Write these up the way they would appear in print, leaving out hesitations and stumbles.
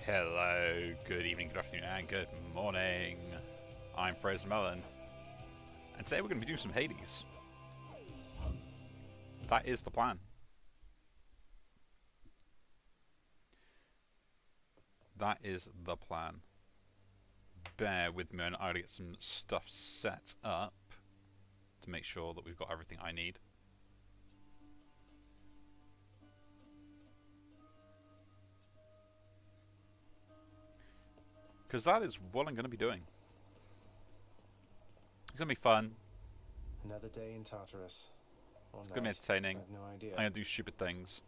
Hello, good evening, good afternoon, and good morning. I'm Fraser Mellon, and today we're going to be doing some Hades. That is the plan. That is the plan. Bear with me, and I'll get some stuff set up to make sure that we've got everything I need. Because that is what I'm going to be doing. It's going to be fun. Another day in Tartarus. It's going to be entertaining. I have no idea. I'm going to do stupid things.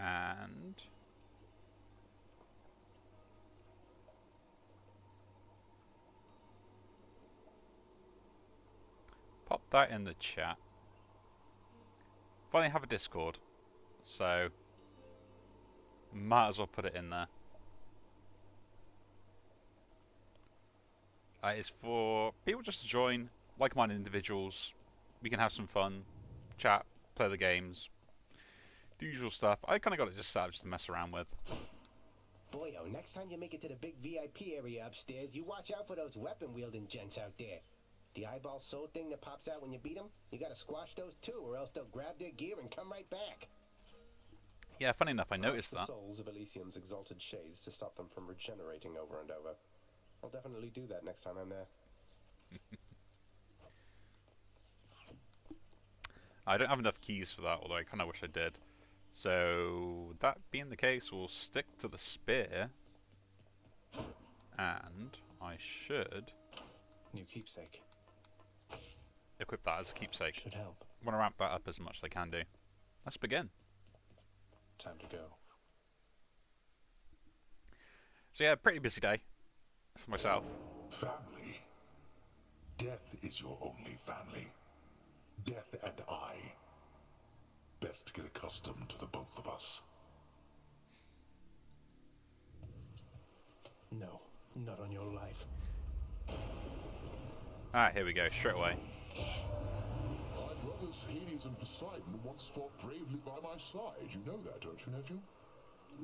And pop that in the chat. Finally have a Discord, so might as well put it in there. It's for people just to join, like-minded individuals. We can have some fun, chat, play the games, the usual stuff. I kind of got it just set up just to mess around with. Boyo, next time you make it to the big VIP area upstairs, you watch out for those weapon-wielding gents out there. The eyeball soul thing that pops out when you beat them, you gotta squash those too, or else they'll grab their gear and come right back. Yeah, funny enough, I noticed that. The souls of Elysium's exalted shades to stop them from regenerating over and over. I'll definitely do that next time I'm there. I don't have enough keys for that, although I kind of wish I did. So, that being the case, we'll stick to the spear. And I should New keepsake. equip that as a keepsake. Should help. I want to ramp that up as much as I can do. Let's begin. Time to go. So yeah, pretty busy day for myself. Family. Death is your only family. Death and I. Best to get accustomed to the both of us. No, not on your life. Alright, here we go, straight away. My brothers Hades and Poseidon once fought bravely by my side. You know that, don't you, nephew?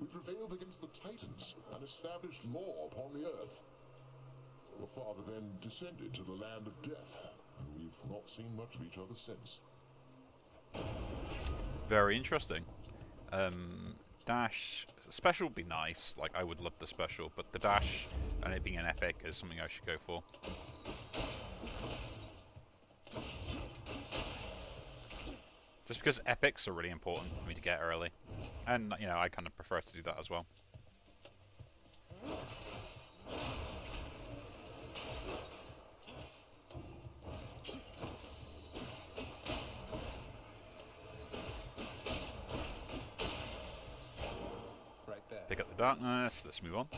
We prevailed against the Titans and established law upon the earth. Your father then descended to the land of death, and we've not seen much of each other since. Very interesting. Dash special would be nice. Like, I would love the special, but the dash and it being an epic is something I should go for. Just because epics are really important for me to get early. And, you know, I kind of prefer to do that as well. Right there. Pick up the darkness, let's move on.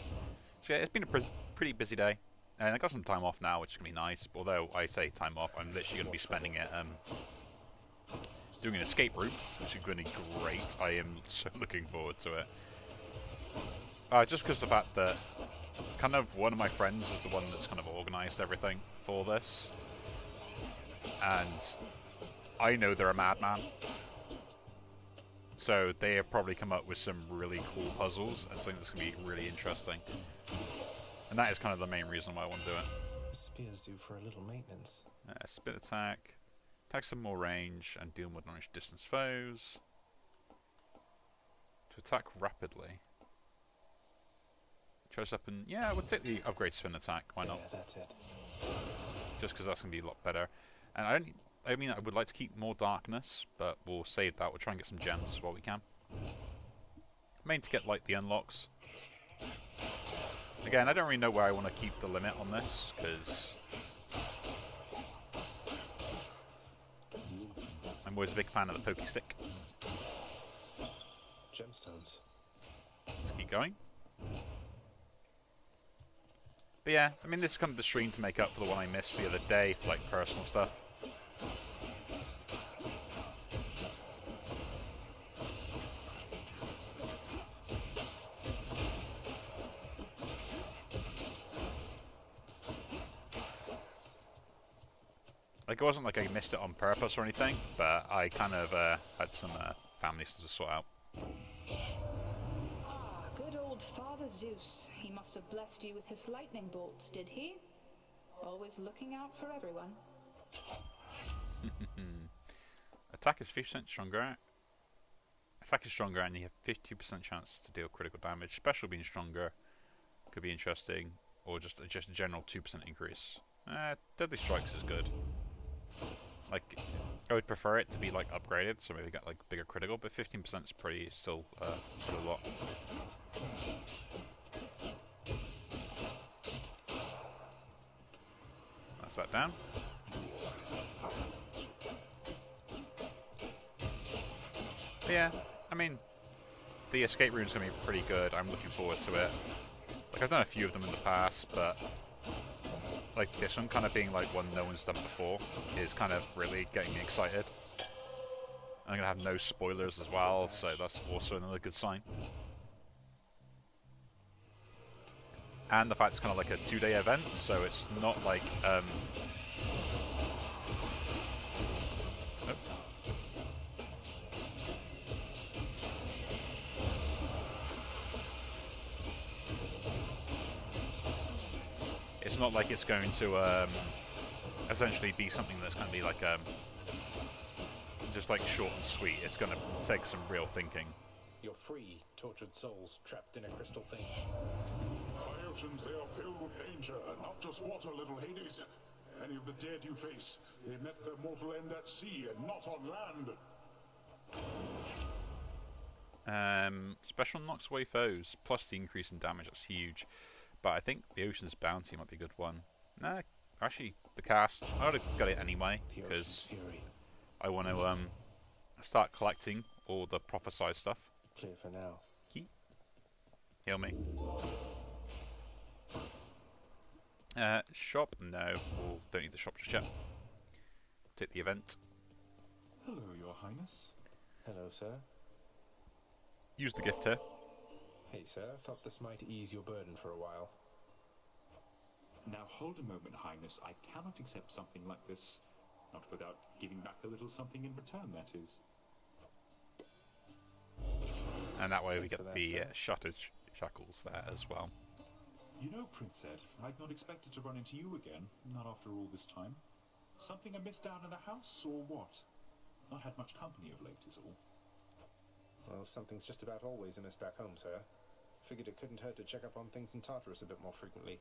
So yeah, it's been a pretty busy day. And I got some time off now, which is going to be nice. Although I say time off, I'm literally going to be spending it doing an escape route, which is going to be great. I am so looking forward to it. Just because of the fact that kind of one of my friends is the one that's kind of organised everything for this. And I know they're a madman. So they have probably come up with some really cool puzzles and something that's going to be really interesting. And that is kind of the main reason why I want to do it. Spear's due for a little maintenance. Spin attack. Attack some more range and deal with non-range distance foes. To attack rapidly. Chose up and yeah, we'll take the upgrade spin attack. Why not? Yeah, that's it. Just because that's going to be a lot better. And I mean, I would like to keep more darkness, but we'll save that. We'll try and get some gems while we can. Main to get like the unlocks. Again, I don't really know where I want to keep the limit on this because I'm always a big fan of the pokey stick. Gemstones. Let's keep going. But yeah, I mean, this is kind of the stream to make up for the one I missed the other day for like personal stuff. Like, it wasn't like I missed it on purpose or anything, but I kind of had some family stuff to sort out. Ah, good old Father Zeus. He must have blessed you with his lightning bolts, did he? Always looking out for everyone. Attack is 50% stronger. Attack is stronger and you have 50% chance to deal critical damage. Special being stronger could be interesting, or just a general 2% increase. Deadly Strikes is good. Like, I would prefer it to be like upgraded, so maybe get like bigger critical, but 15% is pretty still pretty a lot. That's that down. But yeah, I mean, the escape room's gonna be pretty good. I'm looking forward to it. Like, I've done a few of them in the past, but like this one kind of being like one no one's done before is kind of really getting me excited. I'm gonna have no spoilers as well, so that's also another good sign. And the fact it's kind of like a 2-day event, so it's not like nope. It's not like it's going to essentially be something that's going to be like just like short and sweet. It's going to take some real thinking. You're free, tortured souls trapped in a crystal thing. Phaeocians, they are filled with danger, not just water, little Hades. Any of the dead you face, they met their mortal end at sea and not on land. Special knocks away foes, plus the increase in damage. That's huge. But I think the Ocean's Bounty might be a good one. Nah, actually, the cast, I would have got it anyway, because I want to start collecting all the prophesized stuff. Clear for now. Key. Heal me. Shop? No. Oh, don't need the shop just yet. Take the event. Hello, Your Highness. Hello, sir. Use the gift here. Hey, sir. Thought this might ease your burden for a while. Now hold a moment, Highness. I cannot accept something like this. Not without giving back a little something in return, that is. And that way we Thanks get for that, the sir. shackles there as well. You know, Prince Ed, I'd not expected to run into you again, not after all this time. Something I missed down in the house, or what? Not had much company of late, is all. Well, something's just about always amiss back home, sir. Figured it couldn't hurt to check up on things in Tartarus a bit more frequently.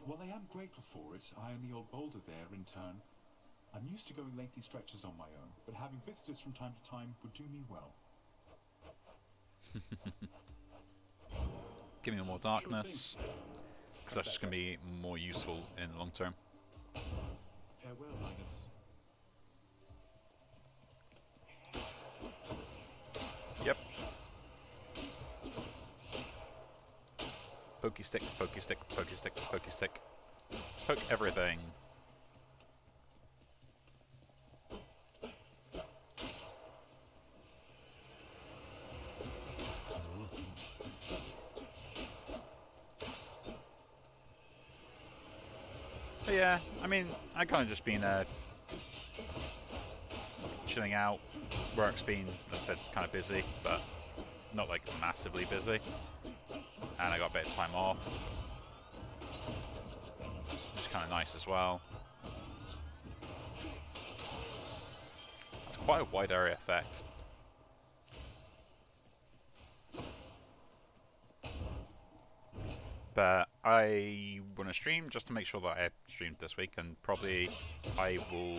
Well, I am grateful for it. I and the old boulder there, in turn. I'm used to going lengthy stretches on my own, but having visitors from time to time would do me well. Give me more darkness, because that's just going to be more useful in the long term. Farewell, Highness. Yep. Pokey stick, pokey stick, pokey stick, pokey stick. Poke everything. But yeah, I mean, I kind of just been chilling out. Work's been, as I said, kind of busy, but not like massively busy. And I got a bit of time off, which is kind of nice as well. It's quite a wide area effect. But I want to stream just to make sure that I streamed this week, and probably I will.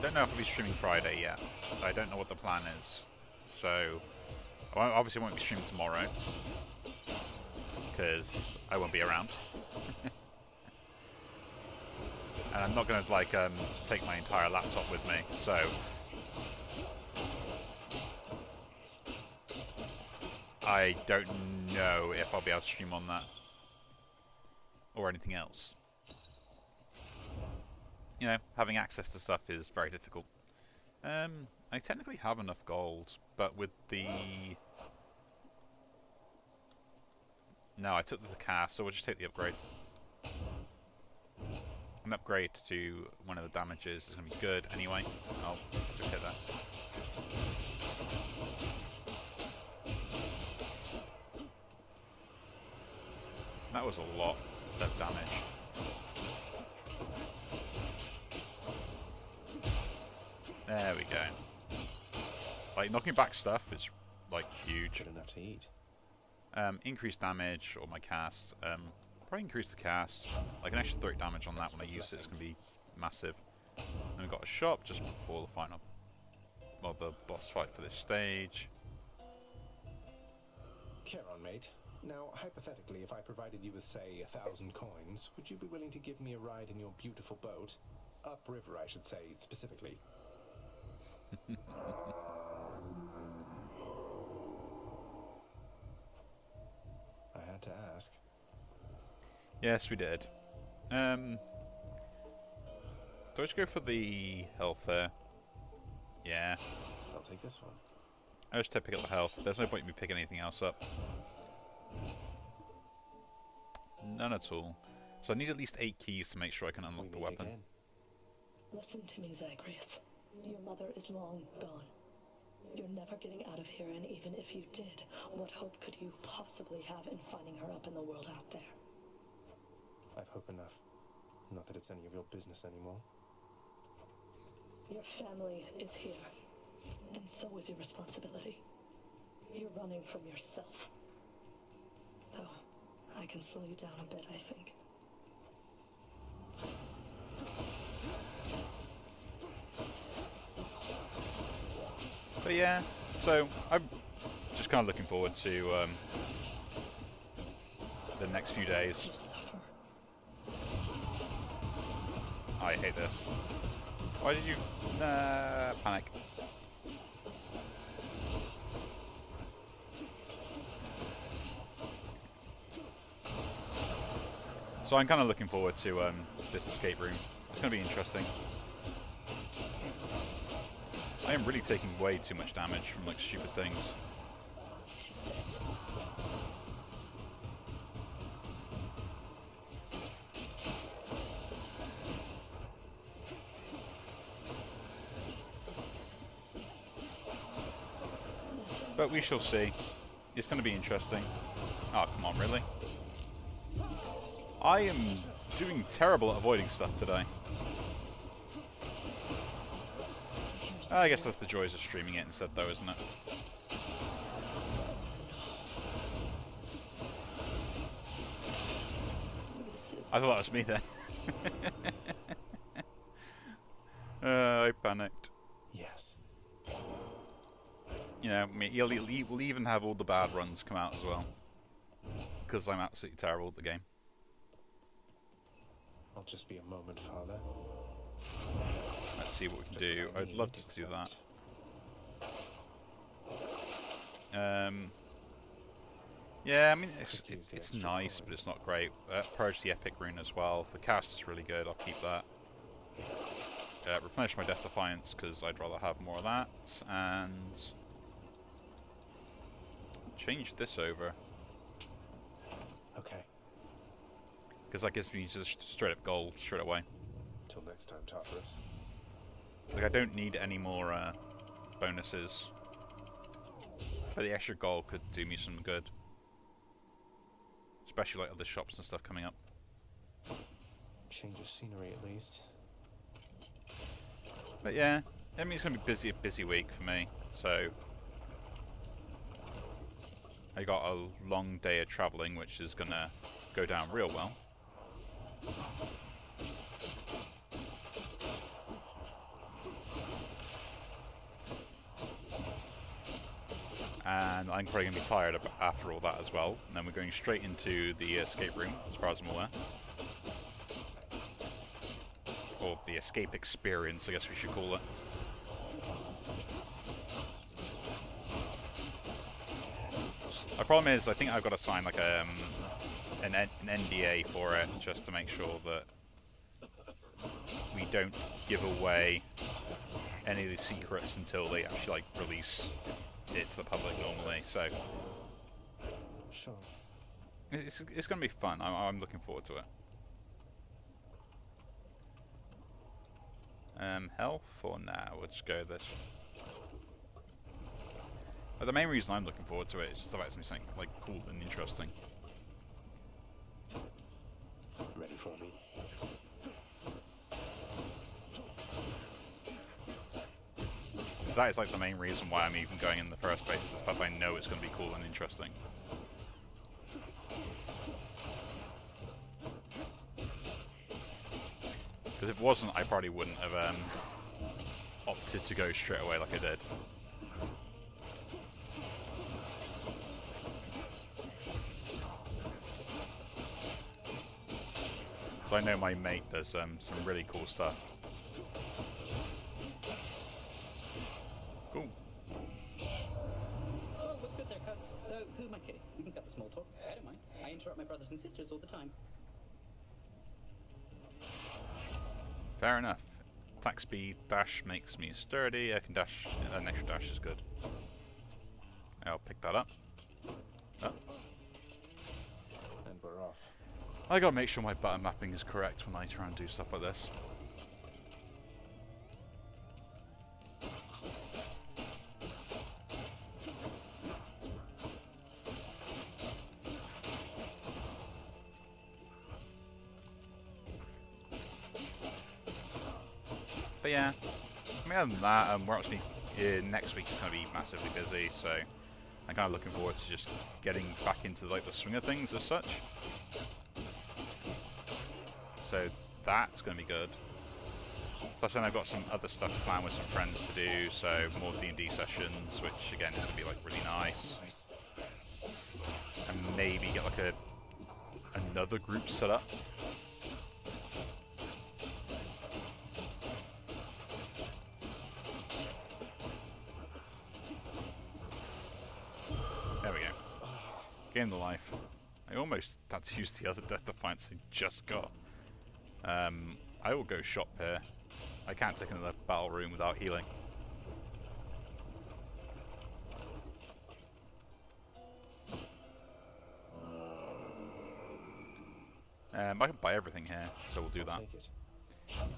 Don't know if I'll be streaming Friday yet. I don't know what the plan is, so I obviously won't be streaming tomorrow because I won't be around. And I'm not going to like take my entire laptop with me, so I don't know if I'll be able to stream on that or anything else. You know, having access to stuff is very difficult. I technically have enough gold, but with the... No, I took the cast, so we'll just take the upgrade. An upgrade to one of the damages is going to be good anyway. I'll just hit that. That was a lot of damage. There we go. Like, knocking back stuff is, like, huge. Good enough to eat. Increased damage, or my cast. Probably increase the cast. Like, an extra 30 damage on that when I use it is going to be massive. And we've got a shop just before the final... Well, the boss fight for this stage. Charon, mate. Now, hypothetically, if I provided you with, say, 1,000 coins, would you be willing to give me a ride in your beautiful boat? Upriver, I should say, specifically. I had to ask. Yes, we did. Do I just go for the health there? Yeah. I'll take this one. I just pick up the health. There's no point in me picking anything else up. None at all. So I need at least 8 keys to make sure I can unlock the weapon. Again. Listen to me, Zagreus. Your mother is long gone. You're never getting out of here, and even if you did, what hope could you possibly have in finding her up in the world out there? I've hope enough. Not that it's any of your business anymore. Your family is here, and so is your responsibility. You're running from yourself. Though, I can slow you down a bit, I think. But yeah, so I'm just kind of looking forward to the next few days. You suffer. I hate this. Why did you panic? So I'm kind of looking forward to this escape room. It's going to be interesting. I am really taking way too much damage from like stupid things. But we shall see. It's going to be interesting. Oh, come on, really? I am doing terrible at avoiding stuff today. I guess that's the joys of streaming it instead, though, isn't it? I thought that was me then. I panicked. Yes. You know, we'll even have all the bad runs come out as well. Because I'm absolutely terrible at the game. I'll just be a moment, Father. Let's see what we can do. I'd love to do that. Yeah, I mean, it's nice, but it's not great. Purge the Epic Rune as well. The cast is really good. I'll keep that. Replenish my Death Defiance, because I'd rather have more of that. And change this over. Okay. Because that gives me just straight up gold straight away. Till next time, Tartarus. Like, I don't need any more bonuses. But the extra gold could do me some good. Especially like other shops and stuff coming up. Change of scenery, at least. But yeah, I mean, it's going to be a busy week for me. So I got a long day of travelling, which is going to go down real well. And I'm probably going to be tired after all that as well. And then we're going straight into the escape room, as far as I'm aware. Or the escape experience, I guess we should call it. My problem is, I think I've got to sign like an NDA for it, just to make sure that we don't give away any of the secrets until they actually like release it to the public normally. So Sure. it's going to be fun. I'm looking forward to it. Health or nah? We'll just go this. But the main reason I'm looking forward to it is just about something like cool and interesting. Ready for me? Because that is like the main reason why I'm even going in the first place, is the fact I know it's going to be cool and interesting. Because if it wasn't, I probably wouldn't have opted to go straight away like I did. So I know my mate does some really cool stuff. Cool. Oh, what's good there, cuz? Who am I kidding? We can cut the small talk. I don't mind. I interrupt my brothers and sisters all the time. Fair enough. Attack speed, dash makes me sturdy. I can dash, an extra dash is good. I'll pick that up. Oh. And we're off. I gotta make sure my button mapping is correct when I try and do stuff like this. But yeah, I mean, other than that, we're actually next week is going to be massively busy, so I'm kind of looking forward to just getting back into like the swing of things as such. So that's going to be good. Plus, then I've got some other stuff planned with some friends to do, so more D&D sessions, which again is going to be like really nice. And maybe get like another group set up. There we go. Gain the life. I almost had to use the other Death Defiance I just got. I will go shop here. I can't take another battle room without healing. I can buy everything here, so we'll do that. Take it.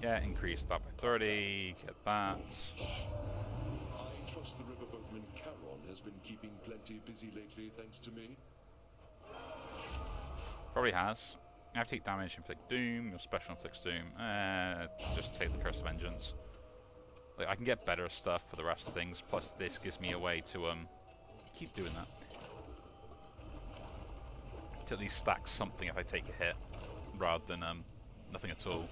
Yeah, increase that by 30, get that. I trust the riverboatman Charon has been keeping plenty busy lately, thanks to me. Probably has. You have to take damage, inflict doom, your special inflicts doom. Just take the Curse of Vengeance. Like, I can get better stuff for the rest of things, plus this gives me a way to keep doing that. To at least stack something if I take a hit, rather than nothing at all.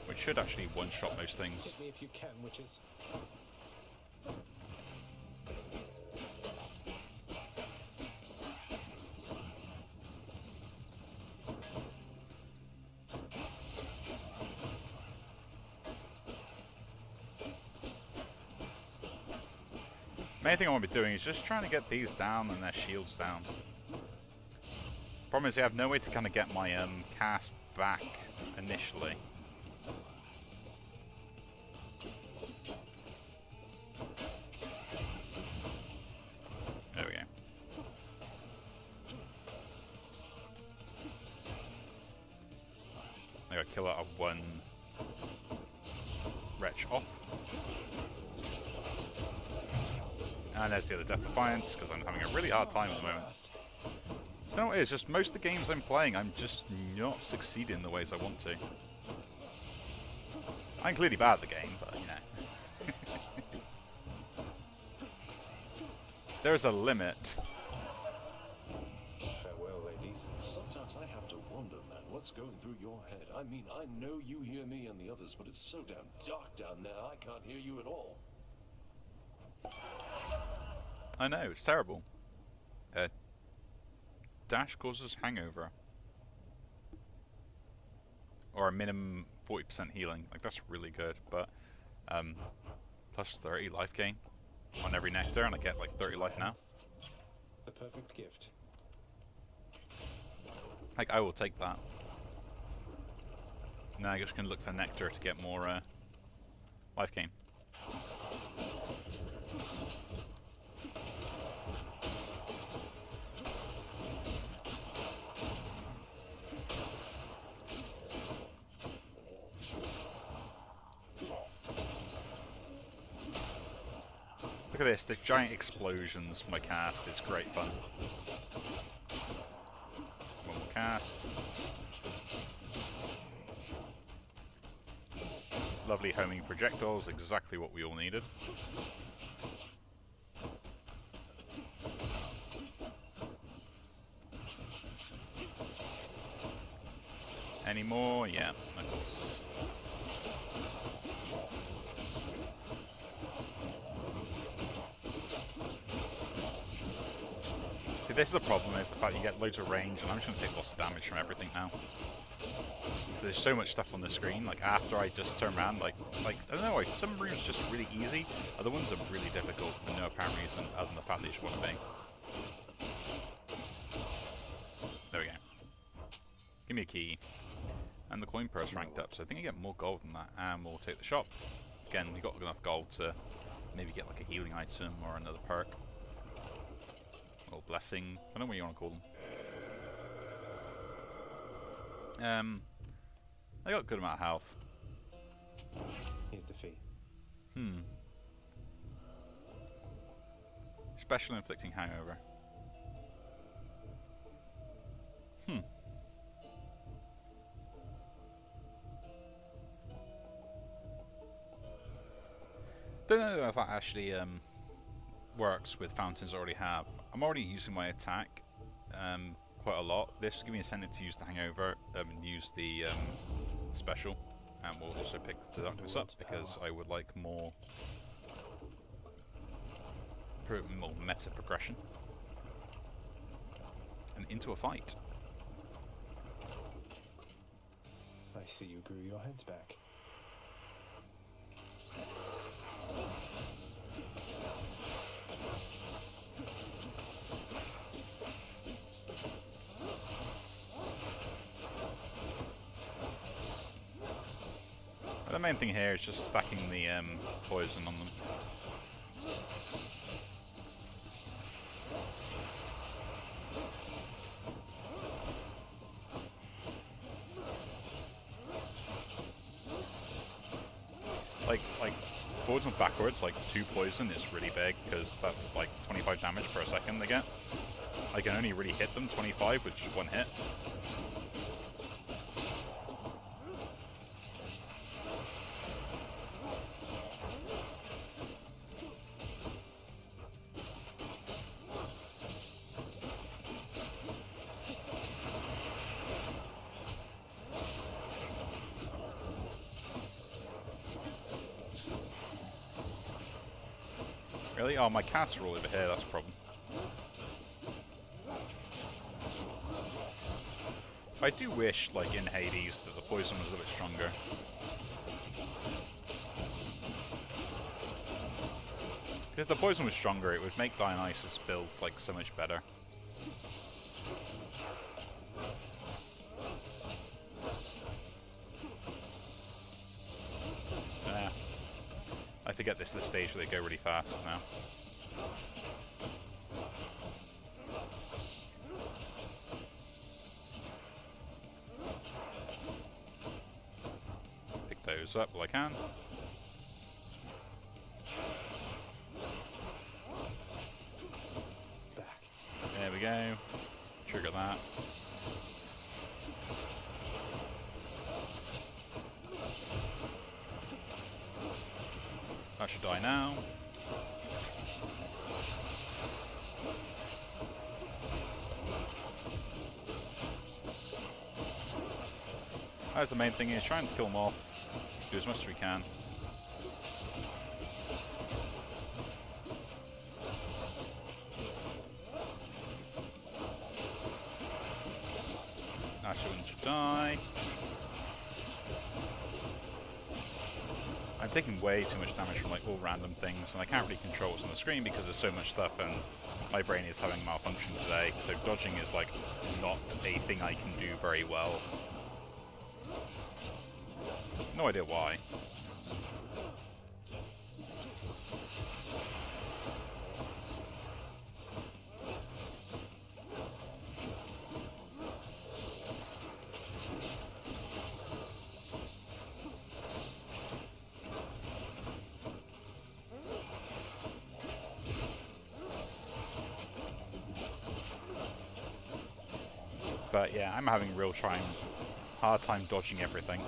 Which should actually one-shot most things. Hit me if you can, witches. Main thing I want to be doing is just trying to get these down and their shields down. Problem is I have no way to kind of get my cast back initially. There we go. I gotta kill out of one wretch off. And there's the other Death Defiance, because I'm having a really hard time at the moment. I don't know what it is, just most of the games I'm playing, I'm just not succeeding in the ways I want to. I'm clearly bad at the game, but you know. There's a limit. Farewell, ladies. Sometimes I have to wonder, man, what's going through your head? I mean, I know you hear me and the others, but it's so damn dark down there, I can't hear you at all. I know, it's terrible. Dash causes hangover. Or a minimum 40% healing. Like, that's really good, but plus 30 life gain on every nectar, and I get like 30 life now. The perfect gift. Like, I will take that. Now I'm just going to look for nectar to get more life gain. Look at this, the giant explosions from my cast is great fun. One more cast. Lovely homing projectiles, exactly what we all needed. Any more? Yeah, of course. See, this is the problem, is the fact you get loads of range, and I'm just going to take lots of damage from everything now. Because there's so much stuff on the screen, like after I just turn around, like I don't know, like some rooms just really easy, other ones are really difficult for no apparent reason other than the fact that you just want to bang. There we go. Give me a key. And the coin purse ranked up, so I think I get more gold than that, and we'll take the shop. Again, we got enough gold to maybe get like a healing item or another perk. Or blessing, I don't know what you want to call them. I got a good amount of health. Here's the fee. Special inflicting hangover. Don't know if that actually works with fountains I already have. I'm already using my attack quite a lot. This will give me a incentive to use the hangover and use the special, and we'll also pick the darkness up because I would like more meta progression. And into a fight. I see you grew your heads back. The main thing here is just stacking the poison on them. Like forwards and backwards, like 2 poison is really big because that's like 25 damage per second they get. I can only really hit them 25 with just 1 hit. Really? Oh, my casts are all over here, that's a problem. I do wish, like in Hades, that the poison was a bit stronger. If the poison was stronger, it would make Dionysus build like so much better. I forget this is the stage where they go really fast now. Pick those up while I can. There we go. Trigger that. I should die now. That's the main thing, is trying to kill them off. Do as much as we can. Ashwin should die. I'm taking way too much damage from like all random things, and I can't really control what's on the screen because there's so much stuff, and my brain is having malfunction today. So dodging is like not a thing I can do very well. No idea why. But yeah, I'm having a real hard time dodging everything.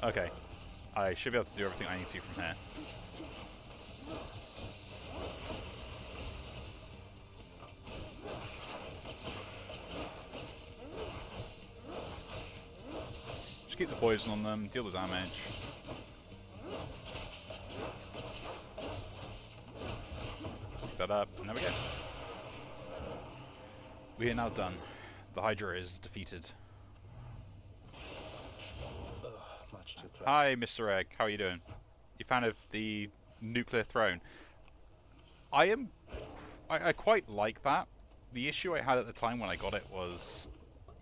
Okay, I should be able to do everything I need to from here. Just keep the poison on them, deal the damage. That up, and there we go. We are now done. The Hydra is defeated. Ugh, much too close. Hi, Mr. Egg. How are you doing? You fan of the nuclear throne? I quite like that. The issue I had at the time when I got it was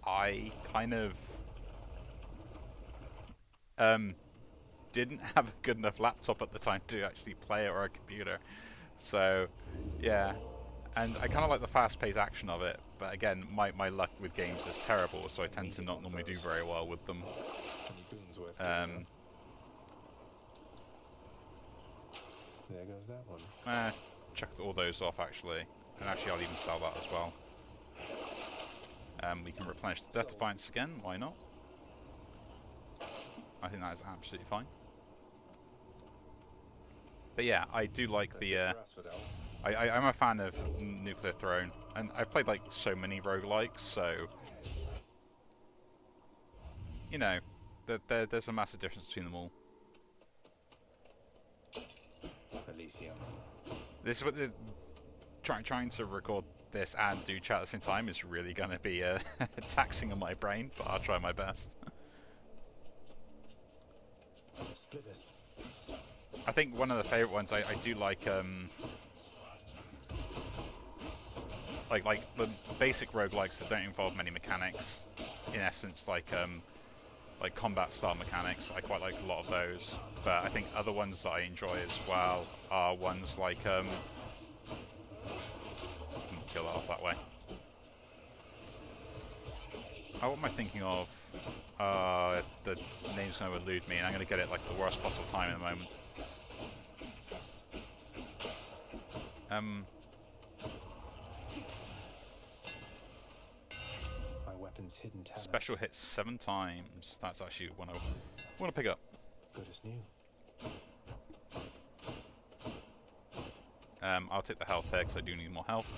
I kind of didn't have a good enough laptop at the time to actually play it, or a computer. So, yeah, and I kind of like the fast-paced action of it, but again, my luck with games is terrible, so I tend to not normally do very well with them. There goes that one. Chuck all those off, actually, and actually I'll even sell that as well. We can replenish the Death Defiance again, why not? I think that is absolutely fine. But yeah, I do like the I'm a fan of Nuclear Throne, and I've played like so many roguelikes, so you know, there's a massive difference between them all. Elysium. This is what trying to record this and do chat at the same time is really going to be taxing on my brain, but I'll try my best. Splitters. I think one of the favourite ones I do like the basic roguelikes that don't involve many mechanics. In essence, like combat style mechanics. I quite like a lot of those. But I think other ones that I enjoy as well are ones like kill that off that way. Oh, what am I thinking of? The name's going to elude me, and I'm going to get it like the worst possible time in the moment. My weapon's hidden talents. Special hits 7 times. That's actually one I want to pick up. Good as new. I'll take the health here because I do need more health.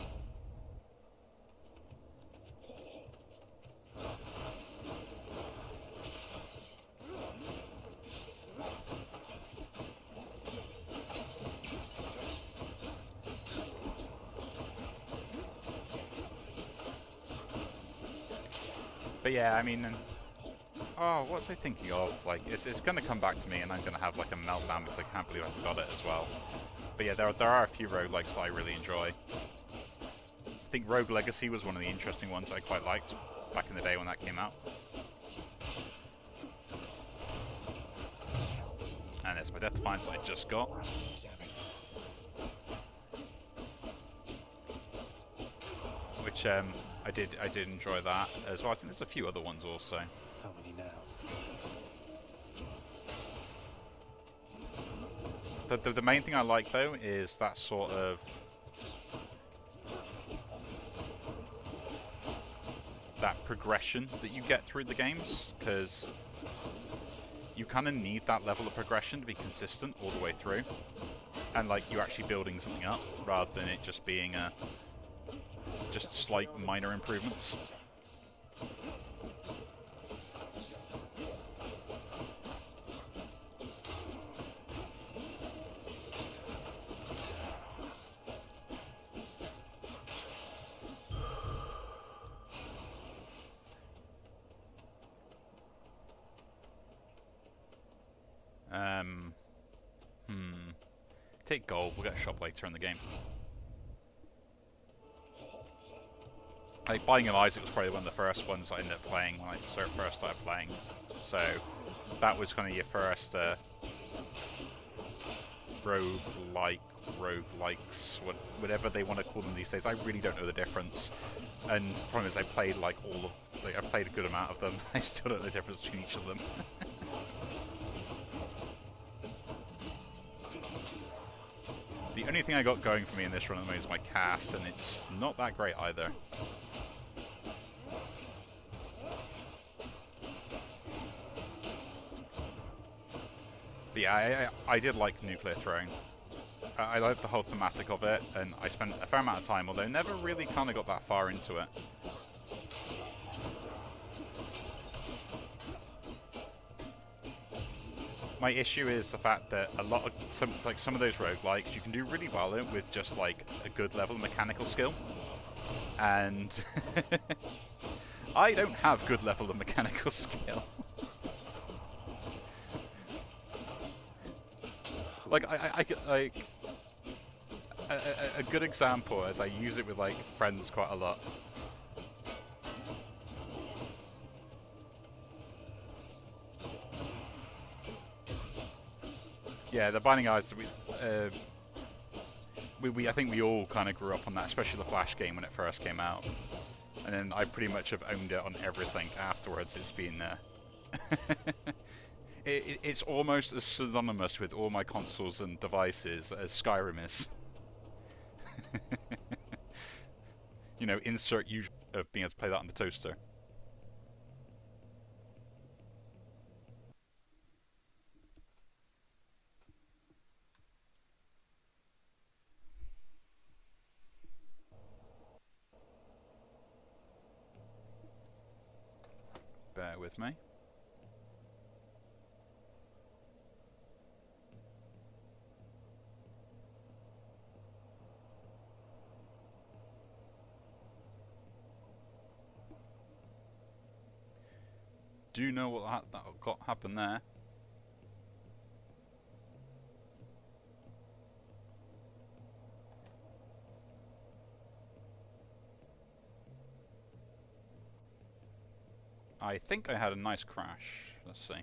But yeah, I mean, oh, what's I thinking of? Like, it's going to come back to me, and I'm going to have like a meltdown because I can't believe I got it as well. But yeah, there are a few roguelikes that I really enjoy. I think Rogue Legacy was one of the interesting ones I quite liked back in the day when that came out. And there's my Death Defiance that I just got. Which I did enjoy that as well. I think there's a few other ones also. How many now? The main thing I like though is that sort of that progression that you get through the games, because you kind of need that level of progression to be consistent all the way through, and like you actually building something up rather than it just being just slight minor improvements. Take gold. We'll get a shop later in the game. Like, Binding of Isaac was probably one of the first ones I ended up playing when I first started playing. So that was kind of your first roguelikes, whatever they want to call them these days. I really don't know the difference. And the problem is I played like I played a good amount of them. I still don't know the difference between each of them. The only thing I got going for me in this run at the moment is my cast, and it's not that great either. But yeah, I did like nuclear throwing. I liked the whole thematic of it, and I spent a fair amount of time, although never really kind of got that far into it. My issue is the fact that some of those roguelikes you can do really well in with just like a good level of mechanical skill, and I don't have good level of mechanical skill. Like a good example, as I use it with like friends quite a lot. Yeah, the Binding of Isaac, I think we all kind of grew up on that, especially the Flash game when it first came out. And then I pretty much have owned it on everything afterwards. It's been... it's almost as synonymous with all my consoles and devices as Skyrim is. You know, insert use of being able to play that on the toaster. Bear with me. Do you know what that happened there? I think I had a nice crash. Let's see.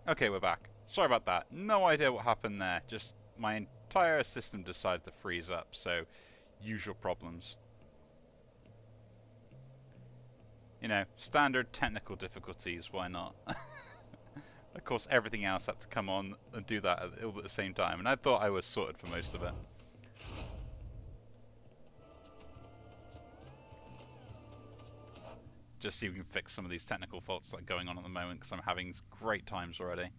Okay, we're back. Sorry about that. No idea what happened there. Just my entire system decided to freeze up, so usual problems. You know, standard technical difficulties, why not? Of course, everything else had to come on and do that all at the same time, and I thought I was sorted for most of it. Just so you can fix some of these technical faults that are going on at the moment, because I'm having great times already.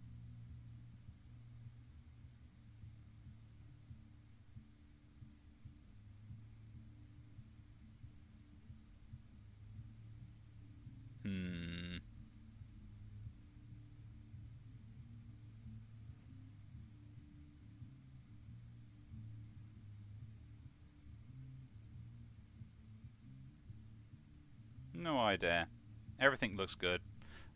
No idea. Everything looks good.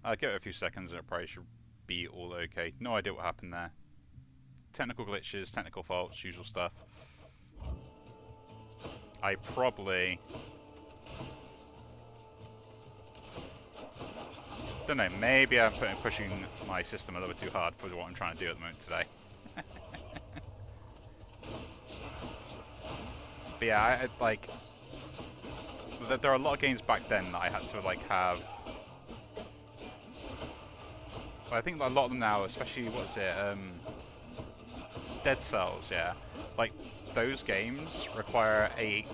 I'll give it a few seconds and it probably should be all okay. No idea what happened there. Technical glitches, technical faults, usual stuff. I probably... don't know, maybe I'm pushing my system a little bit too hard for what I'm trying to do at the moment today. But yeah, there are a lot of games back then that I had to like have. Well, I think a lot of them now, especially Dead Cells, yeah. Like those games require a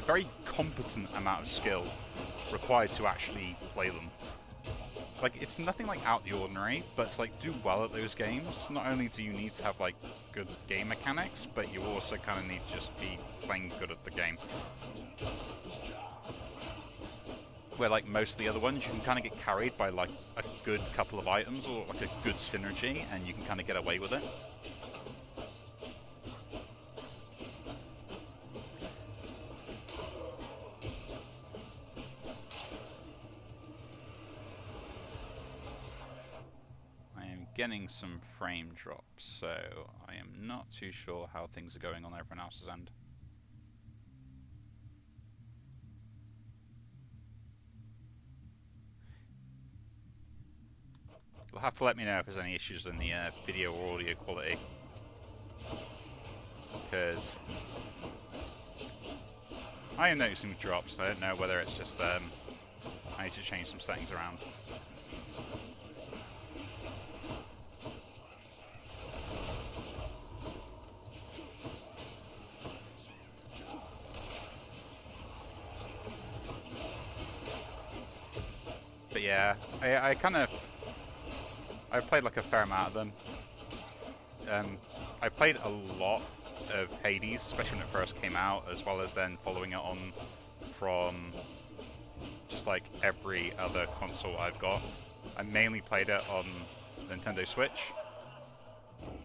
very competent amount of skill required to actually play them. Like it's nothing like out the ordinary, but to like do well at those games, not only do you need to have like good game mechanics, but you also kind of need to just be playing good at the game. where like most of the other ones, you can kind of get carried by like a good couple of items or like a good synergy, and you can kind of get away with it. I am getting some frame drops, so I am not too sure how things are going on everyone else's end. You'll have to let me know if there's any issues in the video or audio quality, because I am noticing drops. I don't know whether it's just I need to change some settings around. But yeah, I've played like a fair amount of them. I played a lot of Hades, especially when it first came out, as well as then following it on from just like every other console I've got. I mainly played it on Nintendo Switch.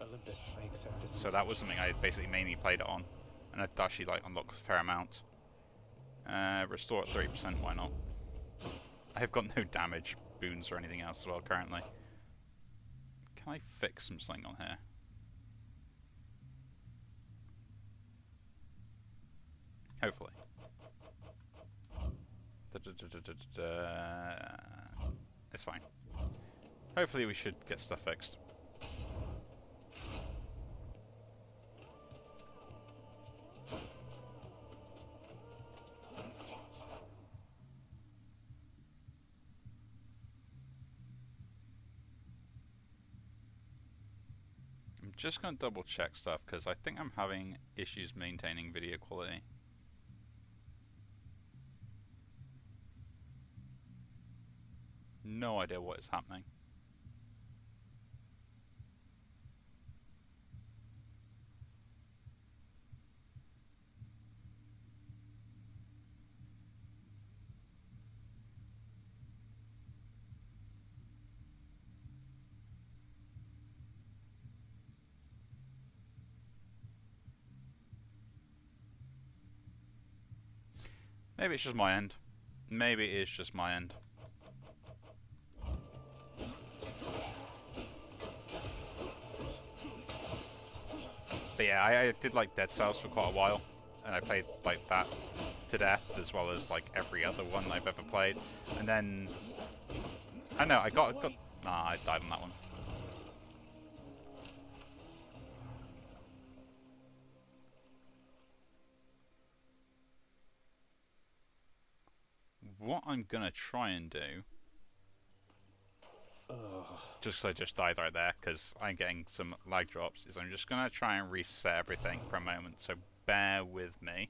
Olympus, I accept this So that was something I basically mainly played it on, and I've actually like unlocked a fair amount. Restore at 30%, why not? I've got no damage boons or anything else as well currently. Can I fix something on here? Hopefully. It's fine. Hopefully we should get stuff fixed. I'm just going to double check stuff because I think I'm having issues maintaining video quality. No idea what is happening. Maybe it's just my end. Maybe it is just my end. But yeah, I did like Dead Cells for quite a while, and I played like that to death, as well as like every other one I've ever played. And then I don't know, I got nah, I died on that one. What I'm gonna try and do, just because I just died right there, because I'm getting some lag drops, is I'm just gonna try and reset everything for a moment, so bear with me.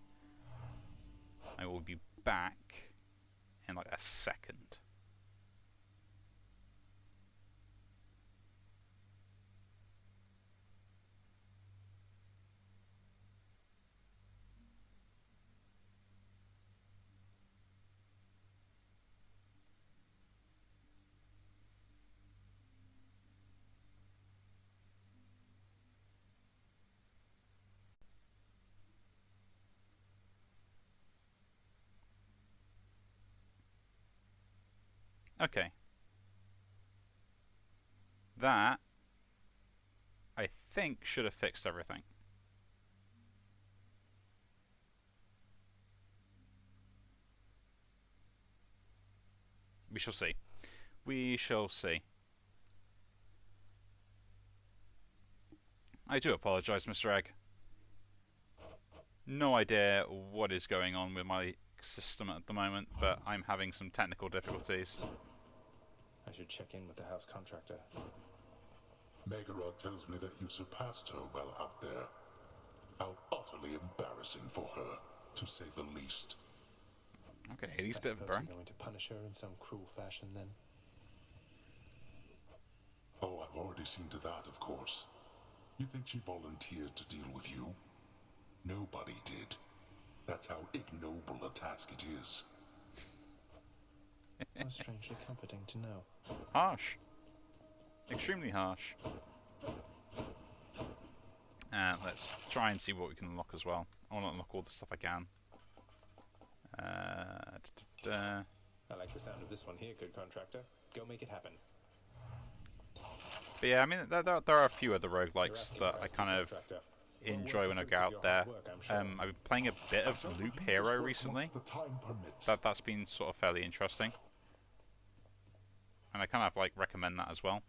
I will be back in like a second. Okay. That, I think, should have fixed everything. We shall see. We shall see. I do apologise, Mr. Egg. No idea what is going on with my system at the moment, but I'm having some technical difficulties. I should check in with the house contractor. Megarod tells me that you surpassed her well out there. How utterly embarrassing for her, to say the least. Okay, Hades, I bit of a suppose burn. you're going to punish her in some cruel fashion then? Oh, I've already seen to that, of course. You think she volunteered to deal with you? Nobody did. That's how ignoble a task it is. How strangely comforting to know. Harsh. Extremely harsh. And let's try and see what we can unlock as well. I want to unlock all the stuff I can. I like the sound of this one here, good contractor. Go make it happen. But yeah, I mean, there are a few other roguelikes that I kind of enjoy when I go out there. I've been playing a bit of Loop Hero recently. That's been sort of fairly interesting. And I kind of like recommend that as well.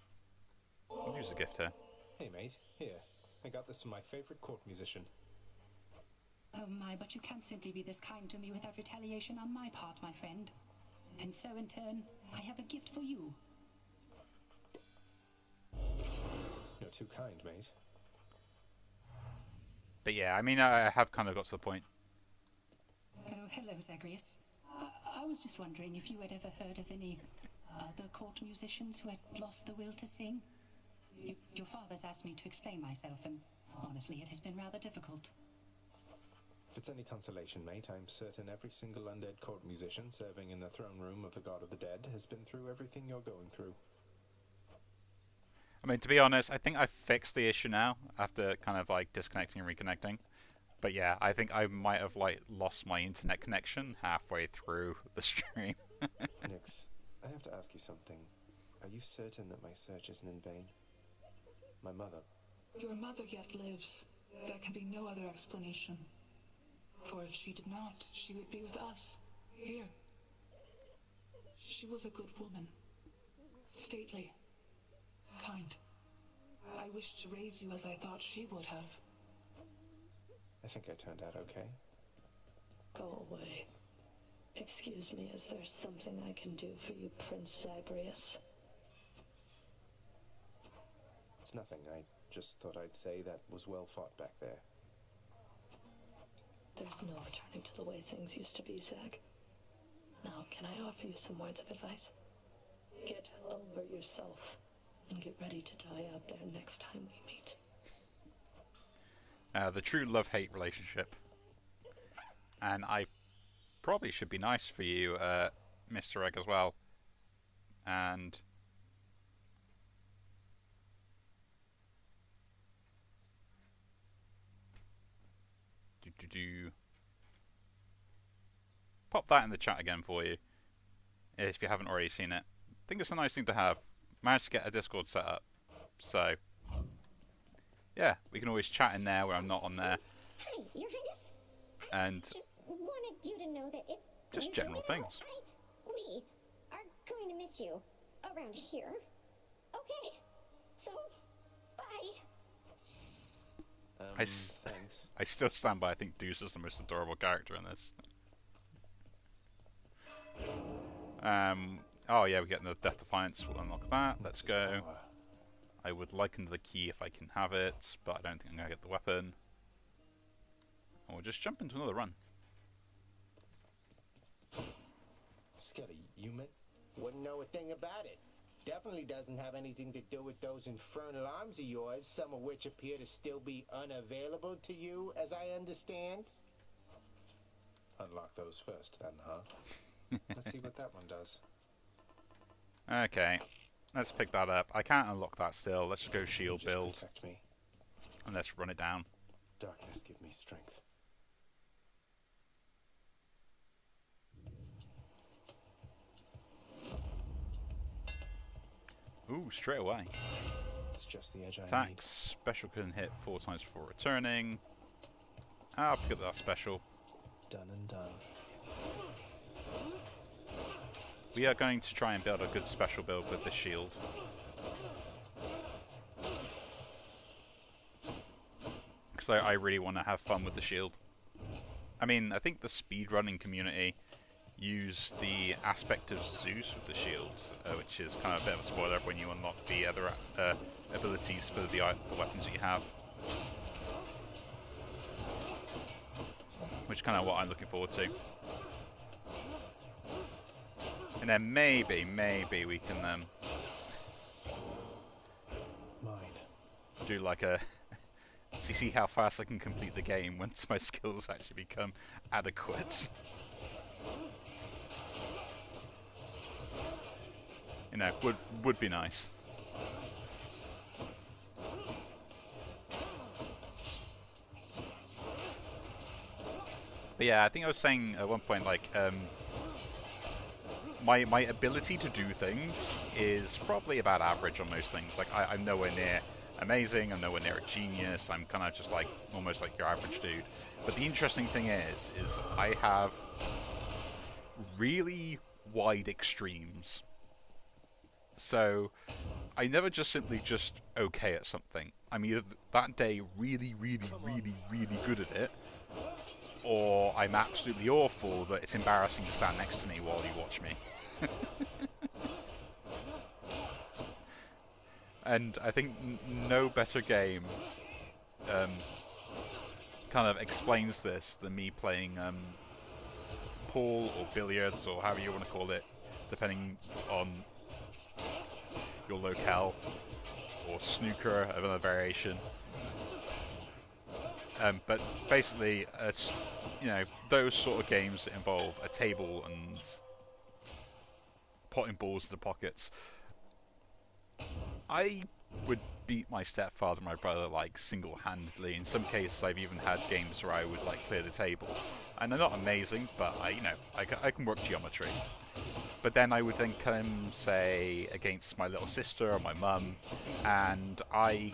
I'll use the gift here. Hey mate, here. I got this from my favorite court musician. Oh my, but you can't simply be this kind to me without retaliation on my part, my friend. And so in turn, I have a gift for you. You're too kind, mate. But yeah, I mean, I have kind of got to the point. Oh, hello, Zagreus. I was just wondering if you had ever heard of any other court musicians who had lost the will to sing. Your father's asked me to explain myself, and honestly, it has been rather difficult. If it's any consolation, mate, I'm certain every single undead court musician serving in the throne room of the God of the Dead has been through everything you're going through. I mean, to be honest, I think I fixed the issue now after kind of like disconnecting and reconnecting. But yeah, I think I might have like lost my internet connection halfway through the stream. Nyx, I have to ask you something. Are you certain that my search isn't in vain? My mother. Your mother yet lives. There can be no other explanation. For if she did not, she would be with us, here. She was a good woman. Stately. Kind. I wished to raise you as I thought she would have. I think I turned out okay. Go away. Excuse me, is there something I can do for you, Prince Zagreus? It's nothing. I just thought I'd say that was well fought back there. There's no returning to the way things used to be, Zag. Now, can I offer you some words of advice? Get over yourself and get ready to die out there next time we meet. The true love-hate relationship. And I probably should be nice for you, Mr. Egg, as well. And pop that in the chat again for you, if you haven't already seen it. I think it's a nice thing to have. Managed to get a Discord set up, so yeah, we can always chat in there where I'm not on there. Hi, Your Highness. And just wanted you to know that if just general things. We are going to miss you around here. Okay, so bye. Thanks. I still stand by. I think Deuce is the most adorable character in this. Oh yeah, we're getting the Death Defiance. We'll unlock that. Let's go. I would like another key if I can have it, but I don't think I'm going to get the weapon. And we'll just jump into another run. Sketty, you meant? Wouldn't know a thing about it. Definitely doesn't have anything to do with those infernal arms of yours, some of which appear to still be unavailable to you, as I understand. Unlock those first, then, huh? Let's see what that one does. Okay, let's pick that up. I can't unlock that still. Let's just go shield build. Protect me. And let's run it down. Darkness, give me strength. Ooh, straight away. It's just the edge I Attacks. need. Special can hit 4 times before returning. I'll pick up that special. Done and done. We are going to try and build a good special build with the shield. Because I really want to have fun with the shield. I mean, I think the speedrunning community use the aspect of Zeus with the shield, which is kind of a bit of a spoiler when you unlock the other abilities for the weapons that you have. Which is kind of what I'm looking forward to. And then maybe we can do like a see how fast I can complete the game once my skills actually become adequate. You know, would be nice. But yeah, I think I was saying at one point, like, my ability to do things is probably about average on most things. Like, I'm nowhere near amazing, I'm nowhere near a genius, I'm kind of just like, almost like your average dude. But the interesting thing is I have really wide extremes. So, I never just simply just okay at something. I'm either that day really, really, really, really good at it, or I'm absolutely awful that it's embarrassing to stand next to me while you watch me. And I think no better game kind of explains this than me playing pool or billiards or however you want to call it, depending on your locale, or snooker of another variation. But basically, it's, you know, those sort of games that involve a table and potting balls to the pockets. I would beat my stepfather and my brother like single-handedly. In some cases, I've even had games where I would like clear the table, and they're not amazing, but I can work geometry. But then I would then come, say, against my little sister or my mum, and I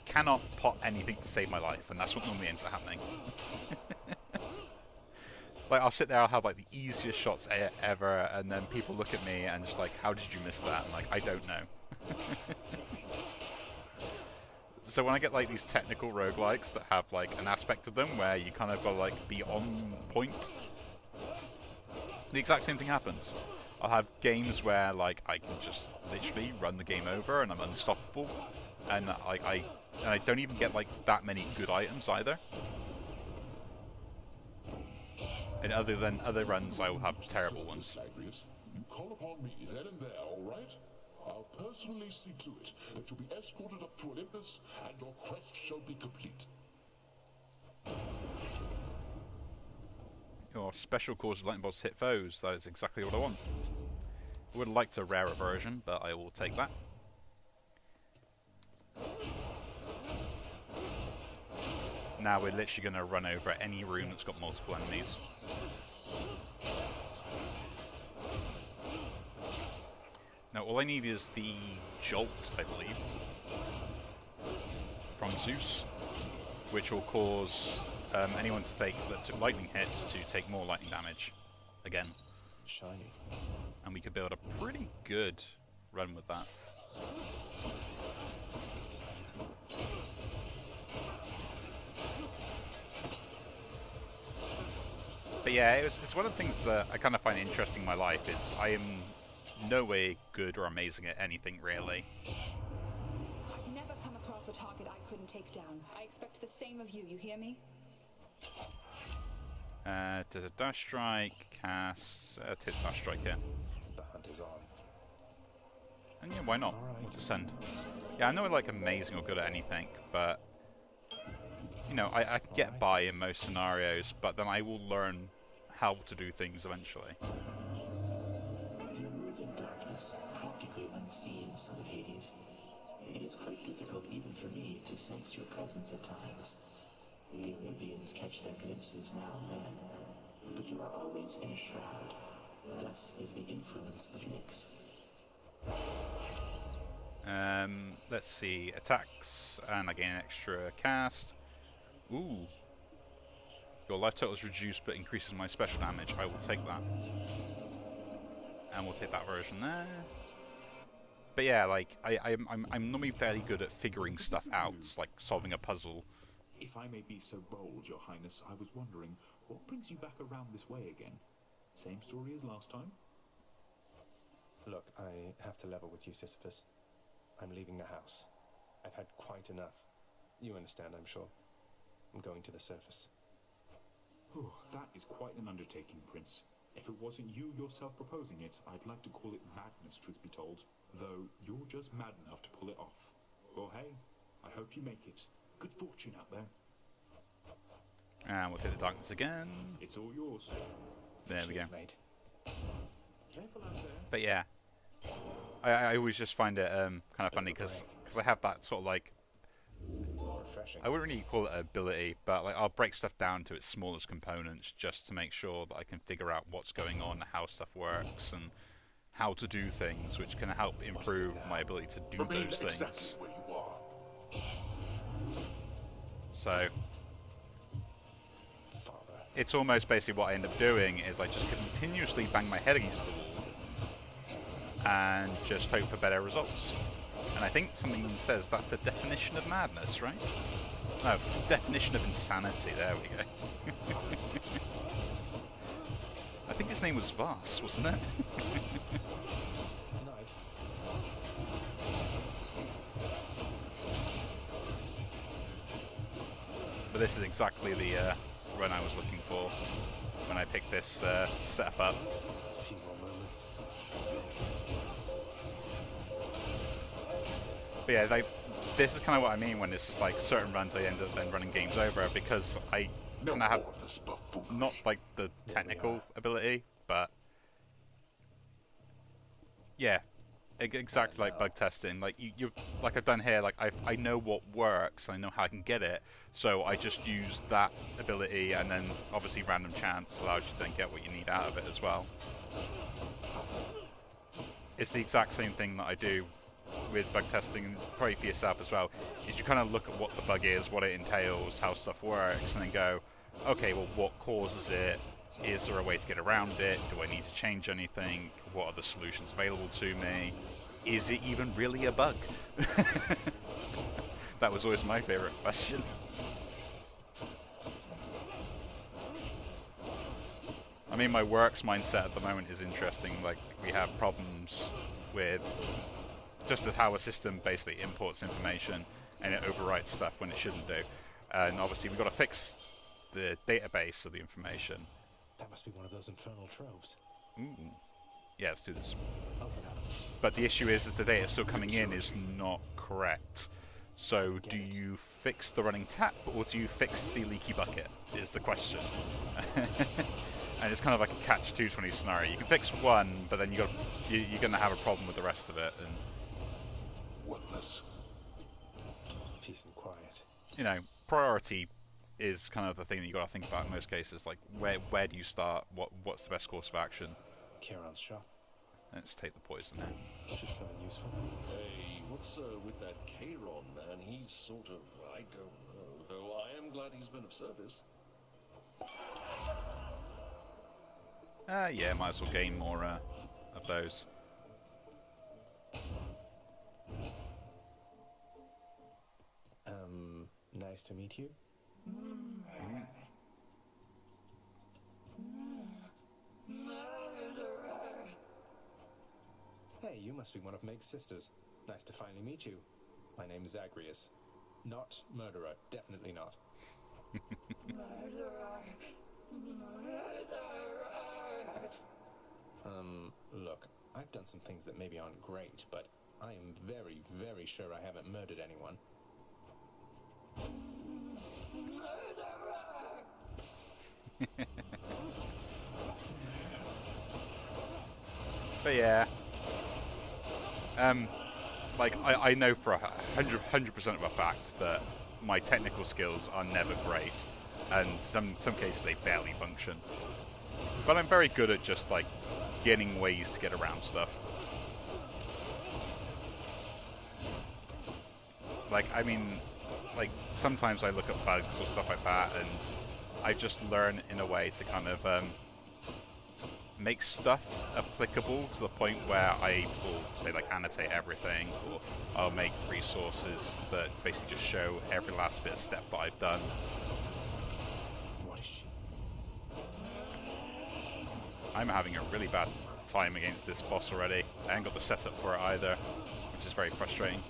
cannot pot anything to save my life, and that's what normally ends up happening. Like, I'll sit there, I'll have like the easiest shots ever, and then people look at me and just like, how did you miss that? I'm like, I don't know. So when I get like these technical roguelikes that have like an aspect of them where you kind of gotta like be on point, the exact same thing happens. I'll have games where like I can just literally run the game over and I'm unstoppable, and I don't even get like that many good items either. And other than other runs, I will have terrible ones. You call upon me then and there, all right? I'll personally see to it that you'll be escorted up to Olympus, and your quest shall be complete. Your special causes lightning bolts hit foes. That is exactly what I want. I would have liked a rarer version, but I will take that. Now we're literally going to run over any room that's got multiple enemies. Now all I need is the Jolt, I believe, from Zeus, which will cause anyone that took lightning hits to take more lightning damage again. Shiny. And we could build a pretty good run with that. But yeah, it's one of the things that I kind of find interesting in my life is I am no way good or amazing at anything, really. I've never come across a target I couldn't take down. I expect the same of you hear me? There's a dash strike, cast, take dash strike here. The hunt is on. And yeah, why not? We'll descend. Yeah, I'm not like amazing or good at anything, but you know, I can get by in most scenarios, but then I will learn how to do things eventually. You move in darkness, practically unseen, son of Hades. It is quite difficult even for me to sense your presence at times. The Olympians catch their glimpses now and then, but you are always in a shroud. Thus is the influence of Nyx. Let's see, attacks, and I gain an extra cast. Ooh. Your life total is reduced but increases my special damage. I will take that. And we'll take that version there. But yeah, like, I'm normally fairly good at figuring stuff out, like solving a puzzle. If I may be so bold, Your Highness, I was wondering, what brings you back around this way again? Same story as last time? Look, I have to level with you, Sisyphus. I'm leaving the house. I've had quite enough. You understand, I'm sure. I'm going to the surface. Oh, that is quite an undertaking, Prince. If it wasn't you yourself proposing it, I'd like to call it madness, truth be told. Though, you're just mad enough to pull it off. Well, hey, I hope you make it. Good fortune out there. And we'll take the darkness again. It's all yours. There we go. Mate. Careful out there. But yeah, I always just find it kind of funny because I have that sort of like, Refreshing. I wouldn't really call it an ability, but like I'll break stuff down to its smallest components just to make sure that I can figure out what's going on, how stuff works, and how to do things, which can help improve my ability to do Remain those exactly things. where you are. So it's almost basically what I end up doing is I just continuously bang my head against the wall and just hope for better results. And I think something says that's the definition of madness, right? No, definition of insanity. There we go. I think his name was Voss, wasn't it? But this is exactly the run I was looking for when I picked this setup up. A few more moments. But yeah, like, this is kind of what I mean when it's just like certain runs I end up then running games over because I kind of have not like the technical ability, but yeah, exactly like bug testing. Like you like I've done here. Like I know what works. I know how I can get it. So I just use that ability, and then obviously random chance allows you to then get what you need out of it as well. It's the exact same thing that I do with bug testing, and probably for yourself as well, is you kind of look at what the bug is, what it entails, how stuff works, and then go, okay, well, what causes it? Is there a way to get around it? Do I need to change anything? What are the solutions available to me? Is it even really a bug? That was always my favorite question. I mean, my works mindset at the moment is interesting. Like, we have problems with just how a system basically imports information and it overwrites stuff when it shouldn't do. And obviously we've got to fix the database of the information. That must be one of those infernal troves. Ooh. Yeah, let's do this. But the issue is the data still coming in is not correct. So do you fix the running tap or do you fix the leaky bucket is the question. And it's kind of like a catch-22 scenario. You can fix one, but then you're going to have a problem with the rest of it. And worthless. Peace and quiet. You know, priority is kind of the thing that you got to think about in most cases. Like, where do you start? What's the best course of action? Kieran's shop. Let's take the poison now. Should come in useful. Hey, what's with that Chiron, man? He's sort of, I don't know, though I am glad he's been of service. Yeah, might as well gain more of those. Nice to meet you. Hey, you must be one of Meg's sisters. Nice to finally meet you. My name is Zagreus. Not murderer, definitely not. Look, I've done some things that maybe aren't great, but I am very, very sure I haven't murdered anyone. But yeah, like I know for 100% of a fact that my technical skills are never great, and some cases they barely function. But I'm very good at just like getting ways to get around stuff. Like, I mean, like sometimes I look at bugs or stuff like that, and I just learn in a way to kind of make stuff applicable to the point where I will say like annotate everything, or I'll make resources that basically just show every last bit of step that I've done. What is she? I'm having a really bad time against this boss already. I ain't got the setup for it either, which is very frustrating.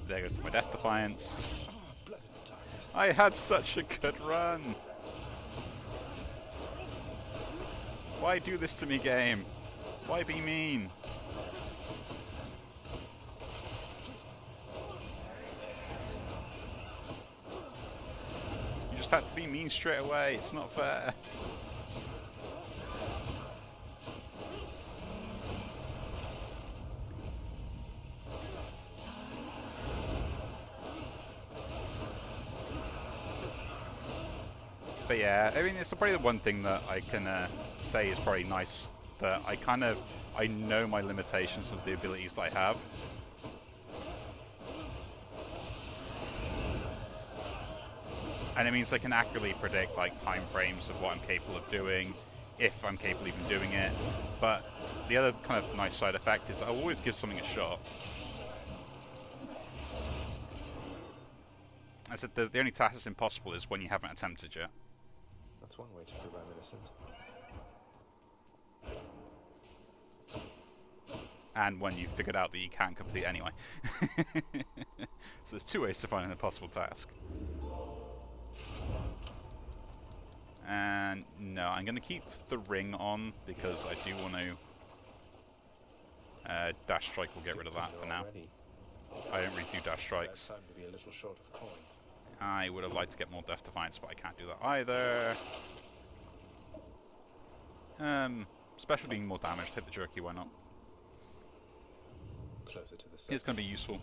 There goes my Death Defiance. I had such a good run. Why do this to me, game? Why be mean? You just had to be mean straight away. It's not fair. But yeah, I mean, it's probably the one thing that I can say is probably nice, that I know my limitations of the abilities that I have. And it means I can accurately predict like time frames of what I'm capable of doing, if I'm capable of even doing it. But the other kind of nice side effect is I'll always give something a shot. I said the only task that's impossible is when you haven't attempted yet. That's one way to prove I'm innocent. And when you've figured out that you can't complete anyway. So there's two ways to find an impossible task. And no, I'm going to keep the ring on because I do want to... Dash Strike will get rid of that for now. I don't really do Dash Strikes. I would have liked to get more Death Defiance, but I can't do that either. Special doing more damage, take the Jerky, why not? Closer to the surface. It's going to be useful.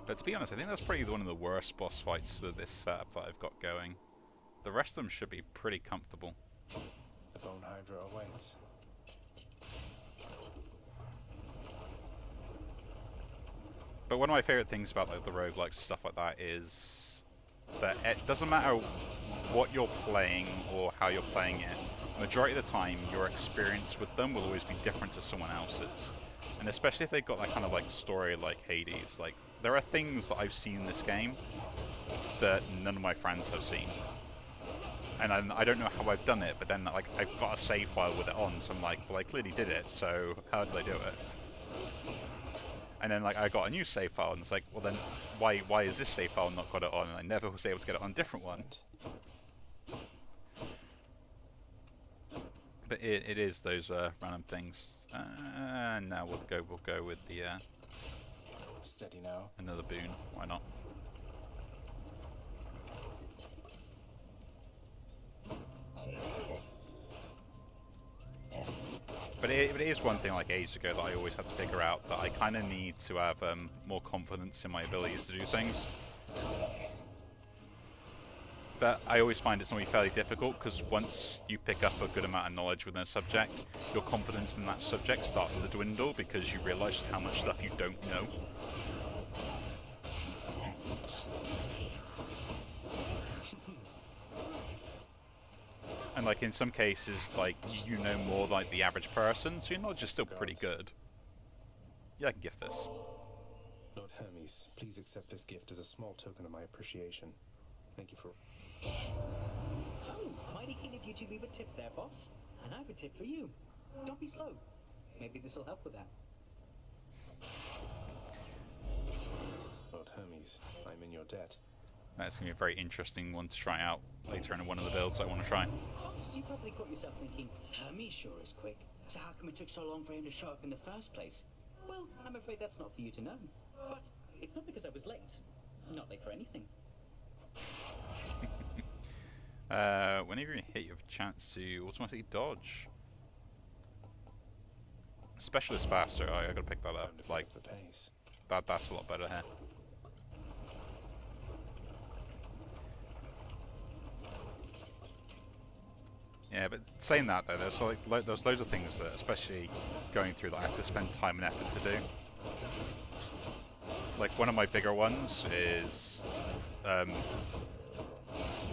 But to be honest, I think that's probably one of the worst boss fights for this setup that I've got going. The rest of them should be pretty comfortable. The Bone Hydra awaits. But one of my favourite things about like the roguelikes and stuff like that is that it doesn't matter what you're playing or how you're playing it, majority of the time your experience with them will always be different to someone else's. And especially if they've got that kind of like story like Hades, like there are things that I've seen in this game that none of my friends have seen. And I don't know how I've done it, but then like I've got a save file with it on, so I'm like, well, I clearly did it, so how did I do it? And then like I got a new save file, and it's like, well then, why is this save file not got it on? And I never was able to get it on a different one. But it is those random things. Now we'll go with the steady now. Another boon. Why not? But it is one thing like ages ago that I always had to figure out, that I kind of need to have more confidence in my abilities to do things. But I always find it's normally fairly difficult, because once you pick up a good amount of knowledge within a subject, your confidence in that subject starts to dwindle because you realise how much stuff you don't know. And like in some cases, like you know more like the average person, so your knowledge is still pretty good. Yeah, I can gift this. Lord Hermes, please accept this gift as a small token of my appreciation. Thank you for... Oh, mighty keen of you to leave a tip there, boss. And I have a tip for you. Don't be slow. Maybe this will help with that. Lord Hermes, I'm in your debt. That's going to be a very interesting one to try out later in one of the builds I want to try. Boss, you probably caught yourself thinking, Hermes sure is quick. So how come it took so long for him to show up in the first place? Well, I'm afraid that's not for you to know. But it's not because I was late. Not late for anything. Whenever you hit, you have a chance to automatically dodge. Specialist faster. I gotta pick that up. Like that's a lot better here. Yeah, but saying that though, there's like there's loads of things that, especially going through, that I have to spend time and effort to do. Like one of my bigger ones is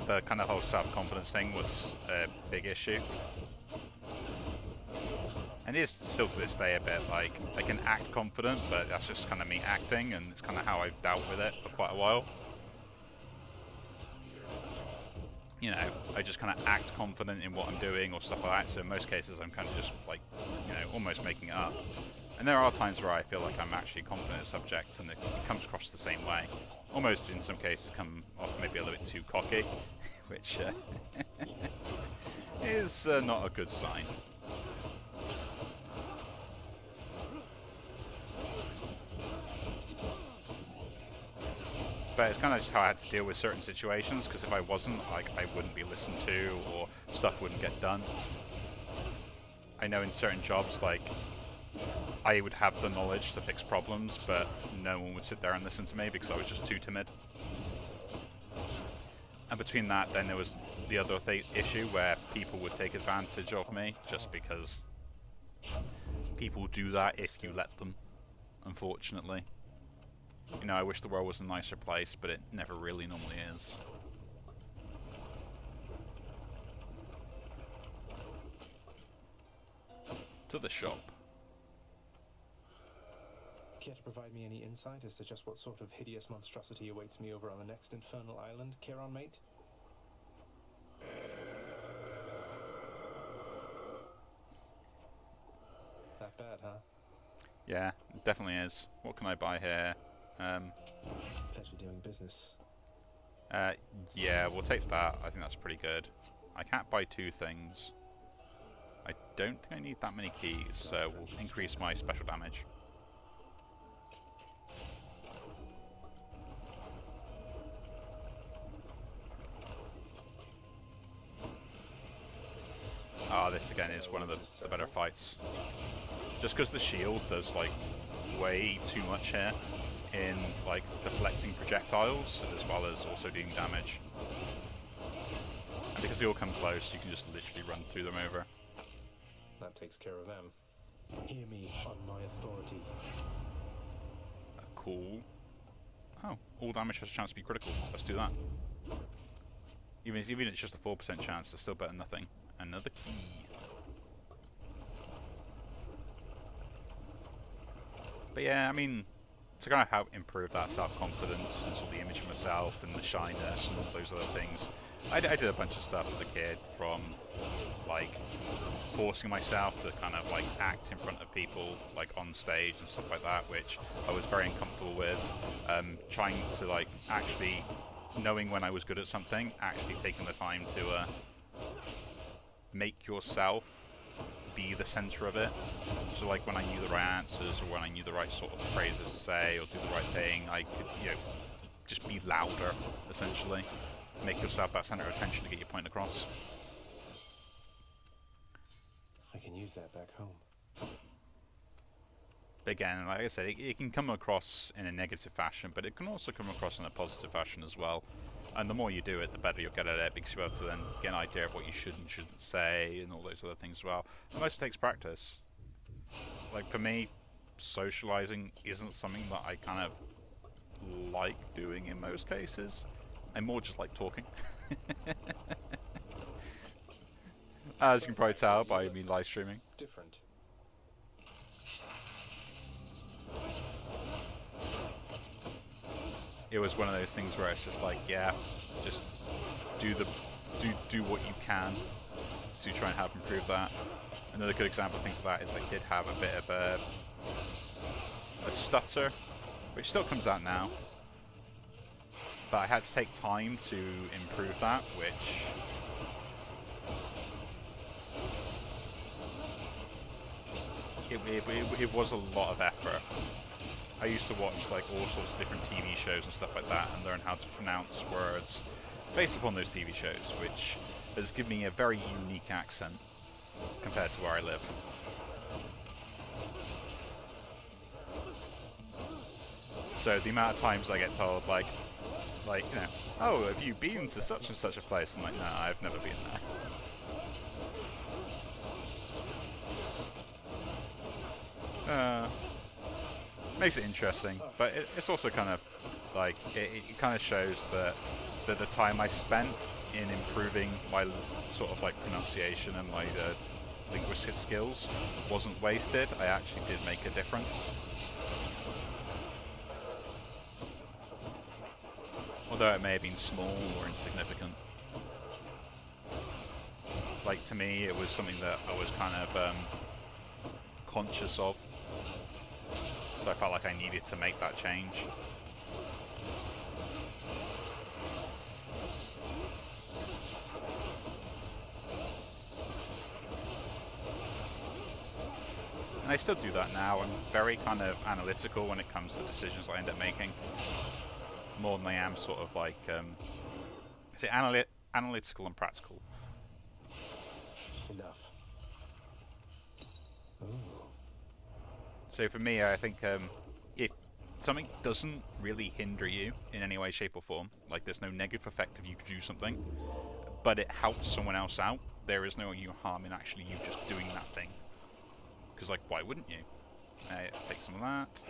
the kind of whole self-confidence thing was a big issue. And it is still to this day a bit like, I can act confident, but that's just kind of me acting, and it's kind of how I've dealt with it for quite a while. You know, I just kind of act confident in what I'm doing or stuff like that, so in most cases I'm kind of just like, you know, almost making it up. And there are times where I feel like I'm actually confident in a subject and it comes across the same way. Almost in some cases come off maybe a little bit too cocky, which is not a good sign. But it's kind of just how I had to deal with certain situations, because if I wasn't, like, I wouldn't be listened to or stuff wouldn't get done. I know in certain jobs, like, I would have the knowledge to fix problems, but no one would sit there and listen to me because I was just too timid. And between that, then there was the other issue where people would take advantage of me, just because people do that if you let them, unfortunately. You know, I wish the world was a nicer place, but it never really normally is. To the shop. Care to provide me any insight as to just what sort of hideous monstrosity awaits me over on the next infernal island, Charon mate? That bad, huh? Yeah, it definitely is. What can I buy here? Pleasure doing business. Yeah, we'll take that. I think that's pretty good. I can't buy two things. I don't think I need that many keys, so we'll increase my special damage. Ah, this again is one of the better fights. Just because the shield does like way too much here in like deflecting projectiles as well as also doing damage. And because they all come close, you can just literally run through them over. That takes care of them. Hear me on my authority. Cool. Oh, all damage has a chance to be critical. Let's do that. Even if it's just a 4% chance, it's still better than nothing. Another key. But yeah, I mean, to kind of help improve that self-confidence and sort of the image of myself and the shyness and all those other things, I did a bunch of stuff as a kid, from like forcing myself to kind of like act in front of people like on stage and stuff like that, which I was very uncomfortable with. Trying to like actually knowing when I was good at something, actually taking the time to make yourself be the center of it. So like when I knew the right answers or when I knew the right sort of phrases to say or do the right thing, I could, you know, just be louder, essentially. Make yourself that center of attention to get your point across. I can use that back home. But again, like I said, it can come across in a negative fashion, but it can also come across in a positive fashion as well. And the more you do it, the better you'll get at it, because you'll be able to then get an idea of what you should and shouldn't say and all those other things as well. And most takes practice. Like for me, socializing isn't something that I kind of like doing in most cases. I more just like talking. As you can probably tell by me live streaming. Different. It was one of those things where it's just like, yeah, just do what you can to try and help improve that. Another good example of things like that is I did have a bit of a stutter, which still comes out now, but I had to take time to improve that, which it was a lot of effort. I used to watch like all sorts of different TV shows and stuff like that and learn how to pronounce words based upon those TV shows, which has given me a very unique accent compared to where I live. So the amount of times I get told like, you know, oh, have you been to such and such a place? I'm like, no, I've never been there. Makes it interesting, but it's also kind of like it kind of shows that the time I spent in improving my sort of like pronunciation and my linguistic skills wasn't wasted. I actually did make a difference. Although it may have been small or insignificant. Like to me, it was something that I was kind of conscious of. So I felt like I needed to make that change. And I still do that now. I'm very kind of analytical when it comes to decisions I end up making. More than I am sort of like, is it analytical and practical? Enough. Ooh. So for me, I think if something doesn't really hinder you in any way, shape or form, like there's no negative effect if you do something, but it helps someone else out, there is no harm in actually you just doing that thing. Because, like, why wouldn't you? Let's take some of that.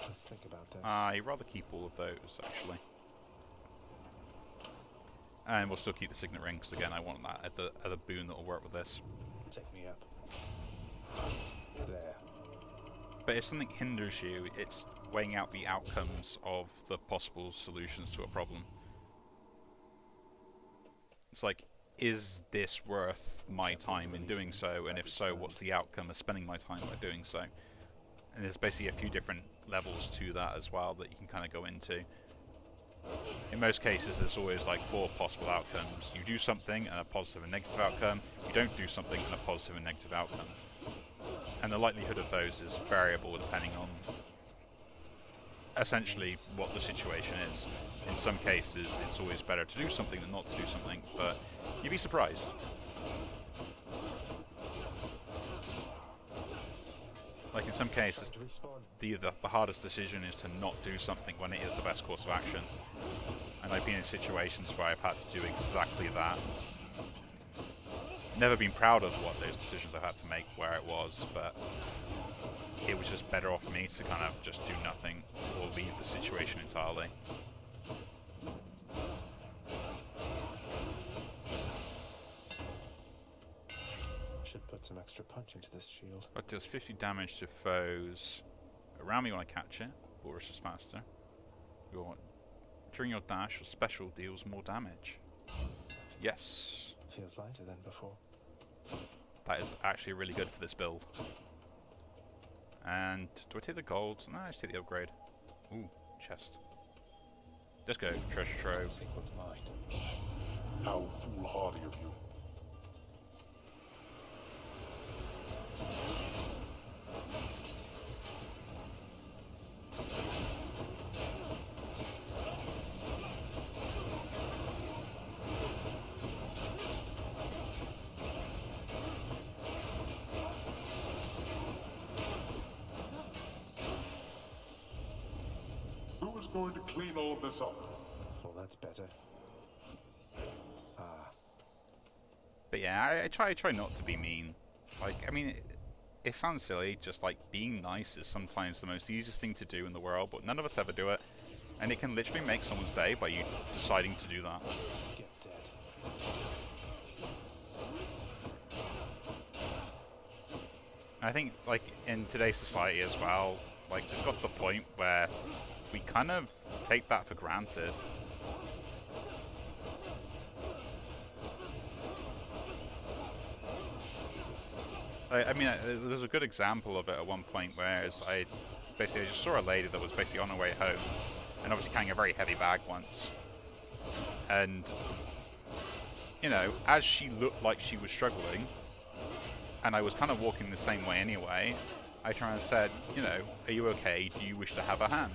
Let's think about this. I'd rather keep all of those, actually. And we'll still keep the signet ring, because again, I want that at the boon that will work with this. Take me up. There. But if something hinders you, it's weighing out the outcomes of the possible solutions to a problem. It's like, is this worth my time in doing so? And if so, what's the outcome of spending my time by doing so? And there's basically a few different levels to that as well that you can kind of go into. In most cases, there's always like 4 possible outcomes. You do something and a positive and negative outcome. You don't do something and a positive and negative outcome. And the likelihood of those is variable depending on essentially what the situation is. In some cases, it's always better to do something than not to do something, but you'd be surprised. Like in some cases, the hardest decision is to not do something when it is the best course of action. And I've been in situations where I've had to do exactly that. Never been proud of what those decisions I've had to make, where it was, but it was just better off for me to kind of just do nothing or leave the situation entirely. Should put some extra punch into this shield. It does 50 damage to foes around me when I catch it. Boris is faster. During your dash, your special deals more damage. Yes. Feels lighter than before. That is actually really good for this build. And do I take the gold? No, I just take the upgrade. Ooh, chest. Let's go, treasure trove. Take what's mine. How foolhardy of you. Who is going to clean all this up? Well, that's better. But yeah, I try not to be mean. Like, I mean, it sounds silly, just like being nice is sometimes the most easiest thing to do in the world, but none of us ever do it. And it can literally make someone's day by you deciding to do that. Get dead. I think, like, in today's society as well, like, it's got to the point where we kind of take that for granted. I mean, there's a good example of it at one point where I just saw a lady that was basically on her way home, and obviously carrying a very heavy bag once. And, you know, as she looked like she was struggling, and I was kind of walking the same way anyway, I turned and said, you know, are you okay? Do you wish to have a hand?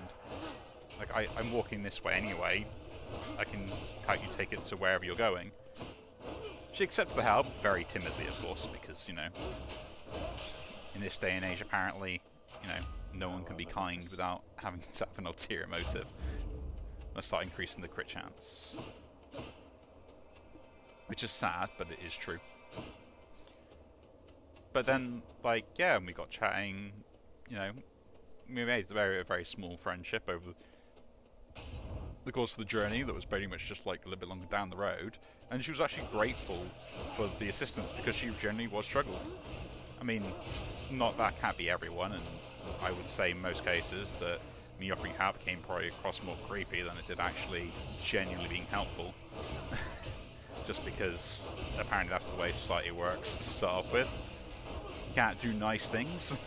Like, I'm walking this way anyway. I can help you take it to wherever you're going. She accepts the help, very timidly, of course, because, you know, in this day and age, apparently, you know, no one can be kind without having to have an ulterior motive. Let's start increasing the crit chance. Which is sad, but it is true. But then, like, yeah, we got chatting, you know, we made a very small friendship over the course of the journey that was pretty much just like a little bit longer down the road, and she was actually grateful for the assistance because she generally was struggling. I mean, not that can't be everyone, and I would say in most cases that me offering help came probably across more creepy than it did actually genuinely being helpful. Just because apparently that's the way society works to start off with. You can't do nice things.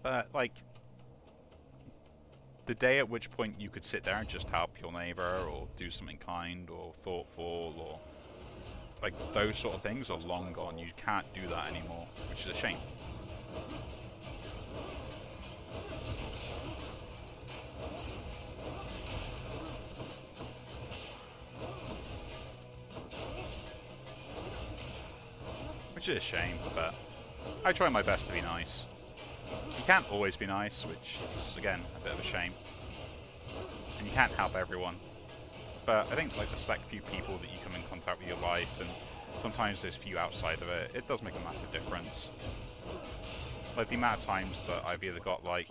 But, like, the day at which point you could sit there and just help your neighbor or do something kind or thoughtful or like those sort of things are long gone. You can't do that anymore, which is a shame. Which is a shame, but I try my best to be nice. You can't always be nice, which is, again, a bit of a shame. And you can't help everyone. But I think like the select few people that you come in contact with your life, and sometimes there's few outside of it, it does make a massive difference. Like the amount of times that I've either got like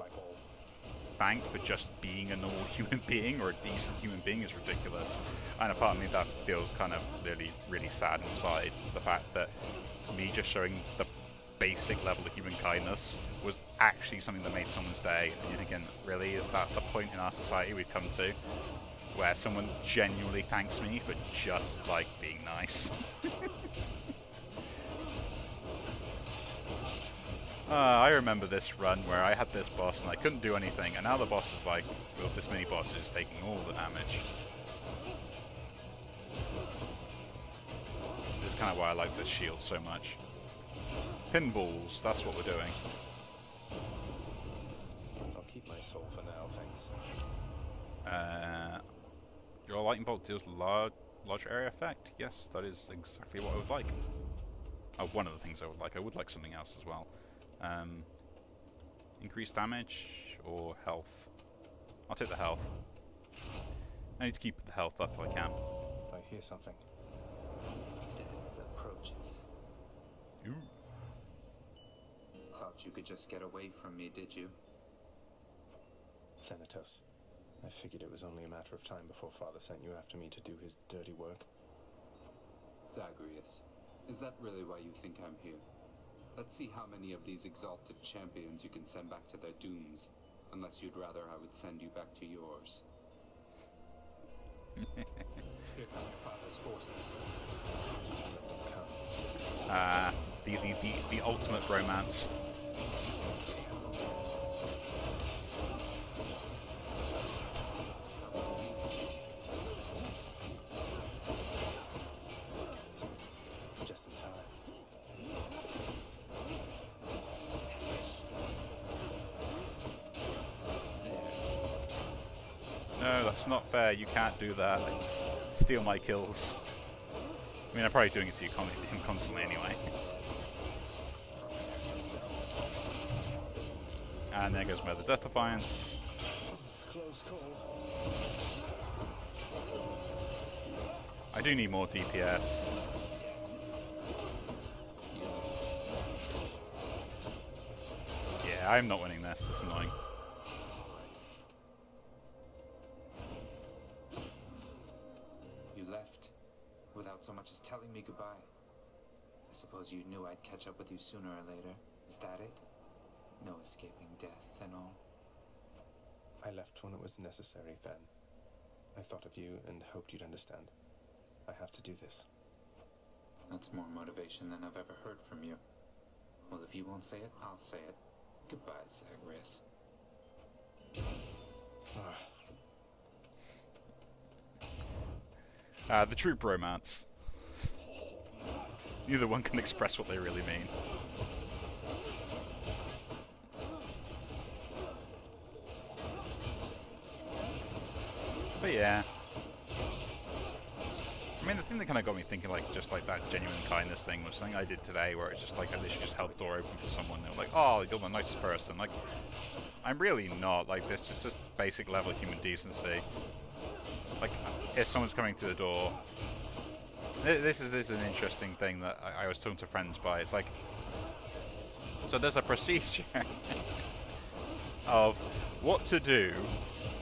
thanked for just being a normal human being or a decent human being is ridiculous. And a part of me that feels kind of really, really sad inside, the fact that me just showing the basic level of human kindness was actually something that made someone's day. And you're thinking, really, is that the point in our society we've come to? Where someone genuinely thanks me for just, like, being nice. I remember this run where I had this boss and I couldn't do anything, and now the boss is like, well, this mini boss is taking all the damage. This is kind of why I like this shield so much. Pinballs, that's what we're doing. I'll keep my soul for now, thanks. Your lightning bolt deals large area effect. Yes, that is exactly what I would like. Oh, one of the things I would like. I would like something else as well. Increased damage or health? I'll take the health. I need to keep the health up if I can. I hear something. Death approaches. Ooh. Thought you could just get away from me, did you? Thanatos, I figured it was only a matter of time before Father sent you after me to do his dirty work. Zagreus, is that really why you think I'm here? Let's see how many of these exalted champions you can send back to their dooms. Unless you'd rather I would send you back to yours. Here come your father's forces. The ultimate romance. Just in time. No, that's not fair. You can't do that. Steal my kills. I mean, I'm probably doing it to him constantly anyway. And there goes Mother Death Defiance. Close call. I do need more DPS. Yeah, I'm not winning this. It's annoying. You left without so much as telling me goodbye. I suppose you knew I'd catch up with you sooner or later. Is that it? No escaping death and all? I left when it was necessary, Than. I thought of you and hoped you'd understand. I have to do this. That's more motivation than I've ever heard from you. Well, if you won't say it, I'll say it. Goodbye, Zagreus. The troop romance. Neither one can express what they really mean. But yeah. I mean, the thing that kind of got me thinking, like, just like that genuine kindness thing was something I did today where it's just like I literally just held the door open for someone. They were like, oh, you're the nicest person. Like, I'm really not. Like, there's just basic level of human decency. Like, if someone's coming through the door... This is an interesting thing that I was talking to friends by. It's like... So there's a procedure of what to do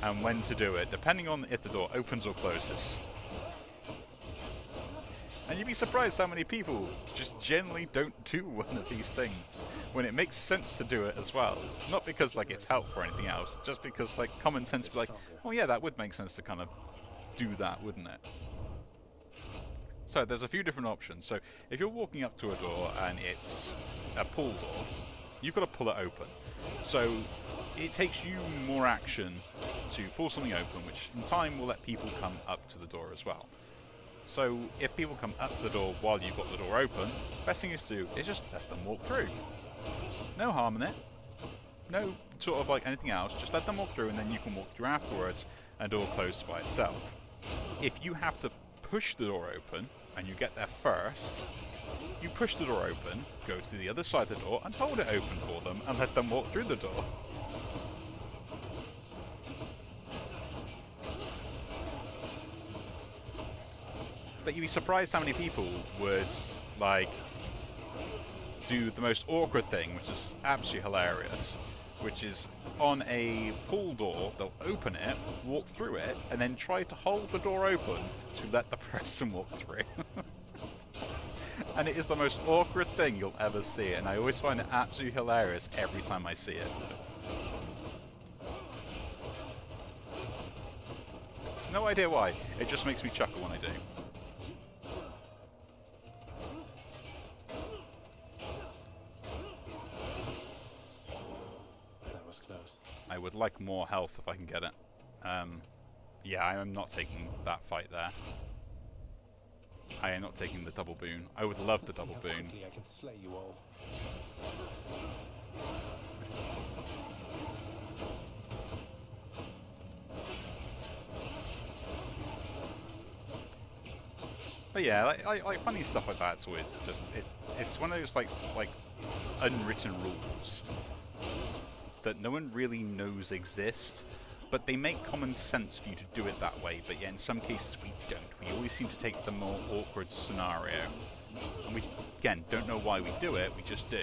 and when to do it, depending on if the door opens or closes. And you'd be surprised how many people just generally don't do one of these things when it makes sense to do it as well. Not because like it's helpful or anything else, just because like common sense would be like, oh yeah, that would make sense to kind of do that, wouldn't it? So there's a few different options. So if you're walking up to a door and it's a pull door, you've got to pull it open. So it takes you more action to pull something open, which in time will let people come up to the door as well. So if people come up to the door while you've got the door open, best thing is to do is just let them walk through. No harm in it. No sort of like anything else. Just let them walk through and then you can walk through afterwards and door closes by itself. If you have to push the door open and you get there first, you push the door open, go to the other side of the door, and hold it open for them, and let them walk through the door. But you'd be surprised how many people would, like, do the most awkward thing, which is absolutely hilarious, which is on a pool door, they'll open it, walk through it, and then try to hold the door open to let the person walk through. And it is the most awkward thing you'll ever see, and I always find it absolutely hilarious every time I see it. No idea why, it just makes me chuckle when I do. That was close. I would like more health if I can get it. Yeah, I am not taking that fight there. I am not taking the double boon. I would love the double boon. I can slay you all. But yeah, like funny stuff like that's always just it's one of those like unwritten rules that no one really knows exist, but they make common sense for you to do it that way. But yeah, in some cases we don't. We always seem to take the more awkward scenario, and we again don't know why we do it. We just do.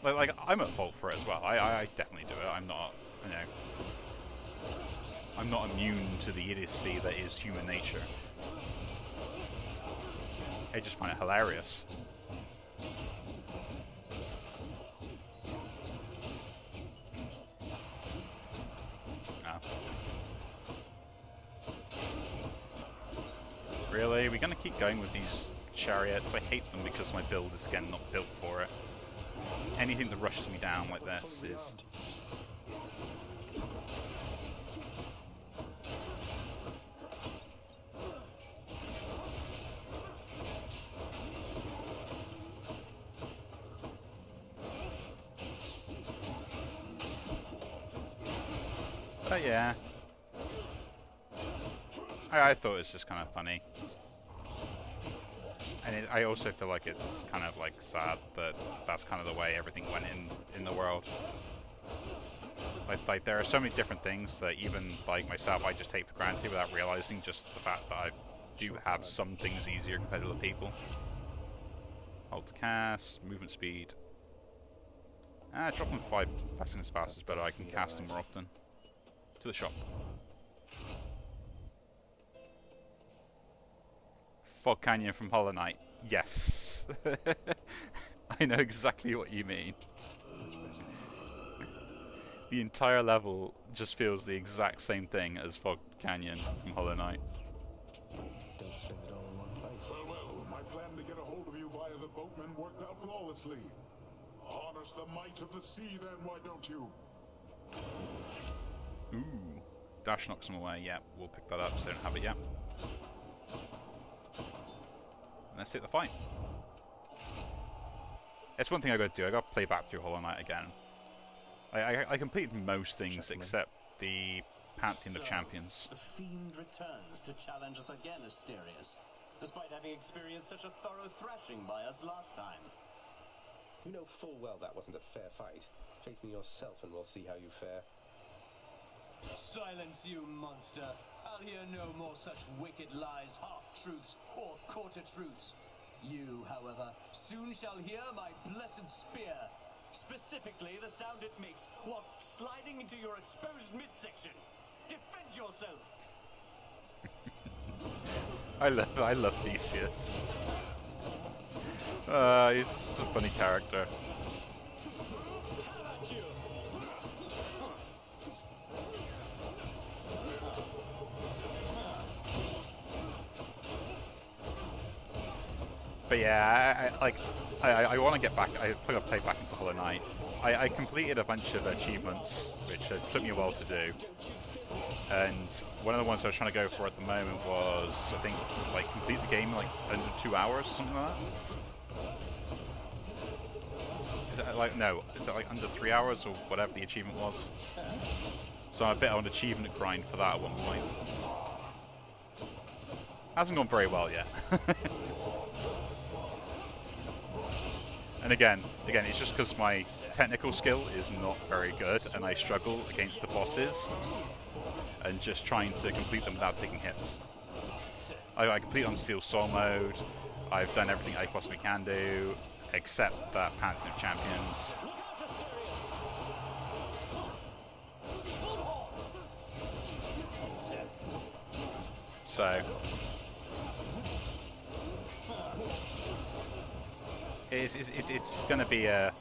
Like I'm at fault for it as well. I definitely do it. I'm not, you know, I'm not immune to the idiocy that is human nature. I just find it hilarious. Really? We're going to keep going with these chariots? I hate them because my build is, again, not built for it. Anything that rushes me down like this is... But yeah. I thought it was just kind of funny. And I also feel like it's kind of like sad that that's kind of the way everything went in the world. Like there are so many different things that even like myself I just take for granted without realizing just the fact that I do have some things easier compared to other people. Hold to cast, movement speed. Drop them 5 seconds fast is better. I can cast them more often. To the shop. Fog Canyon from Hollow Knight. Yes. I know exactly what you mean. The entire level just feels the exact same thing as Fog Canyon from Hollow Knight. Don't spend it all in one place. Well, my plan to get a hold of you via the boatman worked out flawlessly. Harness the might of the sea then, why don't you? Ooh. Dash knocks them away. Yeah, we'll pick that up so I don't have it yet. Let's take the fight. It's one thing I got to do. I got to play back through Hollow Knight again. I completed most things except the Pantheon of Champions. The Fiend returns to challenge us again, Asterius, despite having experienced such a thorough thrashing by us last time. You know full well that wasn't a fair fight. Face me yourself and we'll see how you fare. Silence, you monster. I'll hear no more such wicked lies, half-truths, or quarter-truths. You, however, soon shall hear my blessed spear. Specifically, the sound it makes whilst sliding into your exposed midsection. Defend yourself! I love Theseus. He's just a funny character. But yeah, I want to get back. I think I'll play back into Hollow Knight. I completed a bunch of achievements, which took me a while to do. And one of the ones I was trying to go for at the moment was, I think, like complete the game in like under 2 hours or something like that. Is it like is it like under 3 hours or whatever the achievement was? So I'm a bit on an achievement grind for that at one point. Hasn't gone very well yet. And again, it's just because my technical skill is not very good, and I struggle against the bosses, and just trying to complete them without taking hits. I complete on Steel Soul mode. I've done everything I possibly can do, except that Pantheon of Champions. So it's going to be an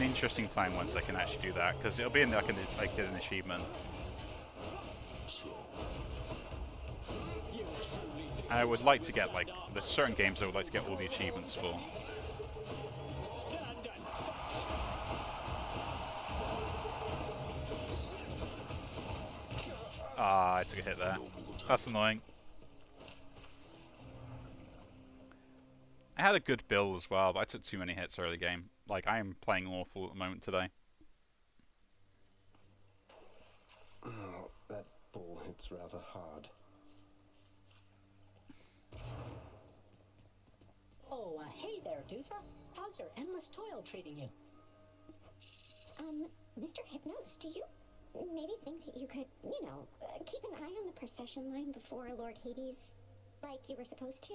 interesting time once I can actually do that, because it'll be in like I did an achievement. I would like to get, like, there's certain games I would like to get all the achievements for. Ah, I took a hit there. That's annoying. I had a good build as well, but I took too many hits early game. Like, I am playing awful at the moment today. Oh, that ball hits rather hard. Oh, hey there, Dusa. How's your endless toil treating you? Mr. Hypnos, do you maybe think that you could, you know, keep an eye on the procession line before Lord Hades, like you were supposed to?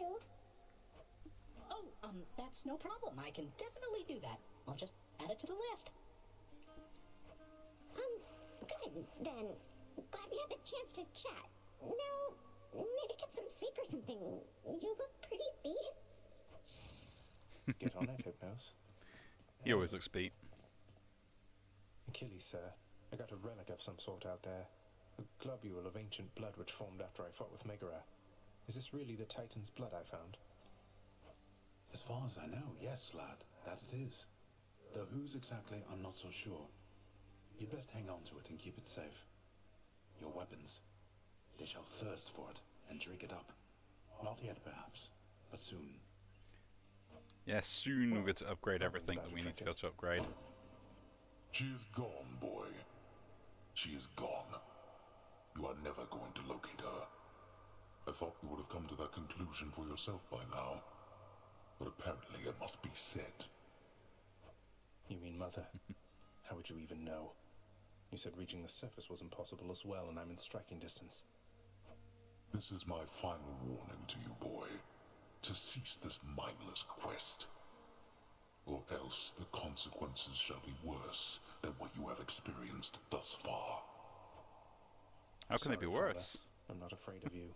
Oh, that's no problem. I can definitely do that. I'll just add it to the list. Good, then. Glad we had the chance to chat. Now, maybe get some sleep or something. You look pretty beat. Get on it, Hypnos. He always looks beat. Achilles, sir. I got a relic of some sort out there. A globule of ancient blood which formed after I fought with Megara. Is this really the Titan's blood I found? As far as I know, yes, lad, that it is. Though whose exactly, I'm not so sure. You'd best hang on to it and keep it safe. Your weapons, they shall thirst for it and drink it up. Not yet, perhaps, but soon. Yes, soon we'll get to upgrade everything that we need to go to upgrade. She is gone, boy. She is gone. You are never going to locate her. I thought you would have come to that conclusion for yourself by now. But apparently it must be said. You mean Mother? How would you even know? You said reaching the surface was impossible as well, and I'm in striking distance. This is my final warning to you, boy. To cease this mindless quest. Or else the consequences shall be worse than what you have experienced thus far. How can they be worse? Father. I'm not afraid of you.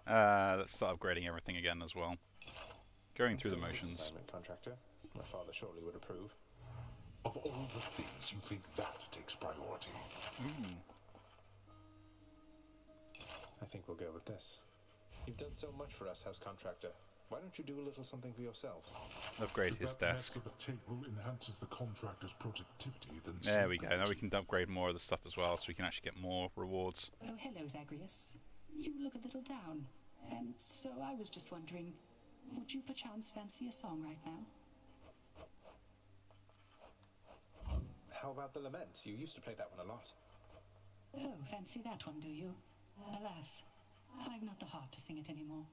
Let's start upgrading everything again as well. Going through the motions. Assignment, contractor. My father surely would approve. Of all the things, you think that takes priority? I think we'll go with this. You've done so much for us, house contractor. Why don't you do a little something for yourself? Upgrade his desk. Of a table enhances the contractor's productivity, then there we go. Now we can upgrade more of the stuff as well, so we can actually get more rewards. Oh, hello, Zagreus. You look a little down, and so I was just wondering, would you perchance fancy a song right now? How about the Lament? You used to play that one a lot. Oh, fancy that one, do you? Alas, I've not the heart to sing it anymore.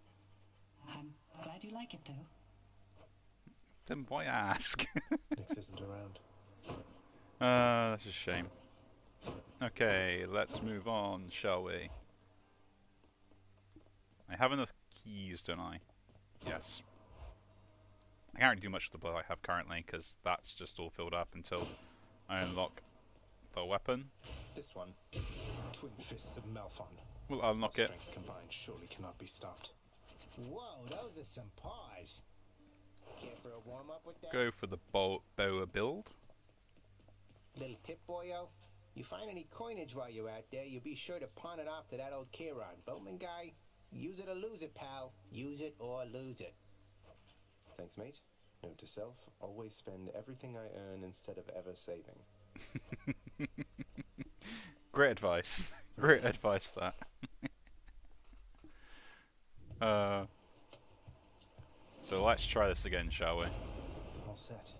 I'm glad you like it, though. Then why ask? Nix isn't around. That's a shame. Okay, let's move on, shall we? I have enough keys, don't I? Yes. I can't really do much with the blood I have currently, because that's just all filled up until I unlock the weapon. This one. Twin Fists of Malphon. We'll unlock it. Strength combined surely cannot be stopped. Whoa, those are some paws. Care for a warm-up with that? Go for the boa build. Little tip, boyo. You find any coinage while you're out there, you be sure to pawn it off to that old Chiron. Boatman guy, use it or lose it, pal. Use it or lose it. Thanks, mate. Note to self, always spend everything I earn instead of ever saving. Great advice. Great advice, that. So let's try this again, shall we? All set.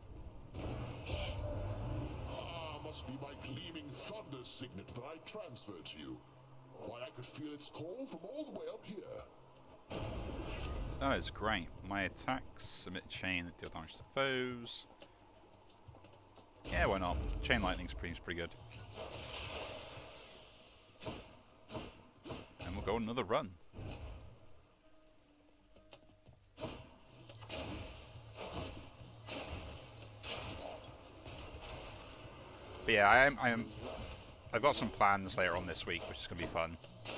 Ah, must be my gleaming thunder signet that I transferred to you. Why, I could feel its call from all the way up here. That is great. My attacks emit chain that deal damage to foes. Yeah, why not? Chain lightning's pretty good. And we'll go on another run. But yeah, I've got some plans later on this week, which is going to be fun.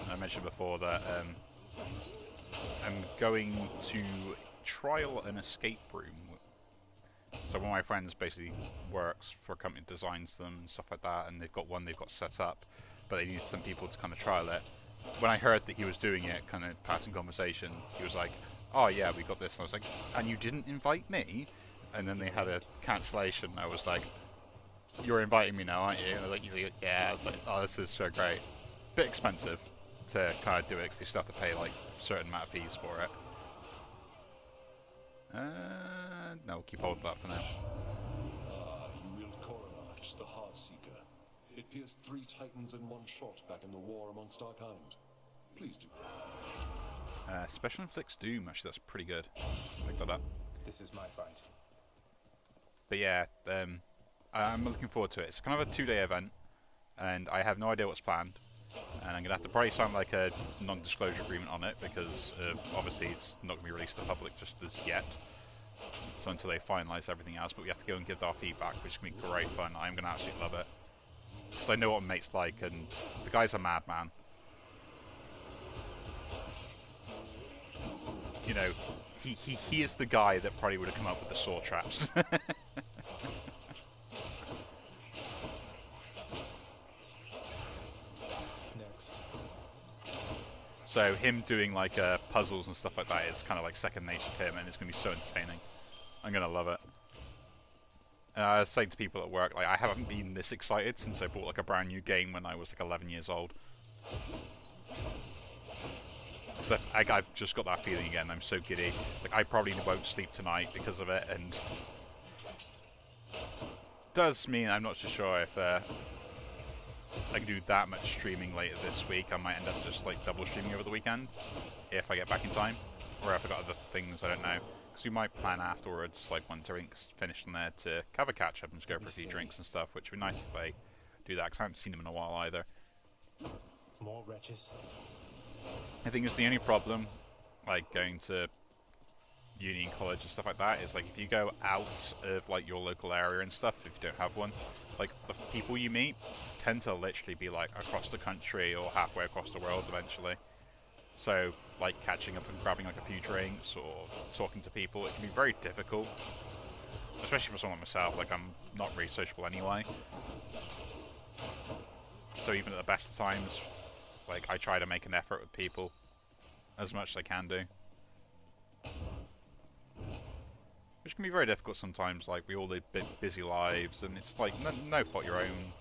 I mentioned before that I'm going to trial an escape room. So one of my friends basically works for a company that designs them and stuff like that, and they've got one they've got set up, but they need some people to kind of trial it. When I heard that he was doing it, kind of passing conversation, he was like, "Oh yeah, we got this," and I was like, "And you didn't invite me?" And then they had a cancellation. I was like, "You're inviting me now, aren't you?" And I was like, he's like, "Yeah." I was like, "Oh, this is so great." Bit expensive to kind of do it, because you still have to pay like a certain amount of fees for it. No, we'll keep hold of that for now. Ah, you wield Coronach, the Heartseeker. It pierced 3 Titans in one shot back in the war amongst our kind. Please do. Special inflicts doom, actually that's pretty good. Pick that up. This is my fight. But yeah, I'm looking forward to it. It's kind of a 2-day event, and I have no idea what's planned. And I'm going to have to probably sign like a non-disclosure agreement on it, because obviously it's not going to be released to the public just as yet. So until they finalise everything else, but we have to go and give our feedback, which is going to be great fun. I'm going to absolutely love it. Because I know what mate's like, and the guy's a madman. You know, he is the guy that probably would have come up with the saw traps. Next. So him doing like puzzles and stuff like that is kind of like second nature to him, and it's going to be so entertaining. I'm going to love it. And I was saying to people at work, like, I haven't been this excited since I bought like a brand new game when I was like 11 years old. So I've just got that feeling again. I'm so giddy. Like, I probably won't sleep tonight because of it, and does mean I'm not too sure if I can do that much streaming later this week. I might end up just like double streaming over the weekend if I get back in time, or if I got other things, I don't know. Because we might plan afterwards, like once everything's finished in there, to have a catch up and just go for a few drinks and stuff, which would be nice if I do that, because I haven't seen them in a while either. More wretches. I think it's the only problem, like going to uni and college and stuff like that, is like if you go out of like your local area and stuff, if you don't have one, like the people you meet tend to literally be like across the country or halfway across the world eventually. So like catching up and grabbing like a few drinks or talking to people, it can be very difficult, especially for someone like myself. Like, I'm not really sociable anyway, so even at the best of times, like, I try to make an effort with people as much as I can do, which can be very difficult sometimes. Like, we all live busy lives, and it's like no fault your own,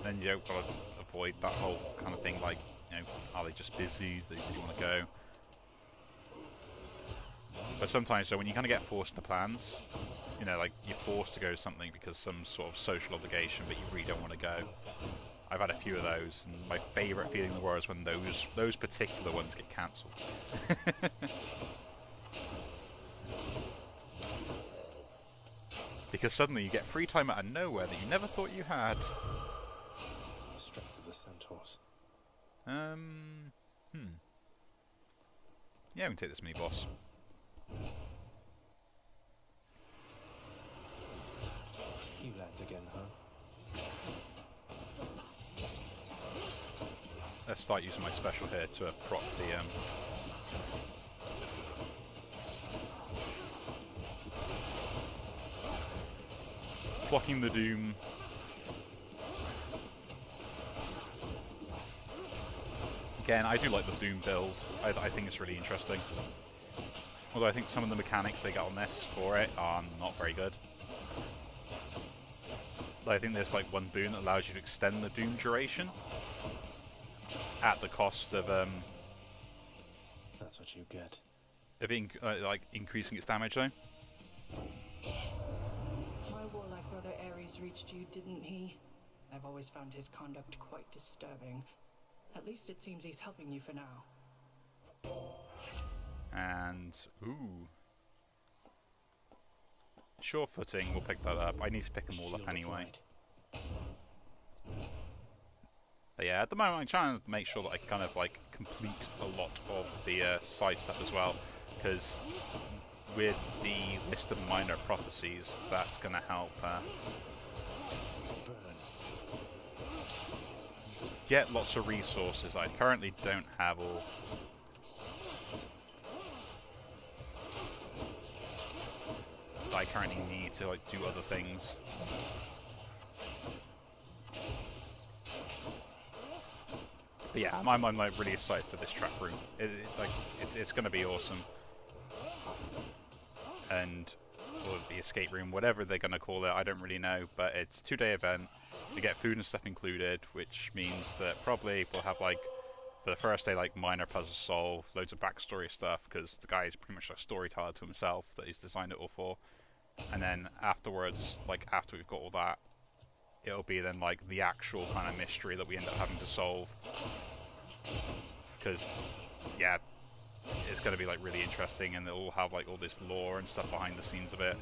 and you don't gotta avoid that whole kind of thing, like, you know, are they just busy, do you want to go? But sometimes, so when you kind of get forced into plans, you know, like, you're forced to go to something because some sort of social obligation, but you really don't want to go. I've had a few of those, and my favourite feeling in the world is when those particular ones get cancelled. Because suddenly you get free time out of nowhere that you never thought you had. Strength of the centaurs. Yeah, we can take this mini boss. You lads again, huh? Let's start using my special here to prop the blocking the doom. Again, I do like the Doom build. I think it's really interesting. Although I think some of the mechanics they got on this for it are not very good. I think there's like one boon that allows you to extend the Doom duration at the cost of That's what you get. of like increasing its damage though. My warlike brother Ares reached you, didn't he? I've always found his conduct quite disturbing. At least it seems he's helping you for now. And, ooh. Sure footing, we'll pick that up. I need to pick them all up anyway. But yeah, at the moment I'm trying to make sure that I kind of like complete a lot of the side stuff as well, because with the list of minor prophecies, that's going to help get lots of resources I currently don't have all. That I currently need to like do other things. But yeah, I'm like really excited for this trap room. It's going to be awesome. And or the escape room, whatever they're going to call it, I don't really know. But it's a 2-day event. We get food and stuff included, which means that probably we'll have like for the first day like minor puzzles solved, loads of backstory stuff, because the guy is pretty much a storyteller to himself that he's designed it all for. And then afterwards, like after we've got all that, it'll be then like the actual kind of mystery that we end up having to solve. Because, yeah, it's going to be like really interesting, and it'll have like all this lore and stuff behind the scenes of it.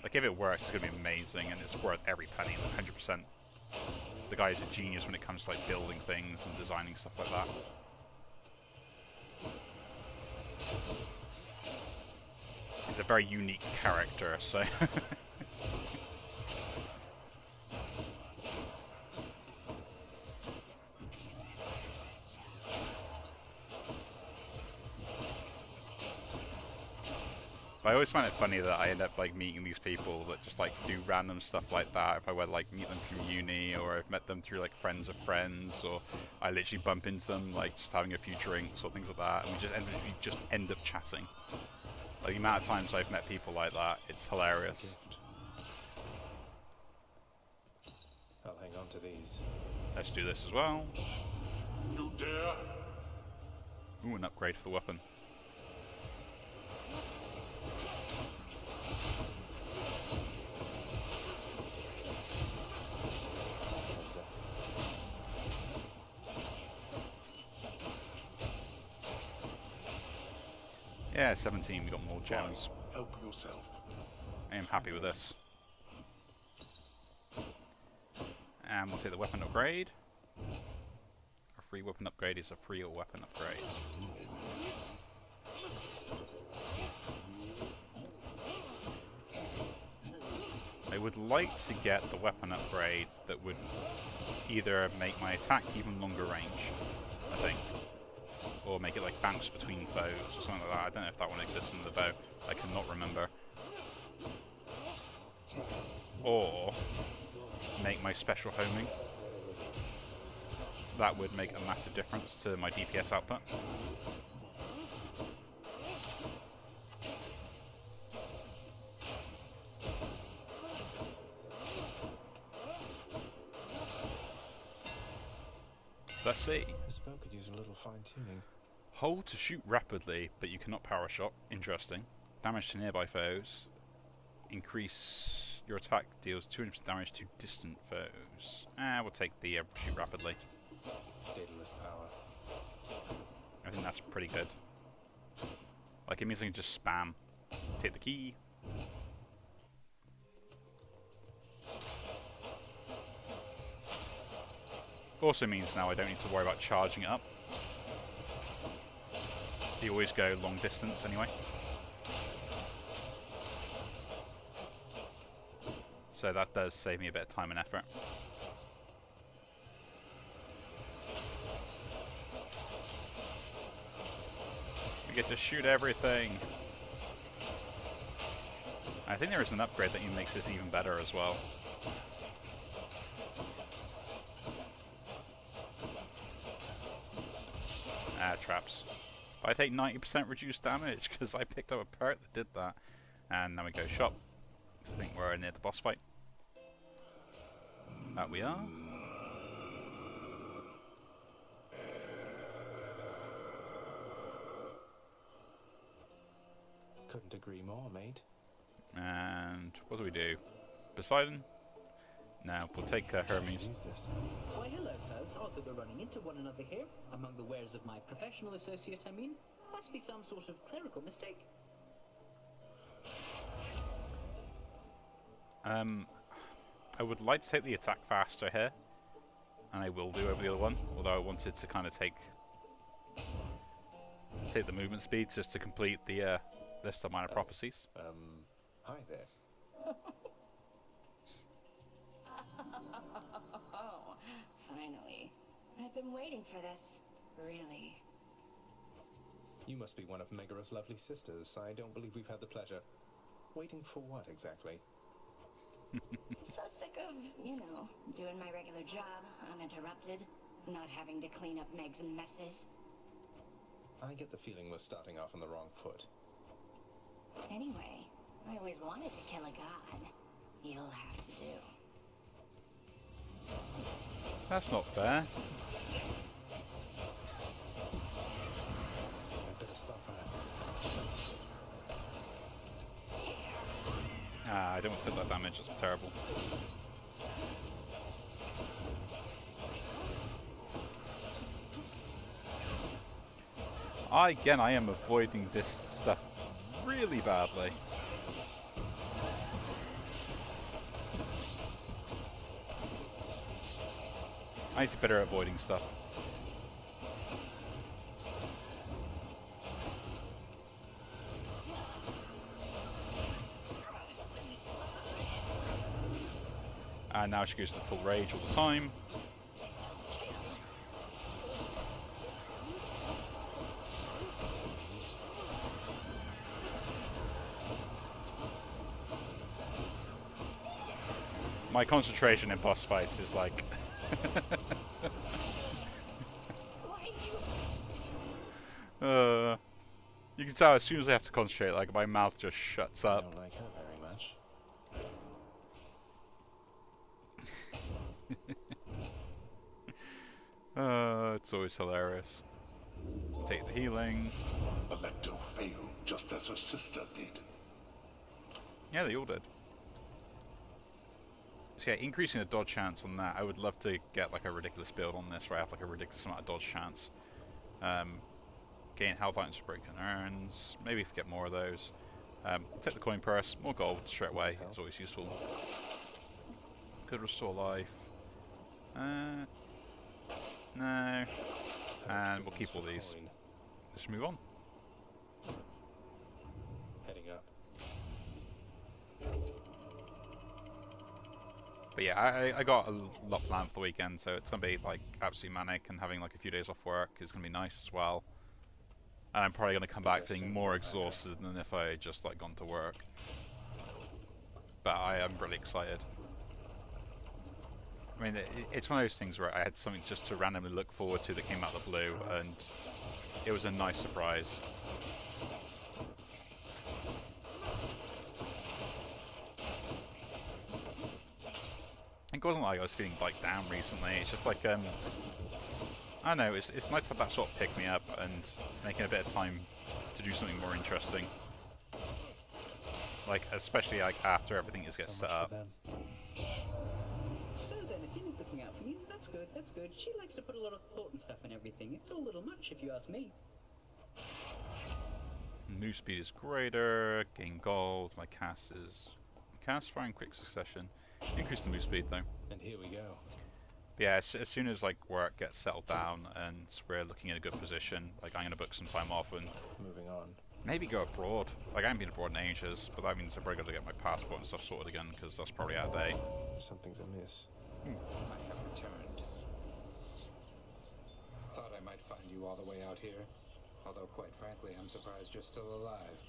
Like if it works, it's going to be amazing, and it's worth every penny, 100%. The guy is a genius when it comes to like building things and designing stuff like that. He's a very unique character, so... I always find it funny that I end up like meeting these people that just like do random stuff like that. If I were to like meet them through uni, or I've met them through like friends of friends, or I literally bump into them like just having a few drinks or things like that, and we just end up chatting. Like the amount of times I've met people like that, it's hilarious. I'll hang on to these. Let's do this as well. You dare? Ooh, an upgrade for the weapon. Yeah, 17, we got more gems. Help yourself. I am happy with this. And we'll take the weapon upgrade. A free weapon upgrade is a free weapon upgrade. I would like to get the weapon upgrade that would either make my attack even longer range, I think. Or make it like bounce between foes or something like that. I don't know if that one exists in the bow. I cannot remember. Or make my special homing. That would make a massive difference to my DPS output. Let's see. This bow could use a little fine-tuning. Hold to shoot rapidly, but you cannot power shot. Interesting. Damage to nearby foes. Increase your attack deals 200% damage to distant foes. We'll take the shoot rapidly. Daedalus power. I think that's pretty good. Like, it means I can just spam. Take the key. Also means now I don't need to worry about charging it up. You always go long distance anyway. So that does save me a bit of time and effort. We get to shoot everything. I think there is an upgrade that makes this even better as well. Traps. But I take 90% reduced damage because I picked up a perk that did that. And then we go shop. So I think we're near the boss fight. That we are. Couldn't agree more, mate. And what do we do? Poseidon? Now we'll take Hermes. Use this. Why, hello, Cuz. Odd that we're running into one another here. Among the wares of my professional associate, I mean. Must be some sort of clerical mistake. I would like to take the attack faster here, and I will do over the other one, although I wanted to kind of take the movement speed just to complete the list of minor prophecies. Hi there. Oh, finally. I've been waiting for this. Really. You must be one of Megaro's lovely sisters. I don't believe we've had the pleasure. Waiting for what exactly? So sick of, doing my regular job, uninterrupted, not having to clean up Meg's messes. I get the feeling we're starting off on the wrong foot. Anyway, I always wanted to kill a god. You'll have to do. That's not fair. I better stop her. I don't want to take that damage, that's terrible. Again, I am avoiding this stuff really badly. I need to be better at avoiding stuff. And now she goes to full rage all the time. My concentration in boss fights is like... you can tell as soon as I have to concentrate, like my mouth just shuts up. I don't like her very much. It's always hilarious. Take the healing. Alecto failed just as her sister did. Yeah, they all did. So yeah, increasing the dodge chance on that, I would love to get like a ridiculous build on this where I have like a ridiculous amount of dodge chance. Gain health items for broken urns, maybe if we get more of those. Take the coin purse, more gold straight away, is always useful. Could restore life. No. And we'll keep all these. Let's move on. Heading up. But yeah, I got a lot planned for the weekend, so it's going to be like absolutely manic, and having like a few days off work is going to be nice as well. And I'm probably going to come back feeling more exhausted than if I had just like gone to work. But I am really excited. I mean, it's one of those things where I had something just to randomly look forward to that came out of the blue, and it was a nice surprise. It wasn't like I was feeling like down recently. It's just like I don't know. It's nice to have that sort of pick me up and making a bit of time to do something more interesting. Like especially like after everything gets set up. So then, if Ian's looking out for you, that's good, that's good. She likes to put a lot of thought and stuff in everything. It's all a little much, if you ask me. Move speed is greater, gain gold, my cast fire in quick succession. Increase the move speed though. And here we go. But yeah, as soon as like work gets settled down and we're looking in a good position, like I'm going to book some time off and moving on. Maybe go abroad. Like I haven't been abroad in ages, but that means I've probably got to get my passport and stuff sorted again because that's probably out of date. Something's amiss. I have returned. Thought I might find you all the way out here. Although, quite frankly, I'm surprised you're still alive.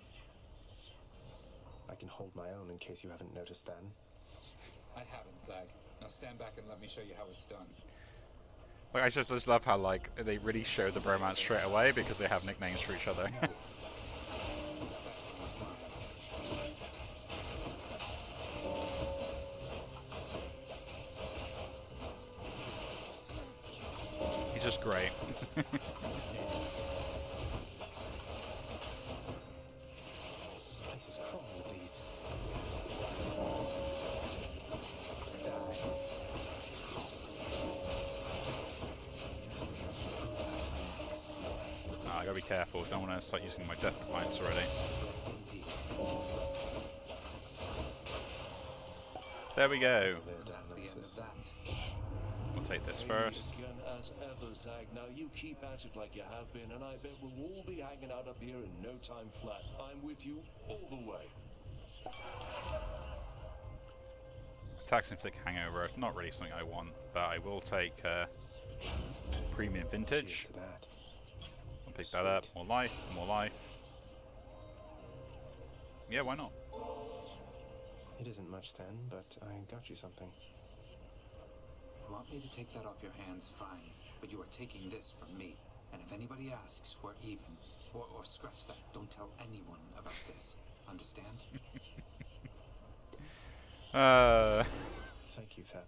I can hold my own in case you haven't noticed then. I haven't, Zag. Now stand back and let me show you how it's done. Like I just love how like they really show the bromance straight away because they have nicknames for each other. He's just great. Place is crawling with these. careful. Don't want to start using my Death Defiance already. There we go. That's the end of that. We'll take this first. As ever, Zag. Now you keep at it like you have been, and I bet we'll all be hanging out up here in no time flat. I'm with you all the way. Tax Inflict Hangover, not really something I want, but I will take Premium Vintage. I'll pick that up. More life, more life. Yeah, why not? It isn't much then, but I got you something. You want me to take that off your hands, fine. But you are taking this from me. And if anybody asks, we're even. Or scratch that. Don't tell anyone about this. Understand? Thank you, Thad.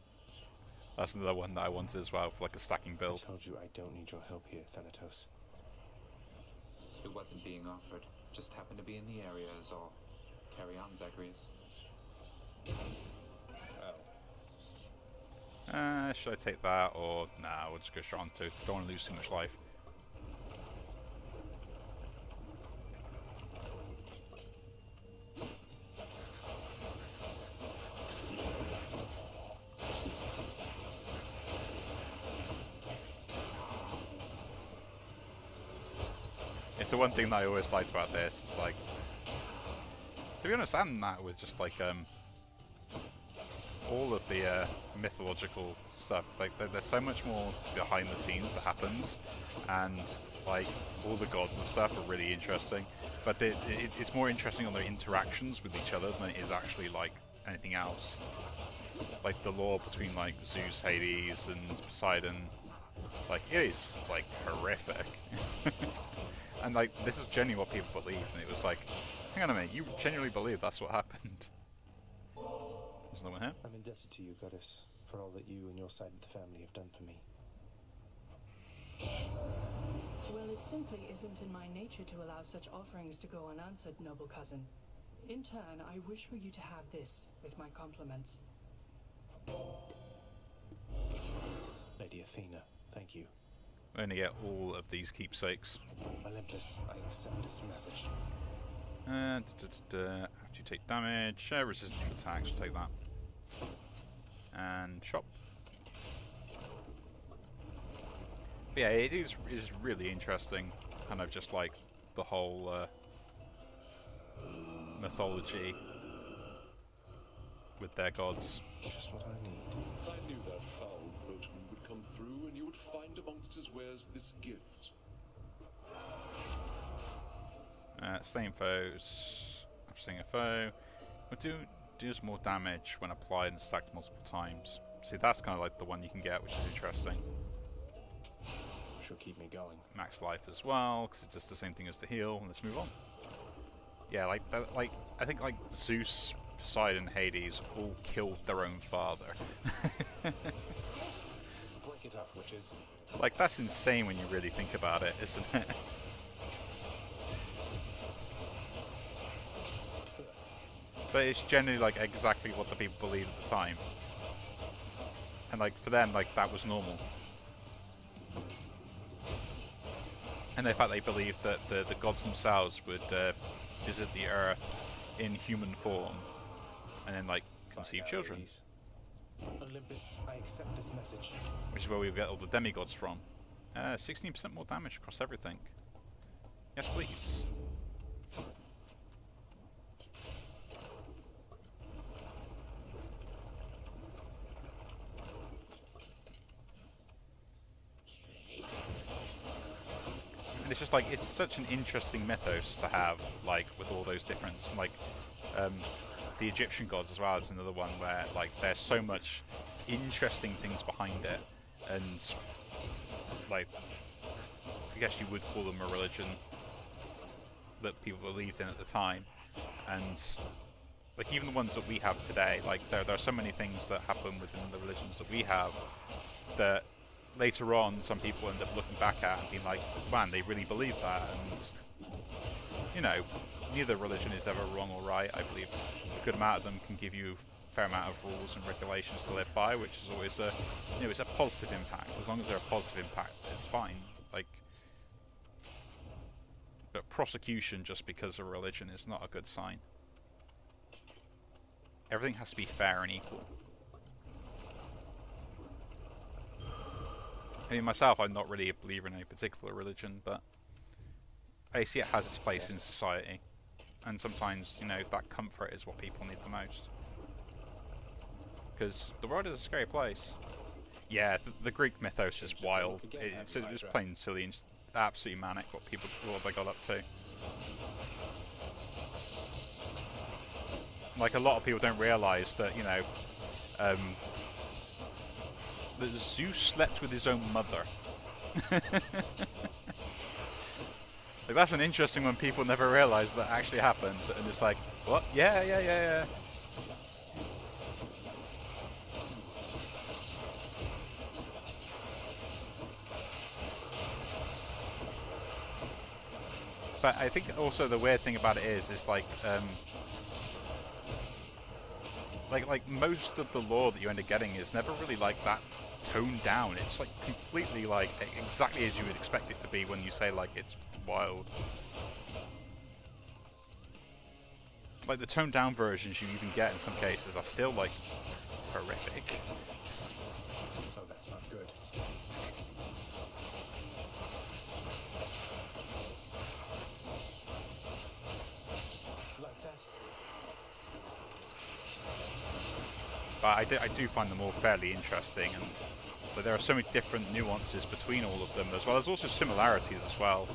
That's another one that I wanted as well for like a stacking build. I told you I don't need your help here, Thanatos. It wasn't being offered. Just happened to be in the area is all. Carry on, Zagreus. Should I take that or nah? We'll just go straight on to. Don't want to lose too much life. It's the one thing that I always liked about this. Is like, to be honest, and that was just like all of the mythological stuff. Like, there's so much more behind the scenes that happens, and like all the gods and stuff are really interesting. But it's more interesting on their interactions with each other than it is actually like anything else. Like the lore between like Zeus, Hades, and Poseidon, like it is like horrific. And like this is genuinely what people believe, and it was like, hang on a minute, you genuinely believe that's what happened? There's no one here. I'm indebted to you, Goddess, for all that you and your side of the family have done for me. Well, it simply isn't in my nature to allow such offerings to go unanswered, noble cousin. In turn, I wish for you to have this with my compliments. Lady Athena, thank you. We only get all of these keepsakes. Olympus, I accept this message. After you take damage, resistance to attacks, we'll take that. And shop. But yeah, it is really interesting, kind of just like the whole mythology with their gods. Just what I need. I knew that foul boatman would come through, and you would find amongst his wares this gift. Slaying foes. After slaying a foe, will deals more damage when applied and stacked multiple times. See, that's kind of like the one you can get, which is interesting. She'll keep me going. Max life as well, because it's just the same thing as the heal. Let's move on. Yeah, like I think like Zeus, Poseidon, Hades all killed their own father. Break it up, witches. Like that's insane when you really think about it, isn't it? But it's generally like exactly what the people believed at the time, and like for them, like that was normal. And the fact they believed that the gods themselves would visit the earth in human form, and then like conceive children. Olympus, I accept this message. Which is where we get all the demigods from. 16% more damage across everything. Yes, please. And it's just like, it's such an interesting mythos to have, like, with all those different, like, the Egyptian gods as well is another one where, like, there's so much interesting things behind it, and, like, I guess you would call them a religion that people believed in at the time, and, like, even the ones that we have today, like, there are so many things that happen within the religions that we have that later on some people end up looking back at and being like, man, they really believe that, and, you know, neither religion is ever wrong or right. I believe a good amount of them can give you a fair amount of rules and regulations to live by, which is always a, you know, it's a positive impact. As long as they're a positive impact, it's fine. Like, But prosecution just because of religion is not a good sign. Everything has to be fair and equal. I mean, myself, I'm not really a believer in any particular religion, but I see it has its place in society. And sometimes, you know, that comfort is what people need the most. Because the world is a scary place. Yeah, the Greek mythos is wild. It's plain silly and absolutely manic what they got up to. Like, a lot of people don't realise that, you know, that Zeus slept with his own mother. Like, that's an interesting one people never realise that actually happened, and it's like, what? Yeah. But I think also the weird thing about it is like most of the lore that you end up getting is never really like that toned down. It's like completely like exactly as you would expect it to be when you say like it's wild. Like the toned down versions you even get in some cases are still like horrific. Oh, that's not good. Like that. But I do find them all fairly interesting, and but there are so many different nuances between all of them, as well as also similarities as well.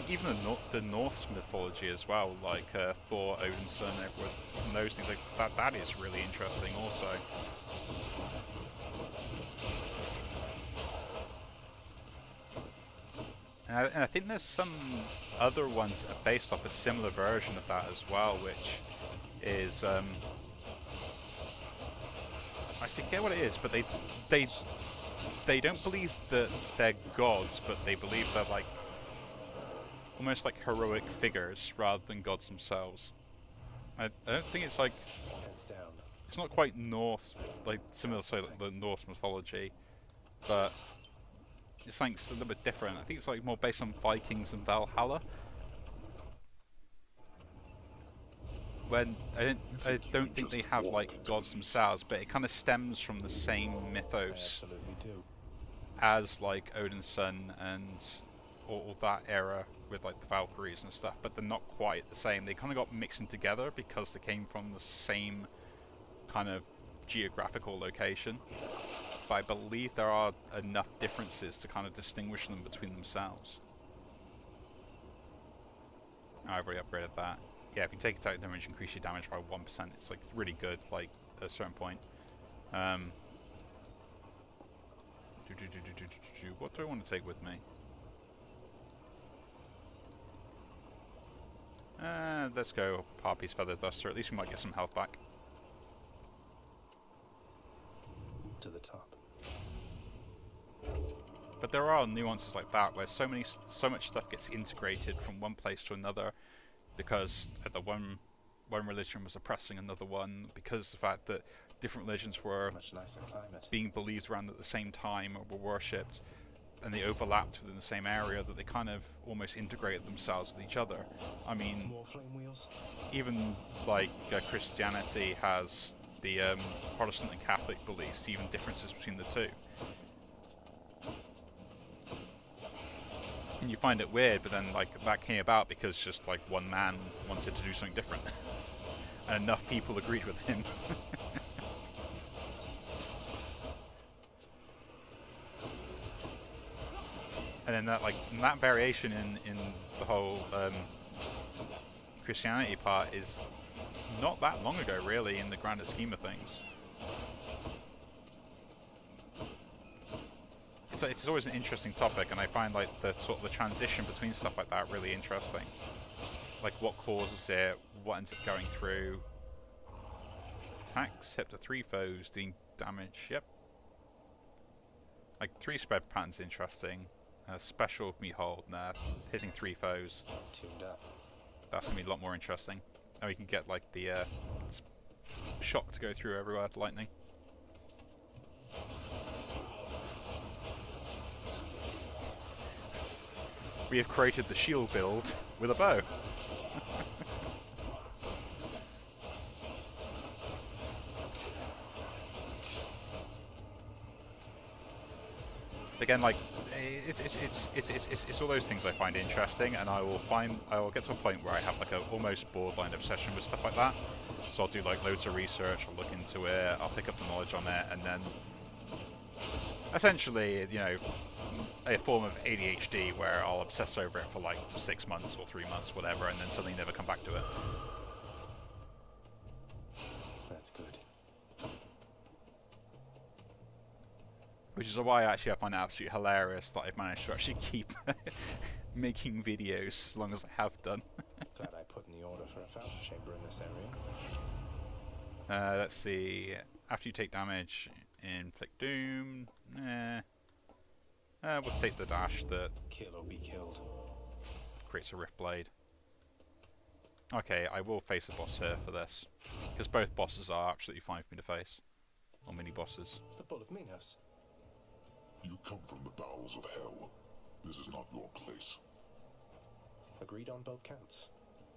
Even the Norse mythology as well, like Thor, Odinson, and those things, like that is really interesting also. And I think there's some other ones that are based off a similar version of that as well, which is I forget what it is, but they don't believe that they're gods, but they believe they're like almost like heroic figures rather than gods themselves. I don't think it's like it's not quite Norse, like similar to like the Norse mythology, but it's like a little bit different. I think it's like more based on Vikings and Valhalla. When I don't think they have like gods themselves, but it kind of stems from the same mythos as like Odin's son and all that era with like the Valkyries and stuff, but they're not quite the same. They kind of got mixed in together because they came from the same kind of geographical location. But I believe there are enough differences to kind of distinguish them between themselves. I've already upgraded that. Yeah, if you take attack damage, increase your damage by 1%. It's like really good, like at a certain point. What do I want to take with me? Let's go Harpy's Feather Duster. At least we might get some health back. To the top. But there are nuances like that where so much stuff gets integrated from one place to another because the one religion was oppressing another one, because the fact that different religions were being believed around at the same time or were worshipped, and they overlapped within the same area, that they kind of almost integrated themselves with each other. I mean, more flame wheels? Even like Christianity has the Protestant and Catholic beliefs, even differences between the two. And you find it weird, but then like that came about because just like one man wanted to do something different, and enough people agreed with him. And then that variation in the whole Christianity part is not that long ago, really, in the grander scheme of things. It's always an interesting topic, and I find like the sort of the transition between stuff like that really interesting. Like what causes it, what ends up going through. Attacks hit to 3 foes, doing damage. Yep. Like 3 spread pattern's interesting. Special me hold. Nah, hitting 3 foes. Tuned up. That's gonna be a lot more interesting. And we can get like the shock to go through everywhere with lightning. We have created the shield build with a bow. Again, like it's all those things I find interesting, and I will get to a point where I have like a almost borderline obsession with stuff like that. So I'll do like loads of research, I'll look into it, I'll pick up the knowledge on it, and then essentially, you know, a form of ADHD where I'll obsess over it for like 6 months or 3 months, whatever, and then suddenly never come back to it. That's good. Which is why actually I find it absolutely hilarious that I've managed to actually keep making videos as long as I have done. Glad I put in the order for a fountain chamber in this area. Let's see. After you take damage, inflict doom. We'll take the dash that kill or be killed. Creates a rift blade. Okay, I will face a boss here for this, because both bosses are absolutely fine for me to face, or mini bosses. The Bull of Minos. You come from the bowels of hell. This is not your place. Agreed on both counts.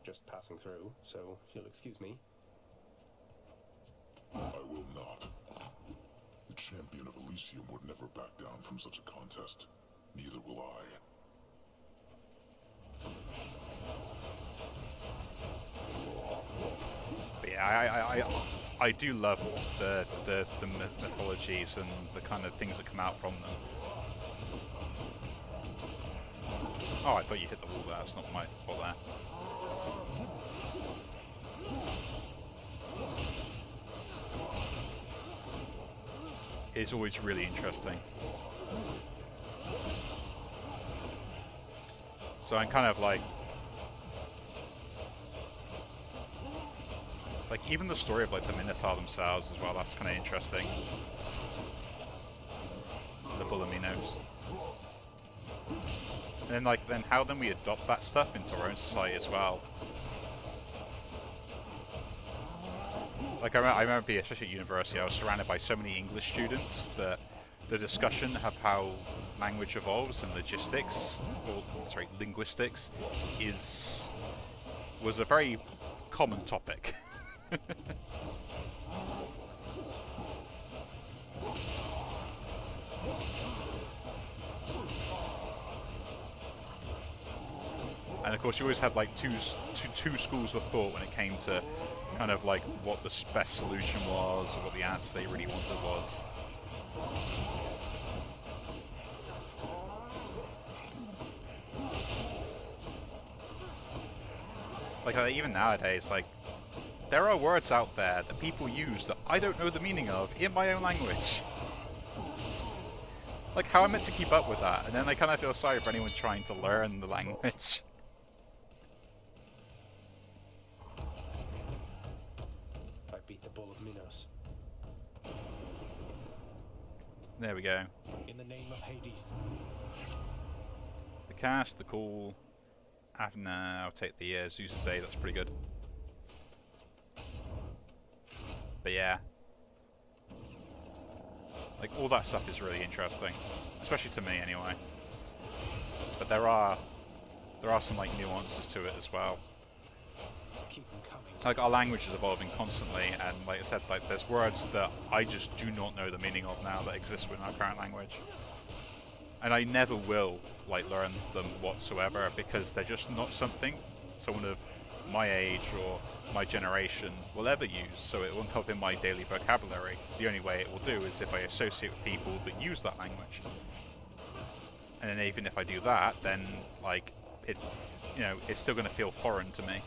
Just passing through, so if you'll excuse me. I will not. The champion of Elysium would never back down from such a contest. Neither will I. But yeah, I do love the mythologies and the kind of things that come out from them. Oh, I thought you hit the wall there. That's not my fault there. It's always really interesting. So I'm kind of like even the story of like the Minotaur themselves as well, that's kind of interesting. The Bull of Minos. And then how then we adopt that stuff into our own society as well. Like I remember, especially at university, I was surrounded by so many English students that the discussion of how language evolves and linguistics was a very common topic. And of course you always had like two schools of thought when it came to kind of like what the best solution was, or what the answer they really wanted was. Like even nowadays, like there are words out there that people use that I don't know the meaning of in my own language. Like how am I meant to keep up with that? And then I kind of feel sorry for anyone trying to learn the language. I beat the Bull of Minos. There we go. In the name of Hades. The cast, the call. I'll take the Zeus's Aid, that's pretty good. But yeah. Like all that stuff is really interesting. Especially to me anyway. But there are some like nuances to it as well. Keep them coming. Like our language is evolving constantly, and like I said, like there's words that I just do not know the meaning of now that exist within our current language. And I never will like learn them whatsoever, because they're just not something someone of my age or my generation will ever use, so it won't come up in my daily vocabulary. The only way it will do is if I associate with people that use that language. And then even if I do that, then like it, you know, it's still going to feel foreign to me.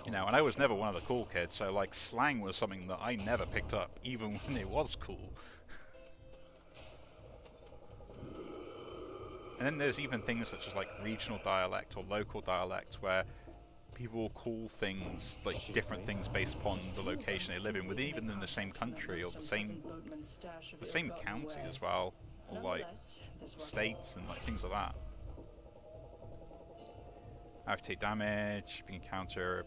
You know, and I was never one of the cool kids, so like slang was something that I never picked up, even when it was cool. And then there's even things such as like regional dialect or local dialect, where people will call things like different things based upon the location they live in, with even in the same country or the same county as well, or like states and like things like that. I have to take damage if you encounter.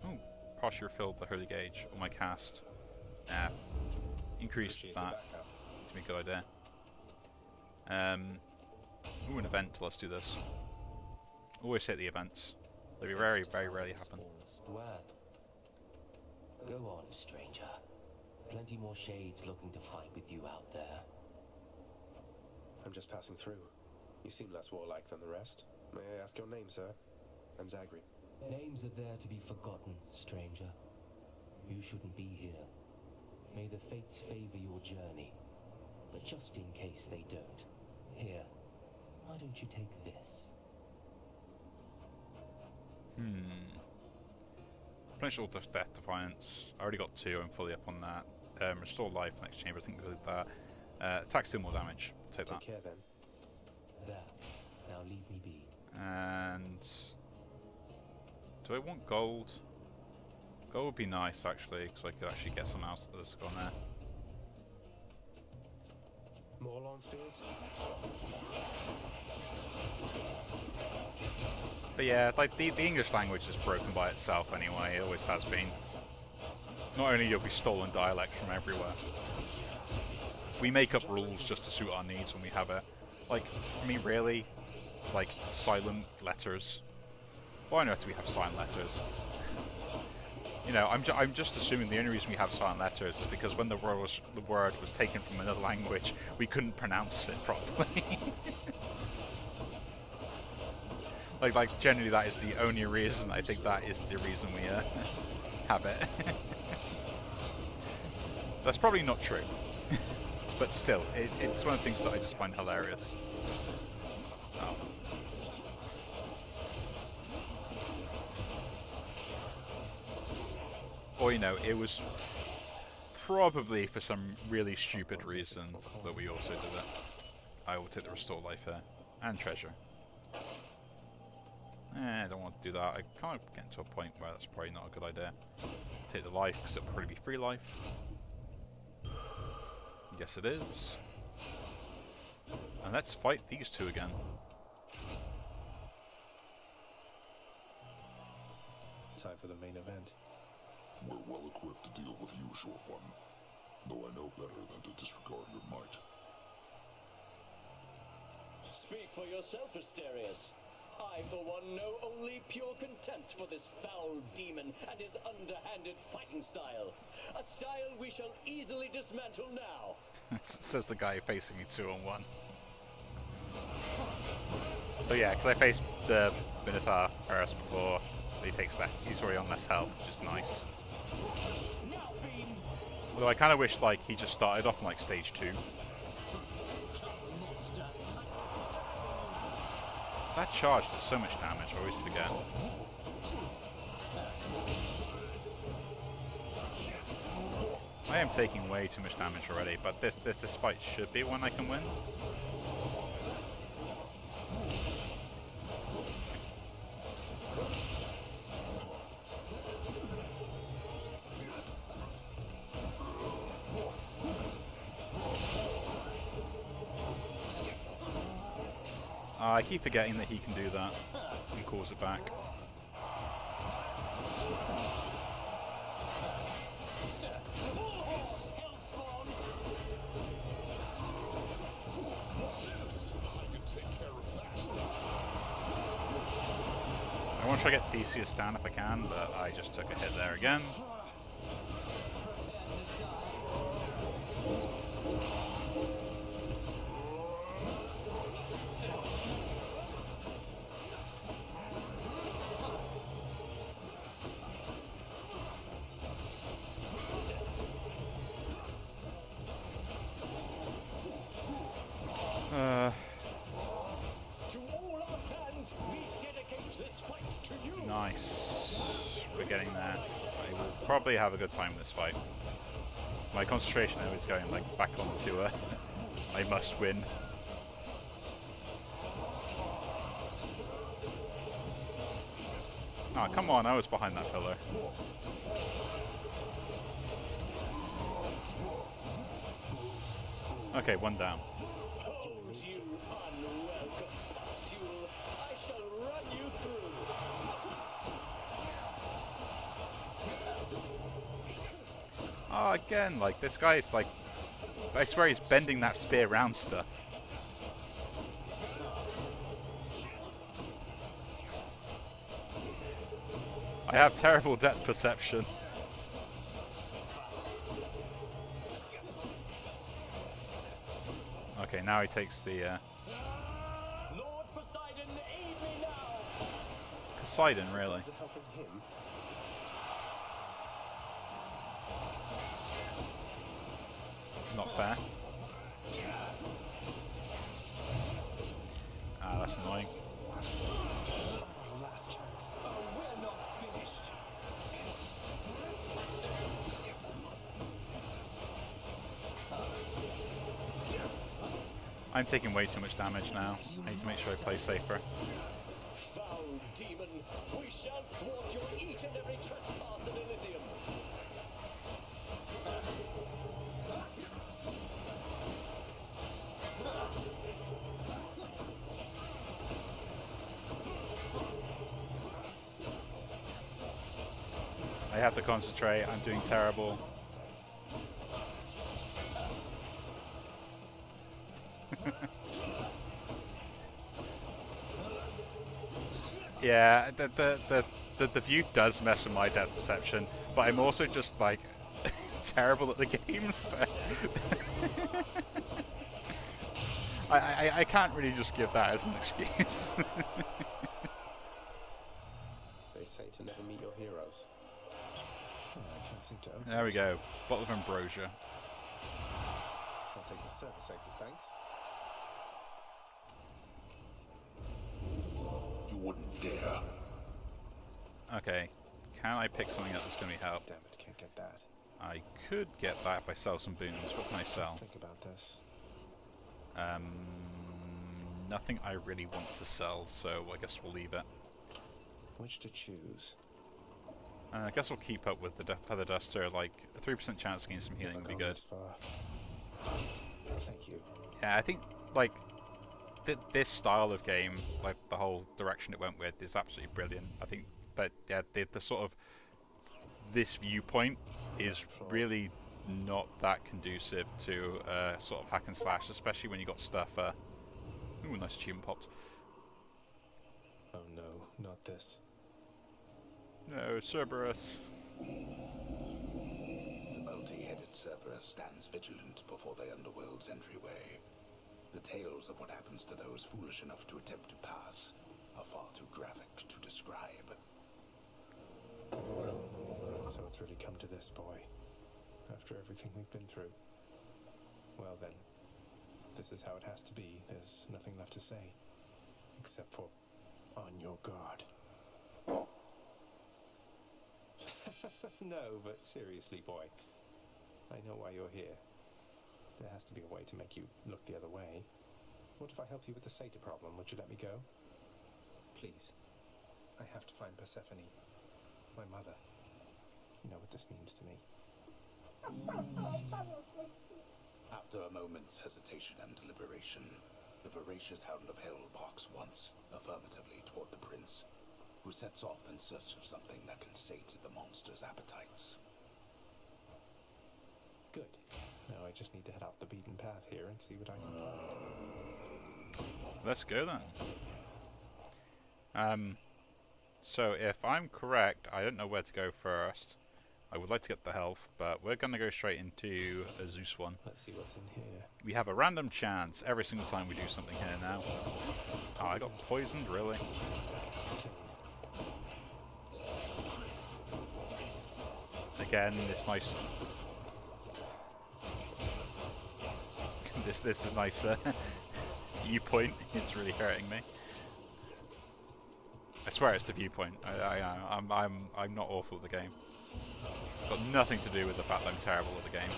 Oh, partially refilled the holy gauge on my cast. Increase that. It's a good idea. Ooh, an event. Let's do this. Always hit the events. They very, very rarely happen. Well, go on, stranger. Plenty more shades looking to fight with you out there. I'm just passing through. You seem less warlike than the rest. May I ask your name, sir? I'm Zagri. Names are there to be forgotten, stranger. You shouldn't be here. May the fates favor your journey. But just in case they don't, here, why don't you take this? Finish all Death Defiance. I already got 2, I'm fully up on that. Restore life, next chamber, I think we'll do that. Attack still more damage. Take that. Take care then. There. Now leave me be. And do I want gold? Gold would be nice actually, because I could actually get something else that's gone there. More lawn spears? But yeah, like the English language is broken by itself anyway, it always has been. Not only have we stolen dialect from everywhere, we make up rules just to suit our needs when we have it. Like, I mean really, like silent letters. Why on earth do we have silent letters? You know, I'm just assuming the only reason we have silent letters is because when the word was taken from another language, we couldn't pronounce it properly. like generally that is the only reason. I think that is the reason we have it. That's probably not true, but still, it's one of the things that I just find hilarious. Oh. Or, you know, it was probably for some really stupid reason that we also did it. I will take the restore life here. And treasure. I don't want to do that. I kind of get to a point where that's probably not a good idea. Take the life, because it'll probably be free life. Yes, it is. And let's fight these two again. Time for the main event. We're well equipped to deal with you, Short One. Though I know better than to disregard your might. Speak for yourself, Asterius. I, for one, know only pure contempt for this foul demon and his underhanded fighting style. A style we shall easily dismantle now. Says the guy facing me 2-on-1. So yeah, because I faced the Minotaur first before, he takes less. He's already on less health, which is nice. Although I kind of wish like he just started off in like stage 2. That charge does so much damage, I always forget. I am taking way too much damage already, but this fight should be one I can win. I keep forgetting that he can do that and calls it back. I want to try to get Theseus down if I can, but I just took a hit there again. Nice. We're getting there. I will probably have a good time in this fight. My concentration now is going like back onto I must win. Oh, come on, I was behind that pillar. Okay, one down. Hold you, unwelcome pustule. I shall run you through. Oh, again, like, this guy is like... I swear he's bending that spear round stuff. I have terrible depth perception. Okay, now he takes the, Lord Poseidon, aid me now. Poseidon, really? Helping him. It's not fair. Ah, that's annoying. Last chance. Oh, we're not finished. I'm taking way too much damage now. I need to make sure I play safer. Foul demon, we shall thwart your each and every trespass in Elysium. I have to concentrate. I'm doing terrible. Yeah, the view does mess with my depth perception, but I'm also just like terrible at the game. So I can't really just give that as an excuse. They say to never meet your heroes. I can't seem to open There we it. go. Bottle of ambrosia. I'll take the service exit, thanks. You wouldn't dare. Okay, can I pick something up that's going to be help? Damn it, can't get that. I could get that if I sell some boons. What can I sell? Let's think about this. Nothing I really want to sell, so I guess we'll leave it. Which to choose? I guess we'll keep up with the Feather Duster. Like, a 3% chance to gain some healing would be good. Thank you. Yeah, I think, like, this style of game, like, the whole direction it went with is absolutely brilliant. I think, but yeah, the sort of, this viewpoint is really not that conducive to sort of hack and slash, especially when you got stuff, ooh, nice achievement popped. Oh no, not this. No, Cerberus. The multi-headed Cerberus stands vigilant before the underworld's entryway. The tales of what happens to those foolish enough to attempt to pass are far too graphic to describe. So it's really come to this, boy. After everything we've been through. Well then, this is how it has to be. There's nothing left to say. Except for, on your guard. No, but seriously, boy. I know why you're here. There has to be a way to make you look the other way. What if I help you with the Satyr problem? Would you let me go? Please. I have to find Persephone. My mother. You know what this means to me. After a moment's hesitation and deliberation, the voracious Hound of Hell barks once, affirmatively toward the prince, who sets off in search of something that can sate the monster's appetites. Good. Now I just need to head off the beaten path here and see what I can find. Let's go then. So if I'm correct, I don't know where to go first. I would like to get the health, but we're going to go straight into a Zeus one. Let's see what's in here. We have a random chance every single time we do something here now. Oh, I got poisoned, really? Again, this nice... this is nice viewpoint. It's really hurting me. I swear it's the viewpoint. I'm not awful at the game. Got nothing to do with the fact that I'm terrible at the game.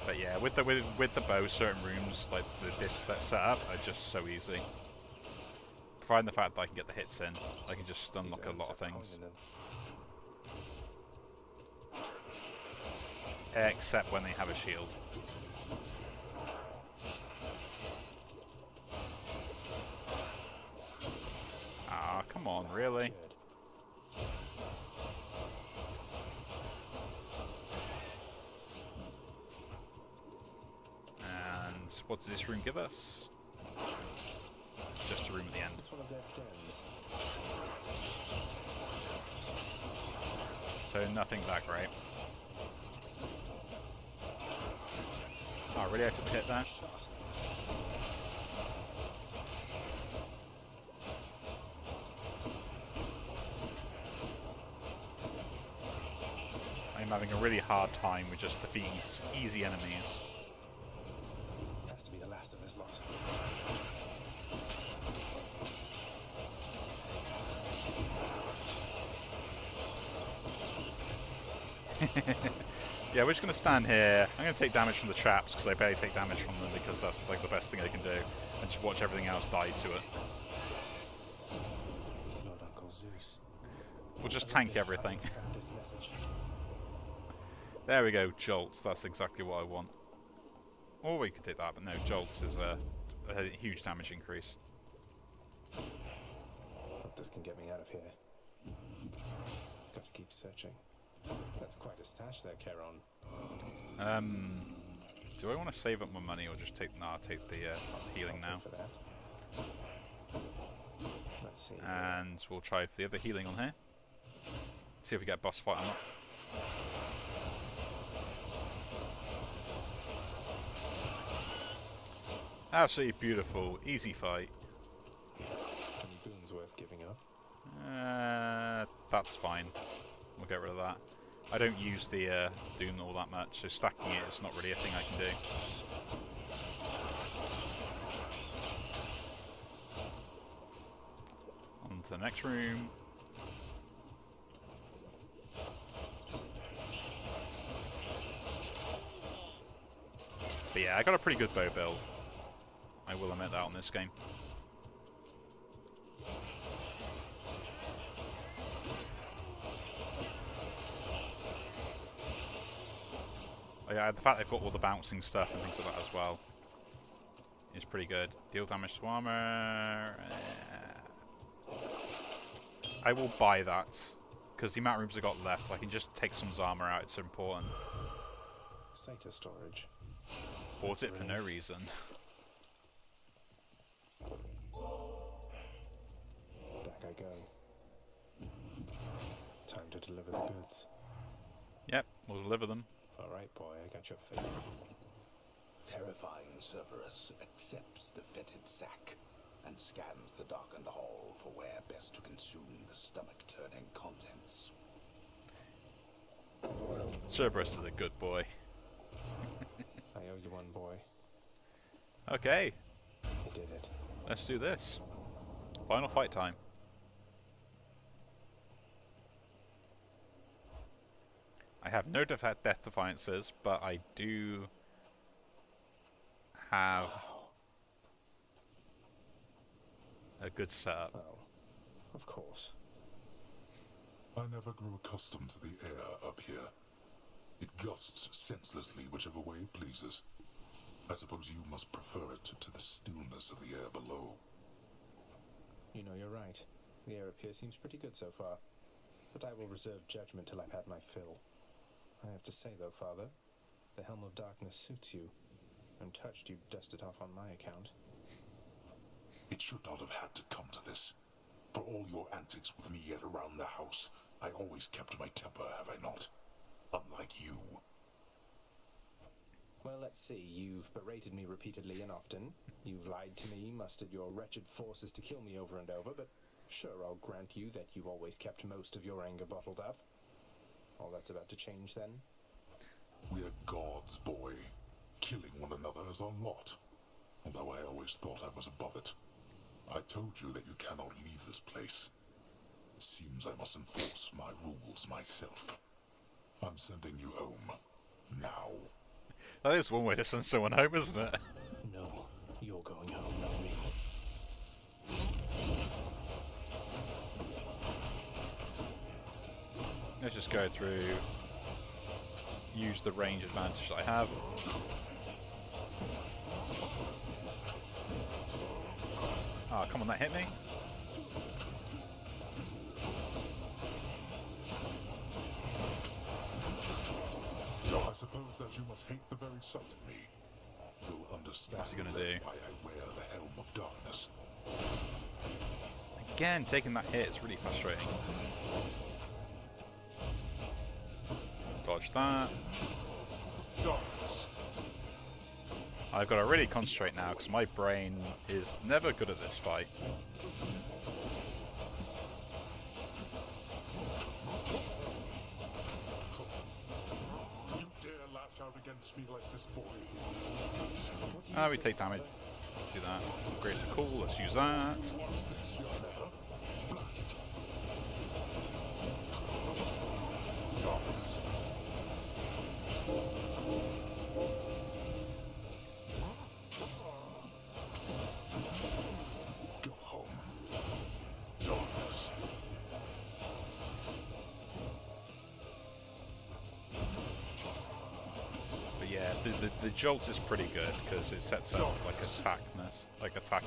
But yeah, with the bow, certain rooms like this setup are just so easy. Providing the fact that I can get the hits in, I can just unlock a lot of things. Except when they have a shield. Ah, come on, really? And what does this room give us? Just a room at the end. It's one of their dens. So nothing that great. Oh, really? I took the hit there? I'm having a really hard time with just defeating easy enemies. Has to be the last of this lot. Yeah, we're just going to stand here. I'm going to take damage from the traps because I barely take damage from them because that's like the best thing I can do. And just watch everything else die to it. Lord Uncle Zeus. We'll just tank everything. This message. There we go, Jolts. That's exactly what I want. Or we could take that, but no, Jolts is a huge damage increase. Hope this can get me out of here. Got to keep searching. That's quite a stash there, Charon. Do I want to save up my money or just take? Nah, take the healing now. For that. Let's see. And we'll try for the other healing on here. See if we get a boss fight or not. Absolutely beautiful, easy fight. Any boons worth giving up? That's fine. We'll get rid of that. I don't use the Doom all that much, so stacking it is not really a thing I can do. On to the next room. But yeah, I got a pretty good bow build. I will admit that on this game. Oh yeah, the fact they've got all the bouncing stuff and things like that as well is pretty good. Deal damage to armor. I will buy that because the amount of rooms I got left, I can just take some armor out. It's important. Satyr storage. Bought it for no reason. Back I go. Time to deliver the goods. Yep, we'll deliver them. Alright, boy, I got your faith. Terrifying Cerberus accepts the fetid sack and scans the darkened hall for where best to consume the stomach-turning contents. Cerberus is a good boy. I owe you one, boy. Okay. You did it. Let's do this. Final fight time. I have no death defiances, but I do have a good setup. Oh, of course. I never grew accustomed to the air up here. It gusts senselessly whichever way it pleases. I suppose you must prefer it to the stillness of the air below. You know, you're right. The air up here seems pretty good so far. But I will reserve judgment till I've had my fill. I have to say, though, Father, the Helm of Darkness suits you. Untouched, you dust it off on my account. It should not have had to come to this. For all your antics with me yet around the house, I always kept my temper, have I not? Unlike you. Well, let's see. You've berated me repeatedly and often. You've lied to me, mustered your wretched forces to kill me over and over, but sure, I'll grant you that you've always kept most of your anger bottled up. All that's about to change, then? We're gods, boy. Killing one another is our lot. Although I always thought I was above it. I told you that you cannot leave this place. It seems I must enforce my rules myself. I'm sending you home. Now. That is one way to send someone home, isn't it? No, you're going home, not me. Let's just go through, use the range advantage that I have. Ah, come on, that hit me. I suppose that you must hate the very sight of me. You'll understand What's he gonna do? why I wear the helm of darkness. Again, taking that hit is really frustrating. Dodge that. Darkness. I've got to really concentrate now because my brain is never good at this fight. You dare lash out against me like this, boy? We take damage. Do that. Great, cool. Let's use that. What's this, your letter? Blast. Darkness. Go home. Darkness. But yeah, the jolt is pretty good because it sets up like attackness, like attack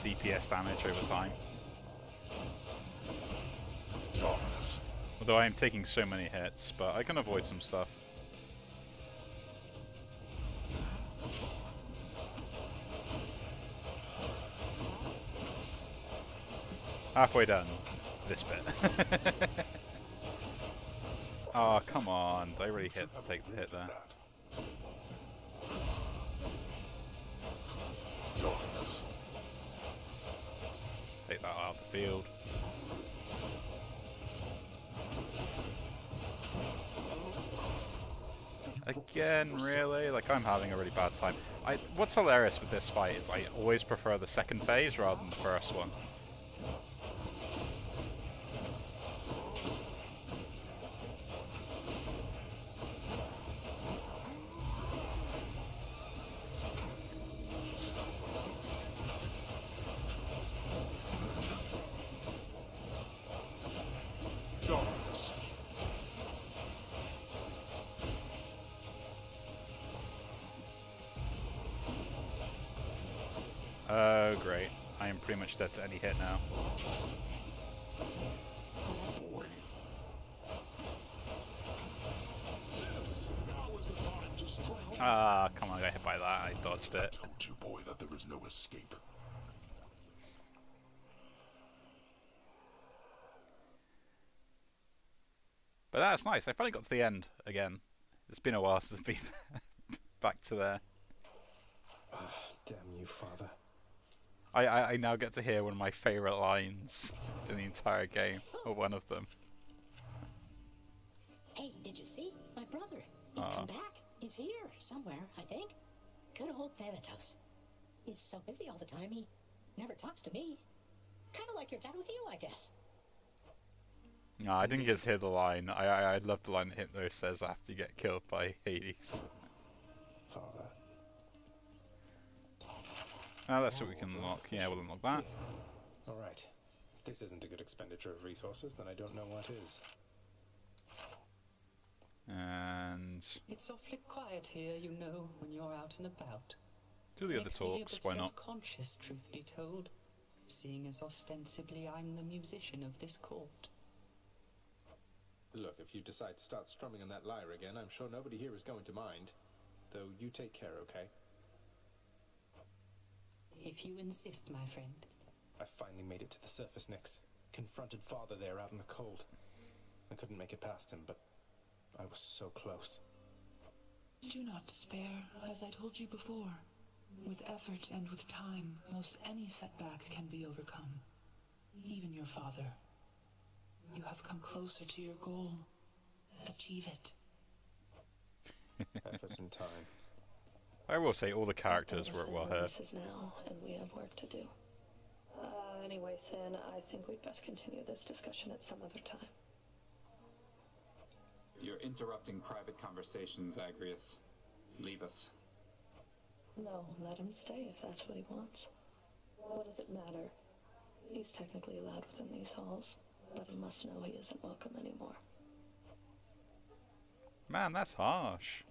DPS damage over time. Darkness. Although I am taking so many hits, but I can avoid some stuff. Halfway done this bit. Oh, come on. Did I really take the hit there? Darkness. Take that out of the field. Again, really? Like, I'm having a really bad time. What's hilarious with this fight is I always prefer the second phase rather than the first one. Darkness. Oh, great. I am pretty much dead to any hit now. Boy. This, now is the time to strike. Ah, come on, I got hit by that. I dodged I it. told you, boy, that there is no escape. But that's nice. I finally got to the end again. It's been a while since I've been back to there. Damn you, father. I now get to hear one of my favourite lines in the entire game, or one of them. Hey, did you see? My brother. He's come back. He's here, somewhere, I think. Good old Thanatos. He's so busy all the time, he never talks to me. Kind of like your dad with you, I guess. No, I didn't get to hear the line. I love the line that Hypno says after you get killed by Hades. Father. Let's see what we can unlock. Yeah, we'll unlock that. Alright. If this isn't a good expenditure of resources, then I don't know what is. And It's awfully quiet here, you know, when you're out and about. do the other Makes me a talks, bit why not? self-conscious, truth be told, seeing as ostensibly I'm the musician of this court. Look, if you decide to start strumming on that lyre again, I'm sure nobody here is going to mind. Though you take care, okay? If you insist, my friend. I finally made it to the surface, Nyx. Confronted father there out in the cold. I couldn't make it past him, but I was so close. Do not despair, as I told you before. With effort and with time, most any setback can be overcome. Even your father. You have come closer to your goal. Achieve it. Effort and time. I will say all the characters work well here. This is now, and we have work to do. Anyway, Thin, I think we'd best continue this discussion at some other time. You're interrupting private conversations, Agrius. Leave us. No, let him stay if that's what he wants. What does it matter? He's technically allowed within these halls, but he must know he isn't welcome anymore. Man, that's harsh.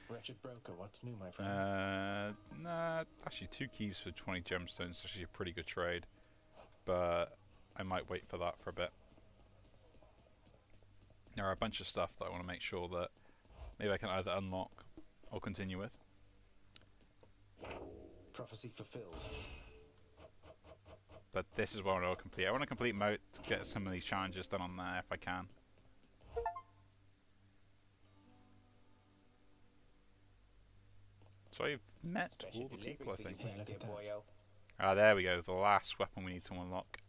Wretched broker, what's new, my friend? Nah, actually 2 keys for 20 gemstones is actually a pretty good trade. But I might wait for that for a bit. There are a bunch of stuff that I want to make sure that maybe I can either unlock or continue with. Prophecy fulfilled. But this is what I want to complete. I want to complete mode to get some of these challenges done on there if I can. So I've met all the people, I think. Ah, there we go. The last weapon we need to unlock.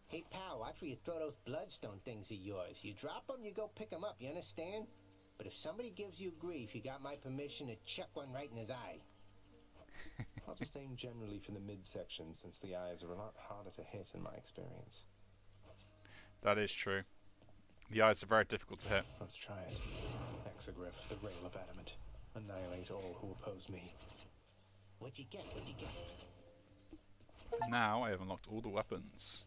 Hey, pal, watch where you throw those bloodstone things of yours. You drop them, you go pick them up, you understand? But if somebody gives you grief, you got my permission to chuck one right in his eye. I'll just aim generally for the midsection, since the eyes are a lot harder to hit in my experience. That is true. The eyes are very difficult to hit. Let's try it. Exogryph, the rail of adamant. Annihilate all who oppose me. What'd you get? What'd you get? Now I have unlocked all the weapons.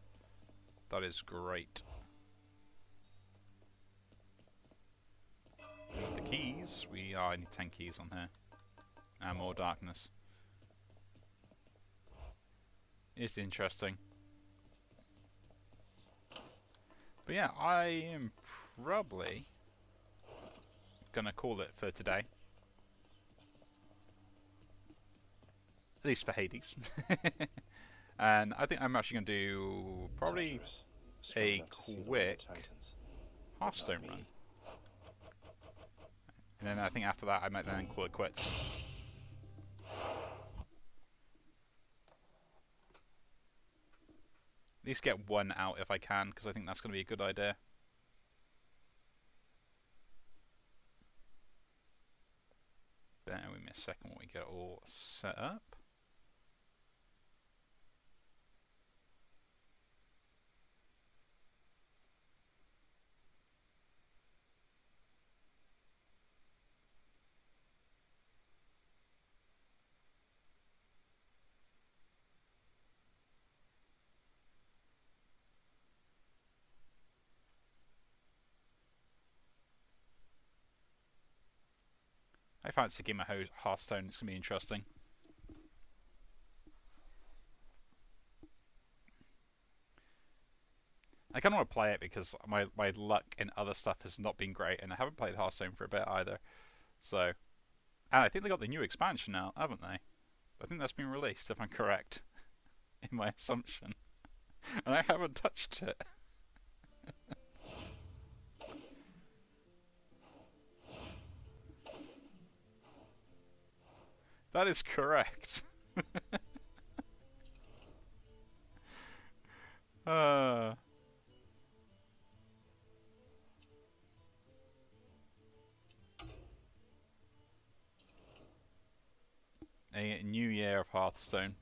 That is great. The keys, I need 10 keys on here. And more darkness. It's interesting. But yeah, I am probably gonna call it for today. At least for Hades. And I think I'm actually going to do probably a quick Hearthstone run. And then I think after that I might then call it quits. At least get one out if I can, because I think that's going to be a good idea. Bear with me a second while we get it all set up. I fancy getting my Hearthstone, it's going to be interesting. I kind of want to play it because my luck in other stuff has not been great, and I haven't played Hearthstone for a bit either. So, and I think they got the new expansion now, haven't they? I think that's been released, if I'm correct, in my assumption. And I haven't touched it. That is correct. A new year of Hearthstone.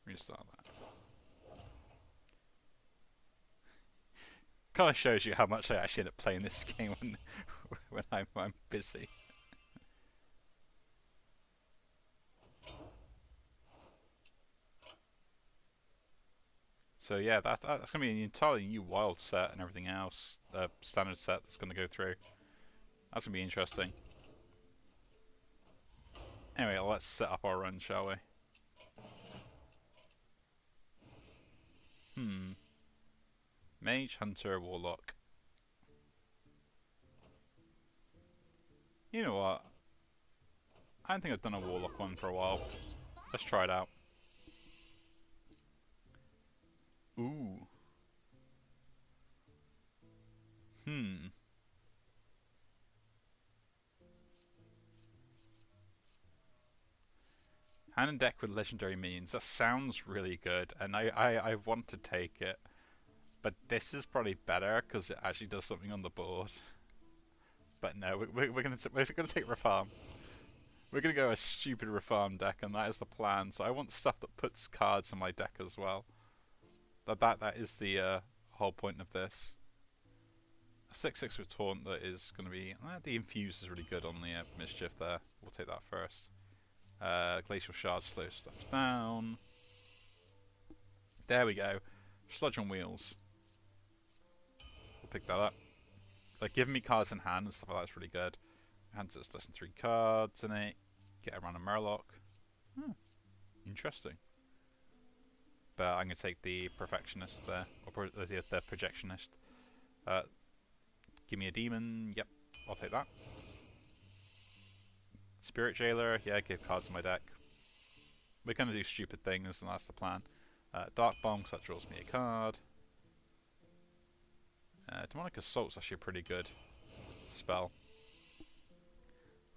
Restart that. Kind of shows you how much I actually end up playing this game when I'm busy. So yeah, that's going to be an entirely new wild set and everything else. Standard set that's going to go through. That's going to be interesting. Anyway, let's set up our run, shall we? Mage, Hunter, Warlock. You know what? I don't think I've done a Warlock one for a while. Let's try it out. Ooh. Hand and deck with legendary minions. That sounds really good, and I want to take it. But this is probably better because it actually does something on the board. But no, we're gonna take Refarm. We're going to go a stupid refarm deck, and that is the plan. So I want stuff that puts cards in my deck as well. That is the whole point of this. A 6/6 with Taunt that is going to be... the Infuse is really good on the Mischief there. We'll take that first. Glacial Shard slows stuff down. There we go. Sludge on Wheels. We'll pick that up. Like, giving me cards in hand and stuff like that is really good. Hand just less than 3 cards in it. Get around a Murloc. Interesting. But I'm going to take the Perfectionist there. Or the Projectionist. Give me a Demon. Yep, I'll take that. Spirit Jailer. Yeah, give cards in my deck. We're going to do stupid things, and that's the plan. Dark Bomb, because that draws me a card. Demonic Assault's actually a pretty good spell.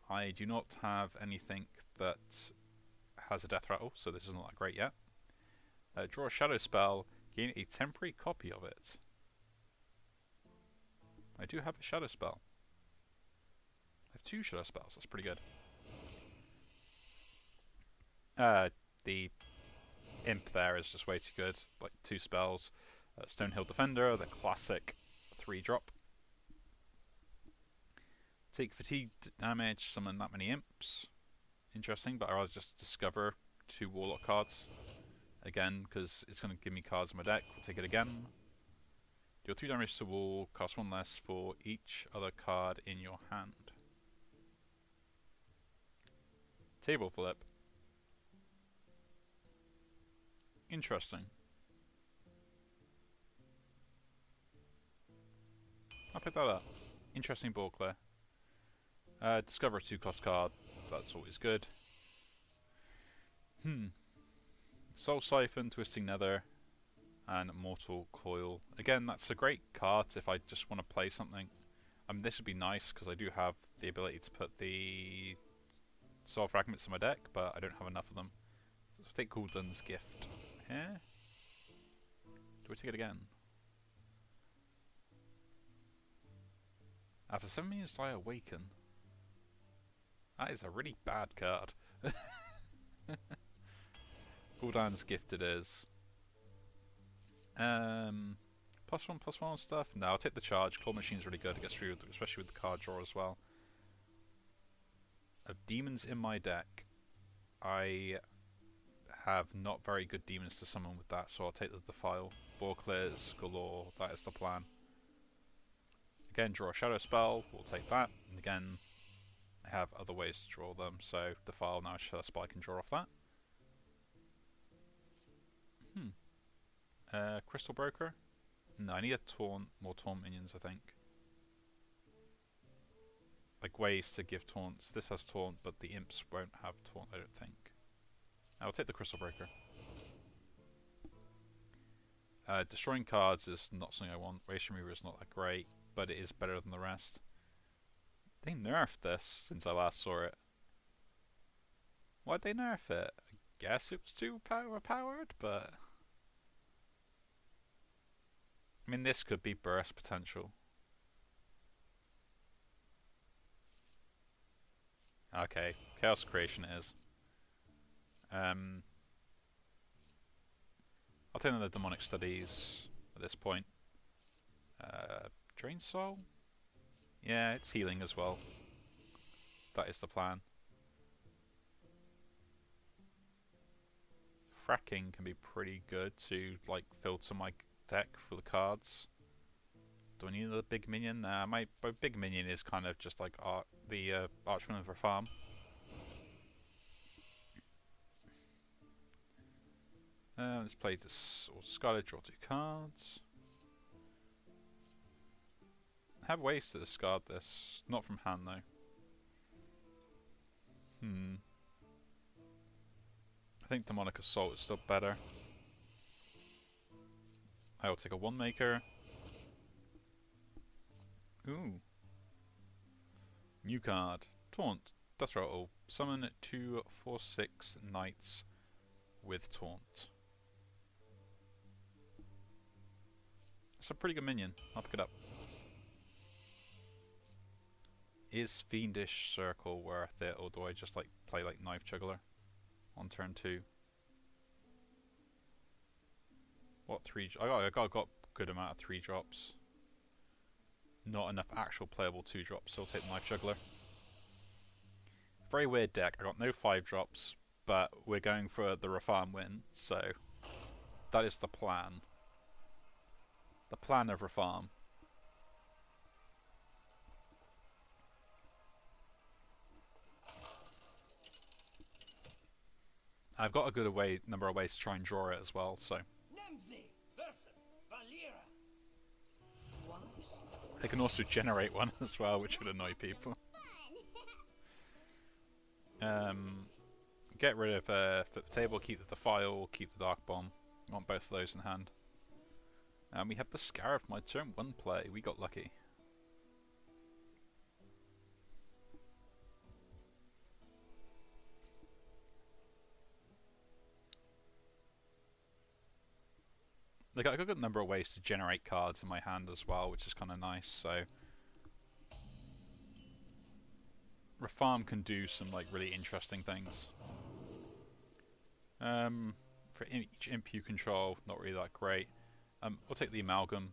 I do not have anything that has a Death Rattle, so this isn't that great yet. Draw a Shadow Spell, gain a temporary copy of it. I do have a Shadow Spell. I have 2 Shadow Spells, that's pretty good. The Imp there is just way too good, like 2 spells. Stonehill Defender, the classic 3-drop. Take fatigue damage, summon that many imps. Interesting, but I'd rather just discover 2 Warlock cards. Again, because it's going to give me cards in my deck. We'll take it again. Deal 3 damage to wall, cost 1 less for each other card in your hand. Table Flip. Interesting. I'll pick that up. Interesting ball clear. Discover a 2-cost card. That's always good. Soul Siphon, Twisting Nether, and Mortal Coil. Again, that's a great card if I just want to play something. This would be nice because I do have the ability to put the Soul Fragments in my deck, but I don't have enough of them. So let's take Gul'dan's Gift. Here. Do I take it again? After 7 minutes, I awaken. That is a really bad card. Gul'dan's Gift it is. +1/+1 stuff. No, I'll take the charge. Claw Machine's really good. It gets through, especially with the card draw as well. Of demons in my deck, I have not very good demons to summon with that, so I'll take the Defile. Ball clears galore. That is the plan. Again, draw a Shadow Spell. We'll take that. And again, I have other ways to draw them, so Defile now Shadow Spell I can draw off that. Crystal Broker? No, I need a Taunt, more Taunt minions, I think. Like ways to give taunts. This has Taunt, but the imps won't have Taunt, I don't think. I'll take the Crystal Breaker. Destroying cards is not something I want. Ration Remover is not that great, but it is better than the rest. They nerfed this since I last saw it. Why'd they nerf it? I guess it was too overpowered, but... I mean, this could be burst potential. Okay, Chaos Creation it is. I'll take the Demonic Studies at this point. Drain Soul? Yeah, it's healing as well. That is the plan. Fracking can be pretty good to like filter my deck for the cards. Do I need another big minion? Nah, my big minion is kind of just like the Archvillain for farm. Let's play this Scarlet, draw 2 cards. I have ways to discard this, not from hand though. I think Demonic Assault is still better. I will take a 1-maker. Ooh. New card. Taunt. Death Rattle. Summon 2 4/6 knights with Taunt. It's a pretty good minion. I'll pick it up. Is Fiendish Circle worth it, or do I just like play like Knife Juggler on turn 2? What 3? I got good amount of 3 drops. Not enough actual playable 2 drops, so I'll take Knife Juggler. Very weird deck. I got no 5 drops, but we're going for the Rafarm win, so that is the plan. The plan of Rafarm. I've got a good number of ways to try and draw it as well, so. Nemzi versus Valera. I can also generate one as well, which would annoy people. Get rid of flip the table, keep the Defile, keep the Dark Bomb. I want both of those in hand. And we have the Scarab, my turn 1 play. We got lucky. Like, I got a good number of ways to generate cards in my hand as well, which is kind of nice. So Rafarm can do some like really interesting things. For each imp you control, not really that great. I'll take the Amalgam,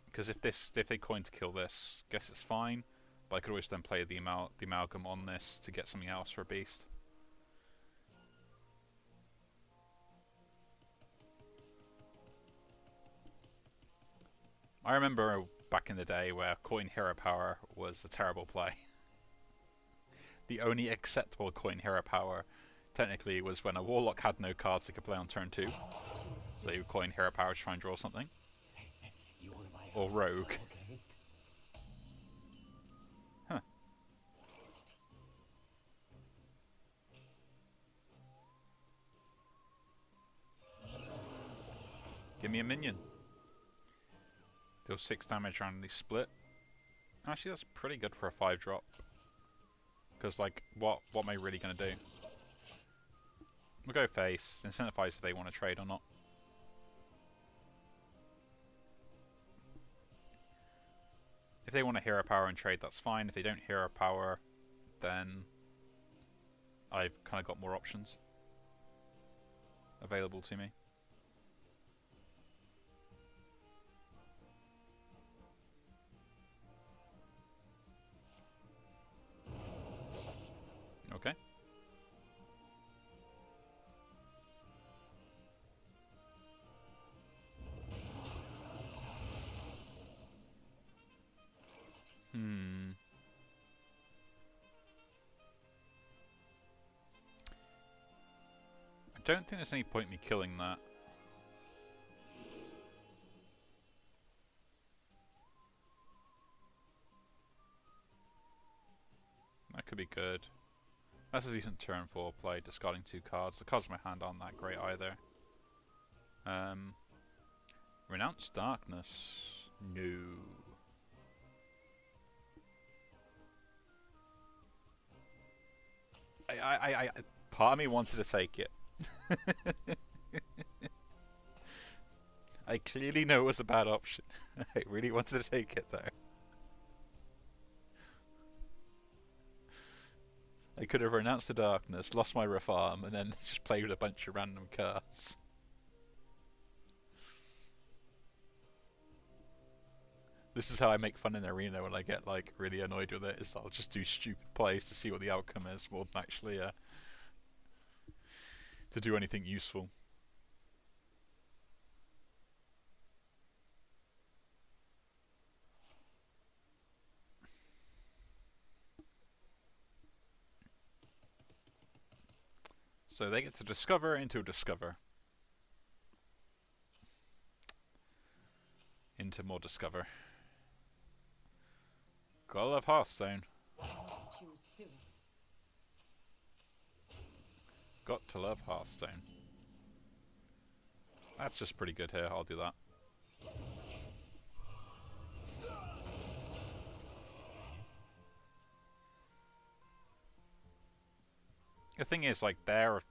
because if they coin to kill this, I guess it's fine. But I could always then play the Amalgam on this to get something else for a beast. I remember back in the day where coin hero power was a terrible play. The only acceptable coin hero power technically was when a warlock had no cards they could play on turn 2. So they would coin hero power to try and draw something. Or rogue. Huh. Give me a minion. Deal 6 damage randomly split. Actually, that's pretty good for a 5-drop. Because, like, what am I really going to do? We'll go face. Incentivize if they want to trade or not. If they want to hero power and trade, that's fine. If they don't hero power, then I've kind of got more options available to me. Okay. I don't think there's any point in me killing that. That could be good. That's a decent turn 4 play, discarding 2 cards. The cards in my hand aren't that great either. Renounce Darkness. No. Part of me wanted to take it. I clearly know it was a bad option. I really wanted to take it though. I could have renounced the darkness, lost my Rafarm, and then just played with a bunch of random cards. This is how I make fun in Arena when I get like really annoyed with it, is I'll just do stupid plays to see what the outcome is more than actually to do anything useful. So they get to discover into discover. Into more discover. Gotta love Hearthstone. Got to love Hearthstone. That's just pretty good here, I'll do that. The thing is, like, their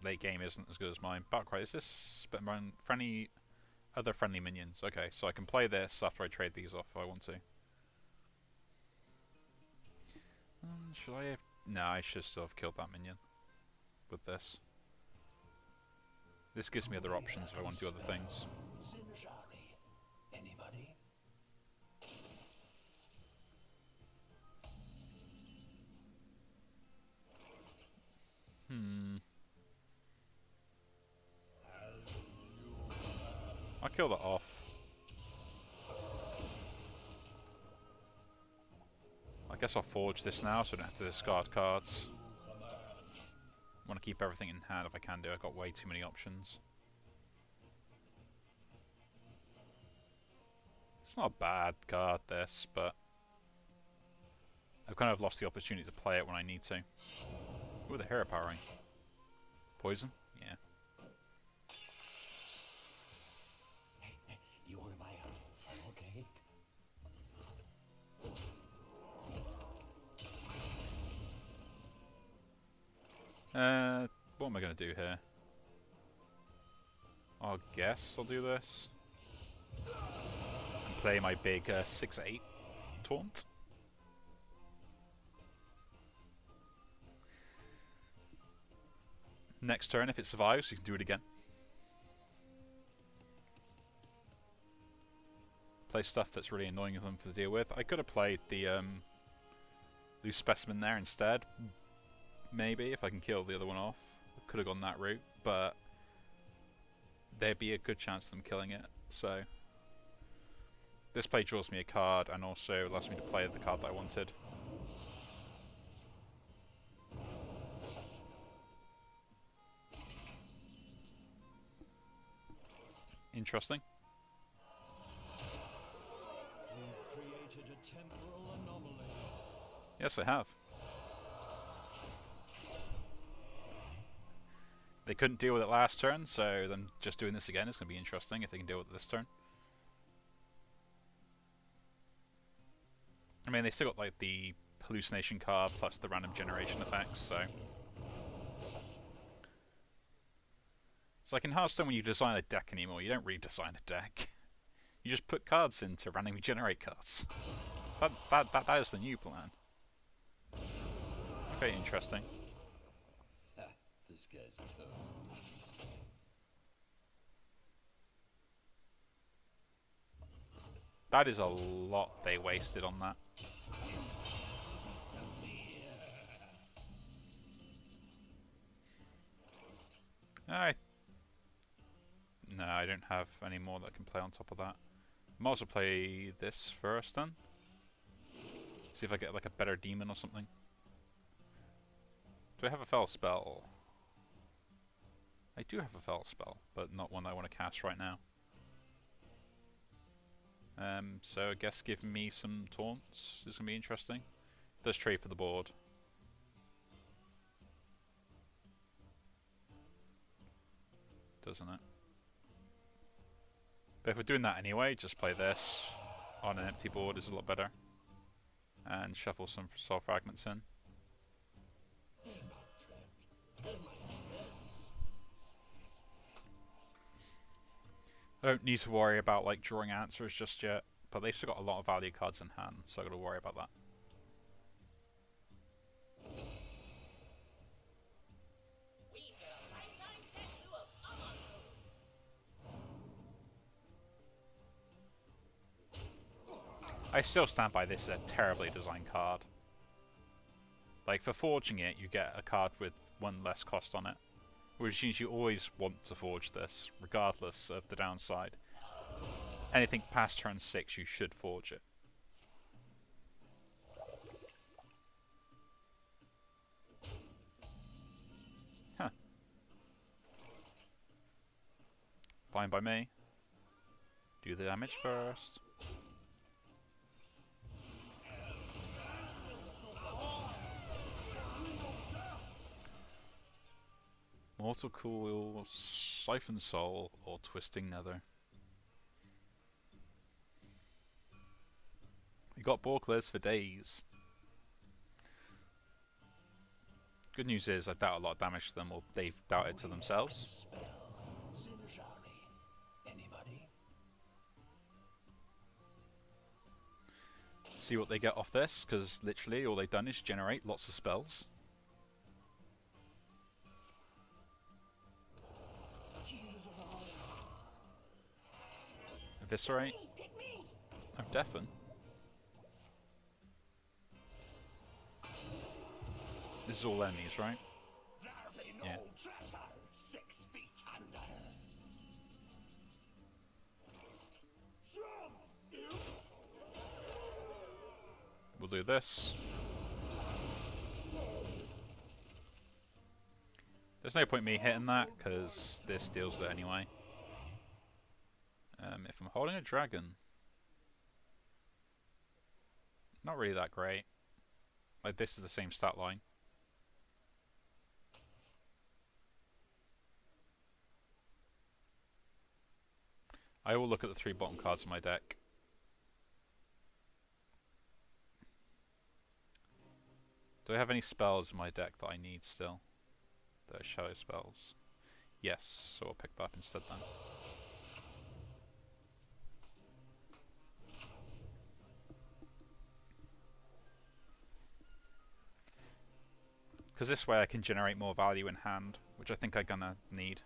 late game isn't as good as mine. Backcry, is this friendly, other friendly minions? Okay, so I can play this after I trade these off if I want to. Should I have... No, I should still have killed that minion with this. This gives me other options if I want to do other things. Anybody? I'll kill that off. I guess I'll forge this now so I don't have to discard cards. I want to keep everything in hand if I can do. I've got way too many options. It's not a bad card, this, but I've kind of lost the opportunity to play it when I need to. Ooh, the hero powering. Poison? Yeah. You want to buy a funnel cake? What am I going to do here? I guess I'll do this. And play my big 6/8 taunt. Next turn, if it survives, you can do it again. Play stuff that's really annoying of them to deal with. I could have played the loose specimen there instead. Maybe, if I can kill the other one off. I could have gone that route, but there'd be a good chance of them killing it. So this play draws me a card and also allows me to play the card that I wanted. Interesting. You've created a temporal anomaly. Yes, I have. They couldn't deal with it last turn, so then just doing this again is going to be interesting if they can deal with it this turn. I mean, they still got like the hallucination card plus the random generation effects, so... It's like in Hearthstone when you design a deck anymore, you don't redesign a deck. You just put cards in to randomly generate cards. That is the new plan. Okay, interesting. This guy's toast. That is a lot they wasted on that. Alright. No, I don't have any more that I can play on top of that. Might as well play this first then. See if I get like a better demon or something. Do I have a fell spell? I do have a fell spell, but not one I want to cast right now. So I guess give me some taunts is going to be interesting. Does trade for the board. Doesn't it? But if we're doing that anyway, just play this on an empty board is a lot better. And shuffle some soul fragments in. I don't need to worry about like drawing answers just yet, but they've still got a lot of value cards in hand, so I've got to worry about that. I still stand by this as a terribly designed card. Like for forging it, you get a card with one less cost on it. Which means you always want to forge this, regardless of the downside. Anything past turn 6, you should forge it. Huh. Fine by me. Do the damage first. Mortal Coil, Siphon Soul, or Twisting Nether. We got Borklers for days. Good news is I doubt a lot of damage to them, or they've doubted to themselves. See what they get off this, because literally all they've done is generate lots of spells. Eviscerate. Oh, deafen. This is all enemies, right? Yeah. We'll do this. There's no point me hitting that, because this deals with it anyway. If I'm holding a dragon, not really that great. Like, this is the same stat line. I will look at the 3 bottom cards of my deck. Do I have any spells in my deck that I need still? They're shadow spells. Yes, so I'll pick that up instead then. Because this way I can generate more value in hand, which I think I'm gonna need.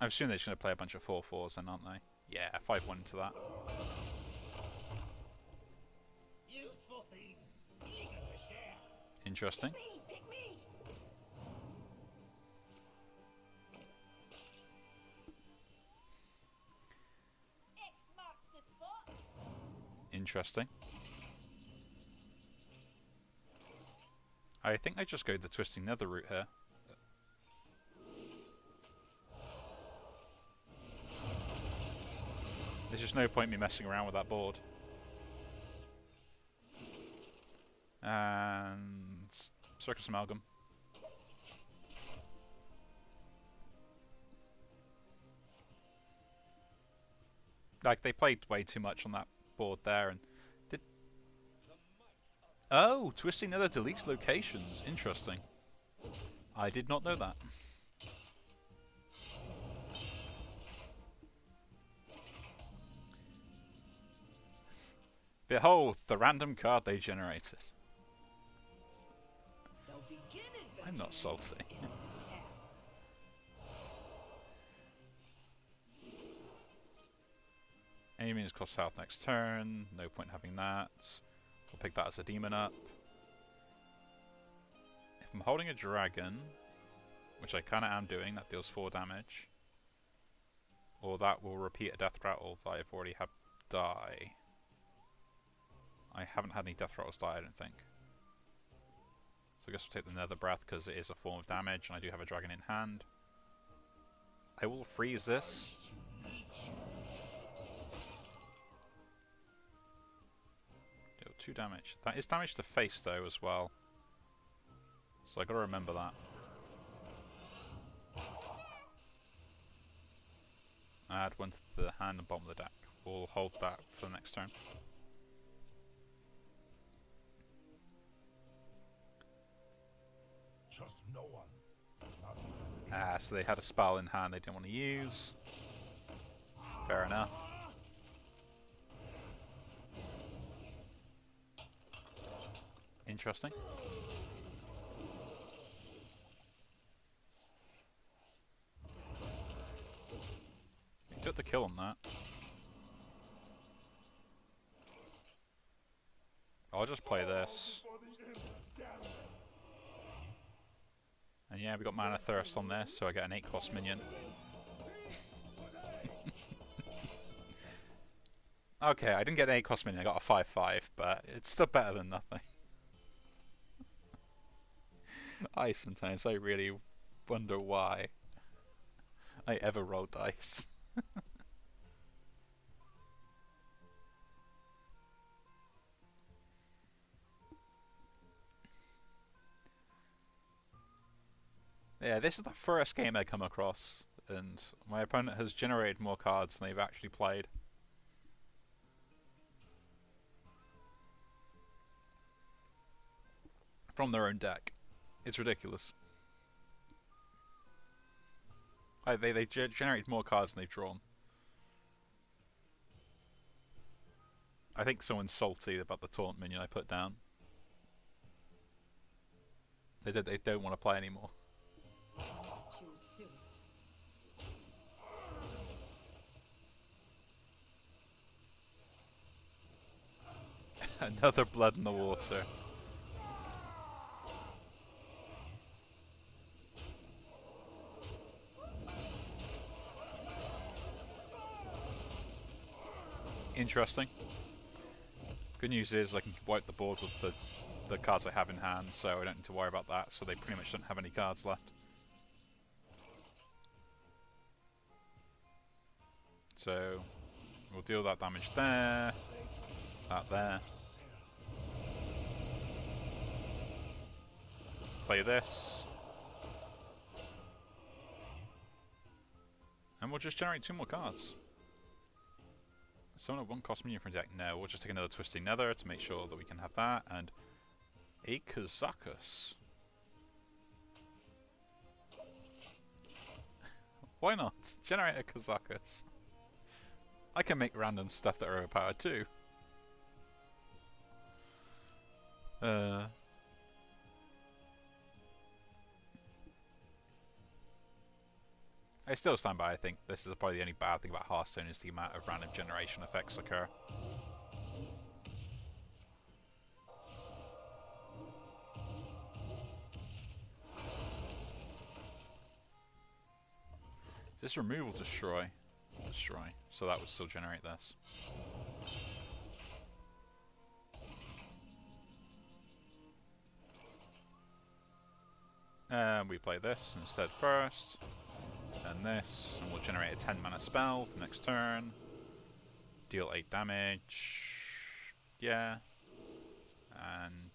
I assume they're just gonna play a bunch of 4/4s then, aren't they? Yeah, 5-1 into that. Interesting. Interesting. I think I just go the Twisting Nether route here. There's just no point me messing around with that board. And Circus Amalgam. Like, they played way too much on that board there, and did... Oh, Twisting Nether deletes locations. Interesting. I did not know that. Behold, the random card they generated. I'm not salty. Any minions cost south next turn. No point having that. We'll pick that as a demon up. If I'm holding a dragon, which I kind of am doing, that deals 4 damage. Or that will repeat a death rattle that I've already had die. I haven't had any death rattles die, I don't think. So I guess we'll take the Nether Breath because it is a form of damage and I do have a dragon in hand. I will freeze this. Deal 2 damage. That is damage to face though as well. So I gotta remember that. Add 1 to the hand and bottom of the deck. We'll hold that for the next turn. Trust no one. So they had a spell in hand they didn't want to use. Fair enough. Interesting. He took the kill on that. I'll just play this. And yeah, we got Mana Thirst on this, so I get an 8-cost minion. Okay, I didn't get an 8-cost minion, I got a 5/5, but it's still better than nothing. Sometimes I really wonder why I ever roll dice. Yeah, this is the first game I come across, and my opponent has generated more cards than they've actually played. From their own deck. It's ridiculous. They generated more cards than they've drawn. I think someone's salty about the taunt minion I put down. They don't want to play anymore. Another blood in the water. Interesting. Good news is I can wipe the board with the cards I have in hand, so I don't need to worry about that, so they pretty much don't have any cards left. So we'll deal that damage there, that there. Play this. And we'll just generate 2 more cards. Summon a 1-cost minion from deck. No, we'll just take another Twisting Nether to make sure that we can have that. And a Kazakus. Why not? Generate a Kazakus. I can make random stuff that are overpowered too. I still stand by. I think this is probably the only bad thing about Hearthstone is the amount of random generation effects occur. Is this removal destroy? Destroy. So that would still generate this. And we play this instead first. And this, and we'll generate a 10 mana spell for next turn. Deal 8 damage. Yeah. And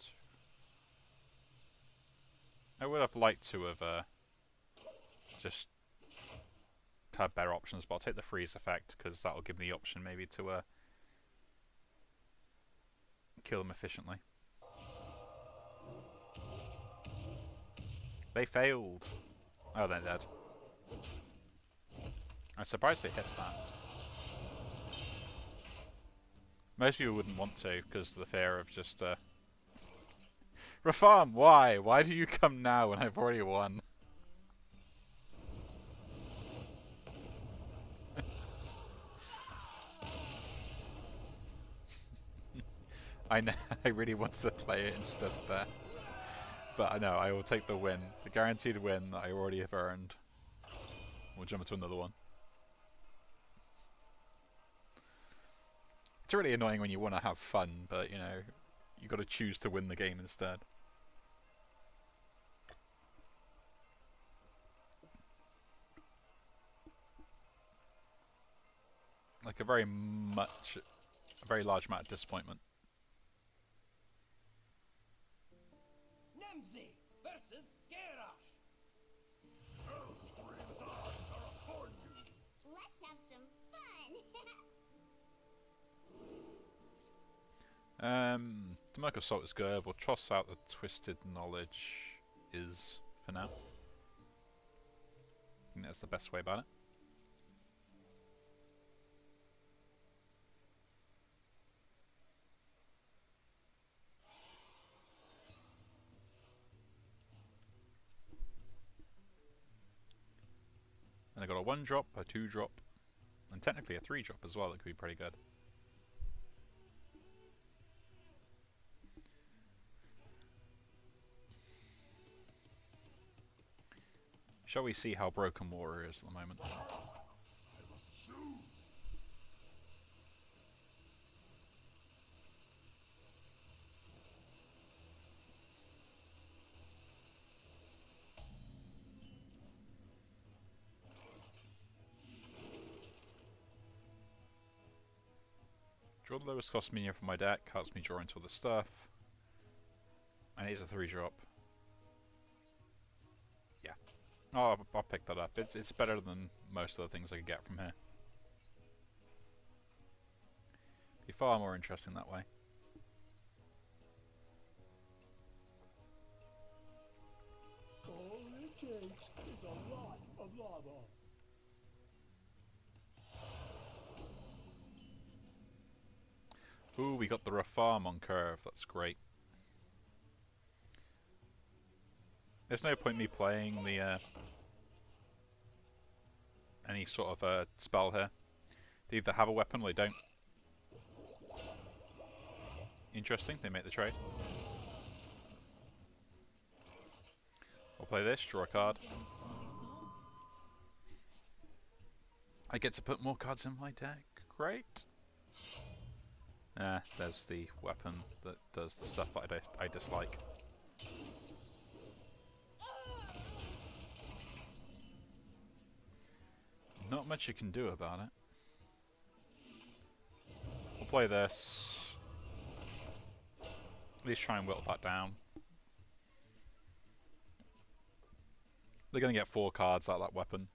I would have liked to have just had better options, but I'll take the freeze effect because that will give me the option maybe to kill them efficiently. They failed. Oh, they're dead. I'm surprised they hit that. Most people wouldn't want to because of the fear of just Rafarm, why? Why do you come now when I've already won? I know, I really wanted to play it instead there. But I know, I will take the win. The guaranteed win that I already have earned. We'll jump into another one. It's really annoying when you want to have fun, but you know, you got to choose to win the game instead. Like a very large amount of disappointment. Nemzi versus Garrosh. Let's have some fun. The Merc Assault is good. We'll toss out the Twisted Knowledge is for now. I think that's the best way about it. And I got a 1-drop, a 2-drop, and technically a 3-drop as well. That could be pretty good. Shall we see how broken Warrior is at the moment? Draw the lowest cost minion from my deck, helps me draw into all the stuff. And it is a 3-drop. Yeah. Oh, I'll pick that up. It's better than most of the things I could get from here. Be far more interesting that way. All it takes is a lot of lava. Ooh, we got the Rafam on curve. That's great. There's no point me playing the any sort of spell here. They either have a weapon or they don't. Interesting, they make the trade. We'll play this, draw a card. I get to put more cards in my deck. Great. There's the weapon that does the stuff that I dislike. Not much you can do about it. We'll play this. At least try and whittle that down. They're going to get 4 cards out of that weapon.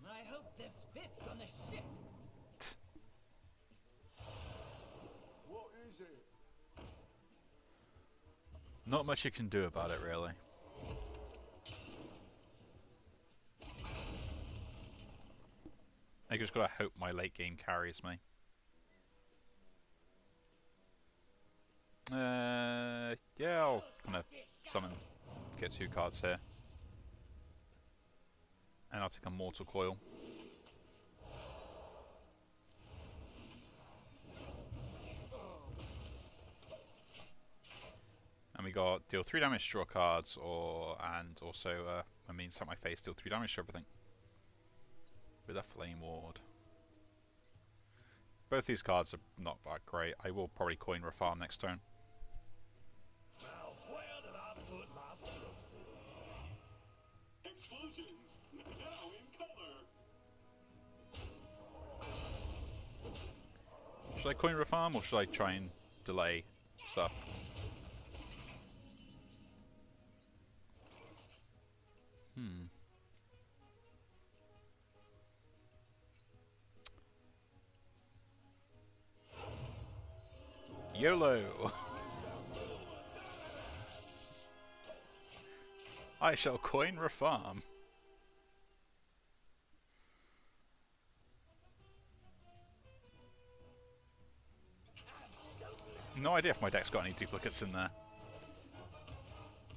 I hope this fits on the ship. What is it? Not much you can do about it, really. I just gotta hope my late game carries me. Yeah, I'll kind of summon, get 2 cards here. And I'll take a Mortal Coil. And we got deal 3 damage, draw cards, and also, set my face, deal 3 damage to everything. With a Flame Ward. Both these cards are not that great. I will probably coin Rafam next turn. Now, where did I put my explosions? Now in color. Should I coin Rafam or should I try and delay stuff? YOLO! I shall coin Rafam. No idea if my deck's got any duplicates in there.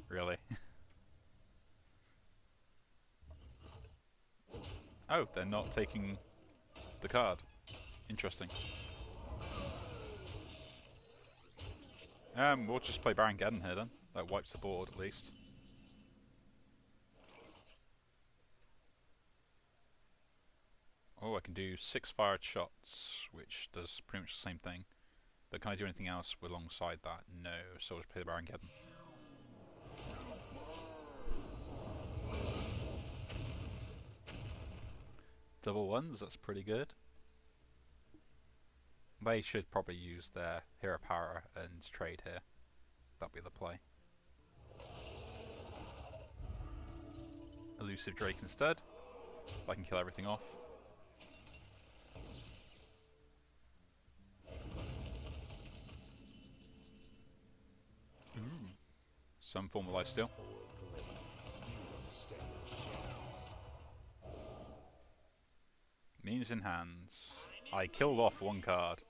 Really. Oh, they're not taking the card. Interesting. We'll just play Baron Geddon here then. That wipes the board at least. Oh, I can do 6 fired shots, which does pretty much the same thing. But can I do anything else alongside that? No, so I'll just play the Baron Geddon. Double ones, that's pretty good. They should probably use their hero power and trade here. That'll be the play. Elusive Drake instead. If I can kill everything off. Some form of lifesteal. Means in hands. I killed off 1 card.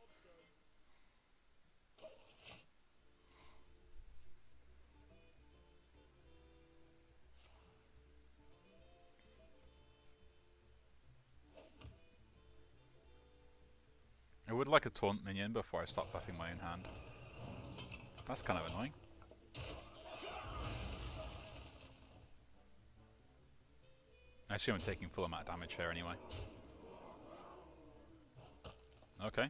I would like a taunt minion before I start buffing my own hand. That's kind of annoying. I assume I'm taking full amount of damage here anyway. Okay.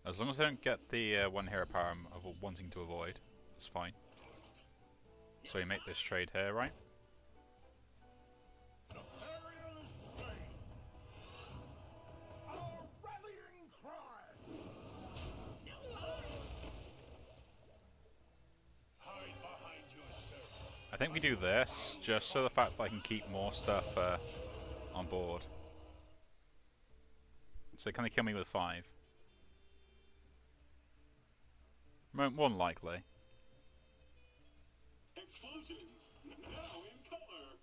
As long as I don't get the 1 hero power I'm wanting to avoid, that's fine. So we make this trade here, right? I think we do this just so the fact that I can keep more stuff on board. So can they kill me with 5? More than likely. Explosions now in color.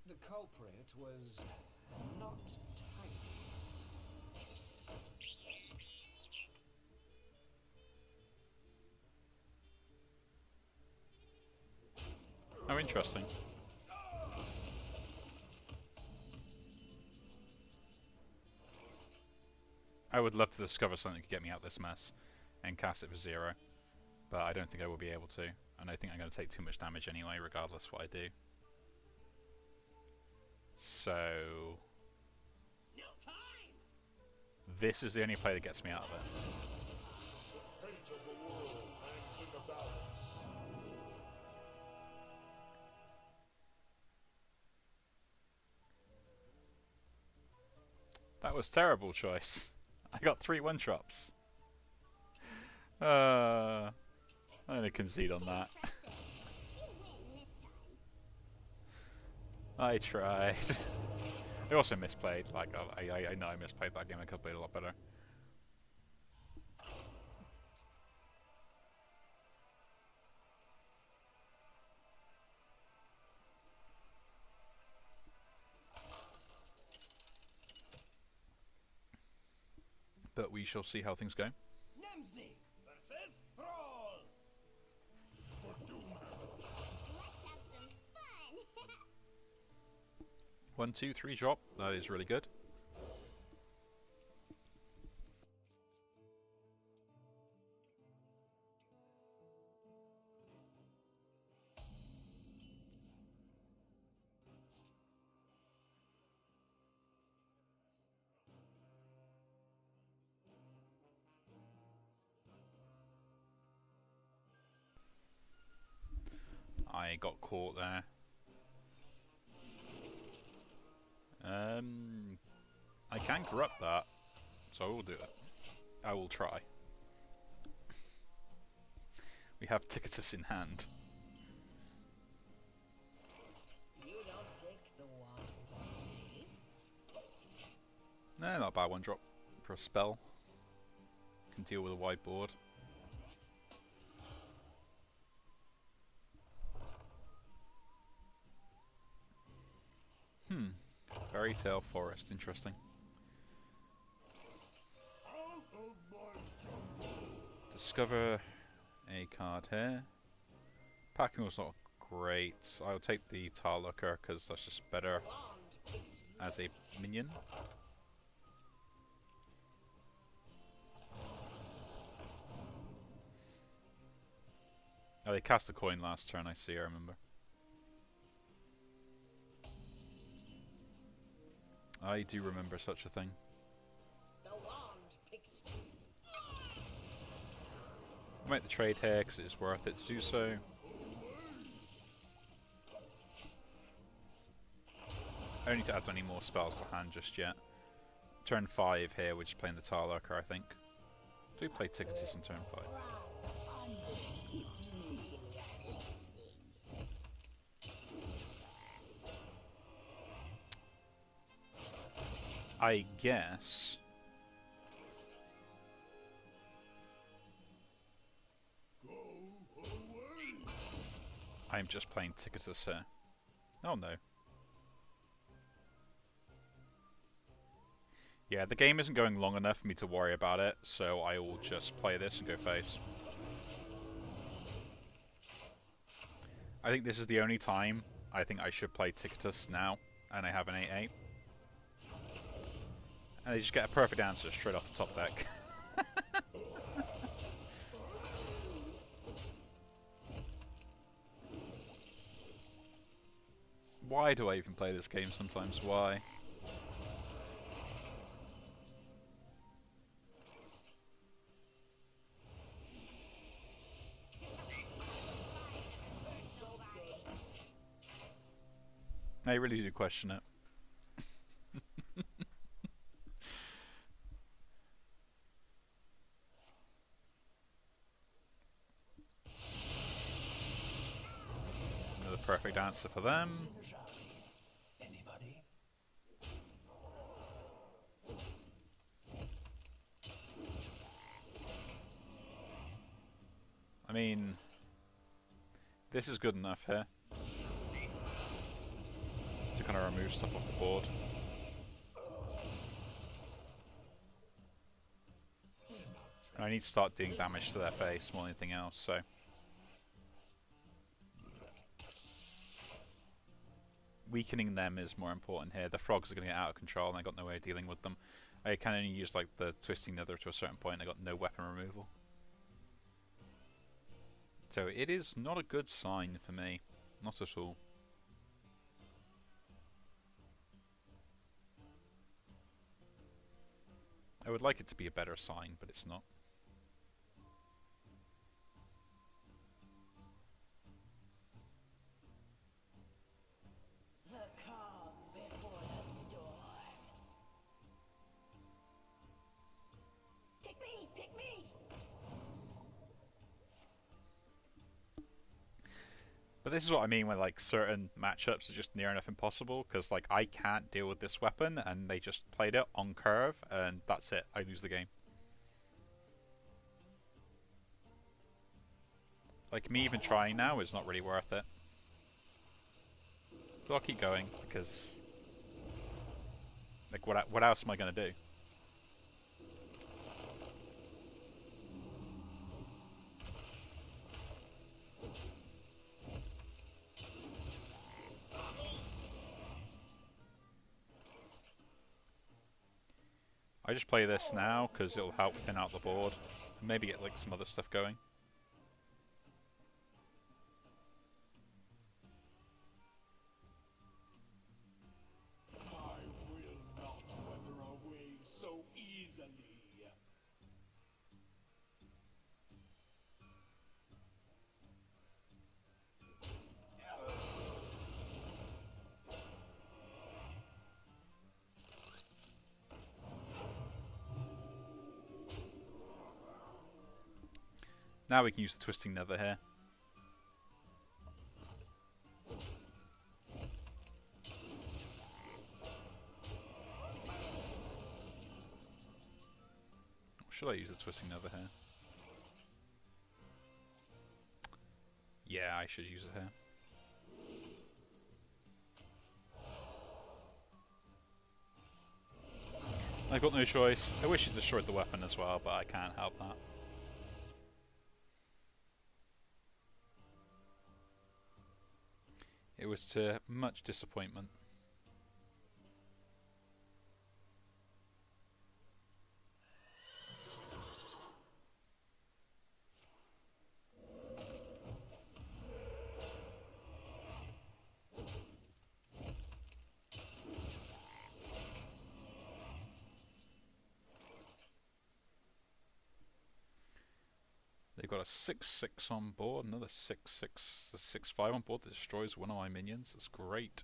The culprit was not tidy. interesting. I would love to discover something that could get me out of this mess and cast it for 0. But I don't think I will be able to. And I think I'm going to take too much damage anyway, regardless what I do. So... this is the only play that gets me out of it. That was terrible choice. I got 3 1-drops. I'm going to concede on that. I tried. I also misplayed. Like I know I misplayed that game. I could have played a lot better. But we shall see how things go. Nemzi versus Thrall. 1, 2, 3 drop. That is really good. I got caught there. I can corrupt that, so I will do it. I will try. We have Ticketus in hand. You don't think the wand's Nah, not a bad 1-drop for a spell. Can deal with a wide board. Fairy Tale Forest, interesting. Discover a card here. Packing was not great. I'll take the Tarlooker because that's just better as a minion. Oh, they cast a coin last turn, I see, I remember. I do remember such a thing. I'll make the trade here because it's worth it to do so. I don't need to add any more spells to hand just yet. Turn 5 here, which is playing the Tarlooker, I think. Do we play Ticketus in turn 5? I guess. I'm just playing Ticketus here. Oh no. Yeah, the game isn't going long enough for me to worry about it, so I will just play this and go face. I think this is the only time I think I should play Ticketus now, and I have an 8/8. And they just get a perfect answer straight off the top deck. Why do I even play this game sometimes? Why? I really do question it. Perfect answer for them. Anybody? I mean, this is good enough here to kind of remove stuff off the board. And I need to start doing damage to their face more than anything else, so. weakening them is more important here. The frogs are going to get out of control, and I got no way of dealing with them. I can only use like the twisting nether to a certain point. I got no weapon removal, so it is not a good sign for me, not at all. I would like it to be a better sign, but it's not. The calm before the storm. Pick me! Pick me! But this is what I mean when like certain matchups are just near enough impossible, because like I can't deal with this weapon and they just played it on curve and that's it, I lose the game. Like me even trying now is not really worth it. So I'll keep going because like what else am I gonna do? I just play this now because it'll help thin out the board and maybe get like some other stuff going. I will not weather away so easily. Now we can use the twisting nether here. Or should I use the twisting nether here? Yeah, I should use it here. I've got no choice. I wish it destroyed the weapon as well, but I can't help that. It was to much disappointment. They've got a 6/6 on board, another 6/6, a 6/5 on board that destroys one of my minions. That's great.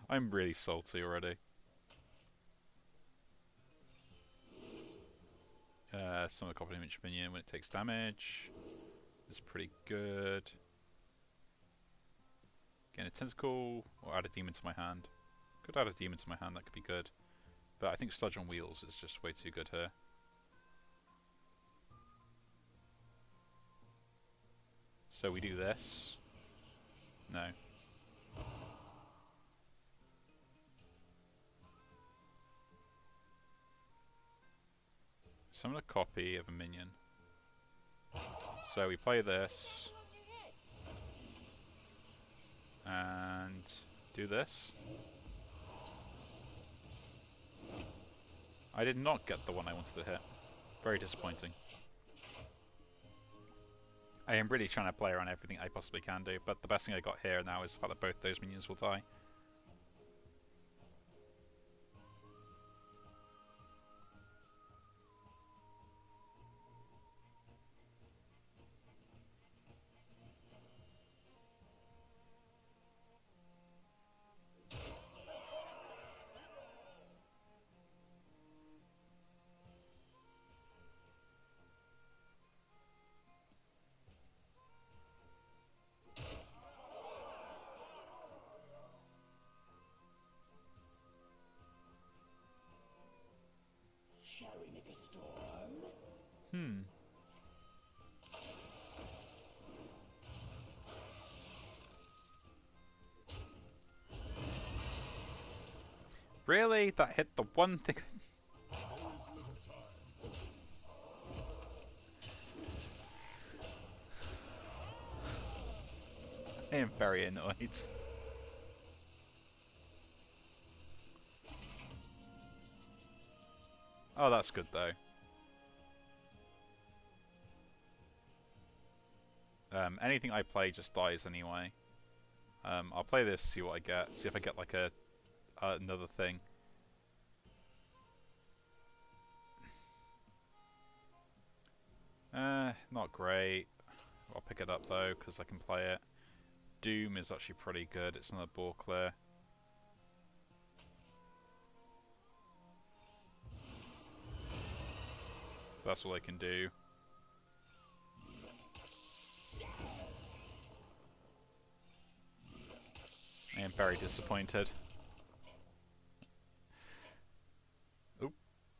I'm really salty already. Some of the copper image minion when it takes damage is pretty good. Gain a tentacle or add a demon to my hand. Could add a demon to my hand, that could be good. But I think Sludge on Wheels is just way too good here. So we do this. No. Summon a copy of a minion. So we play this. And do this. I did not get the one I wanted to hit. Very disappointing. I am really trying to play around everything I possibly can do, but the best thing I got here now is the fact that both those minions will die. Shall we make a storm? Really? That hit the one thing. I am very annoyed. Oh, that's good though. Anything I play just dies anyway. I'll play this, see what I get, see if I get like another thing. Not great. I'll pick it up though, because I can play it. Doom is actually pretty good. It's another ball clear. That's all I can do. I am very disappointed. Oop,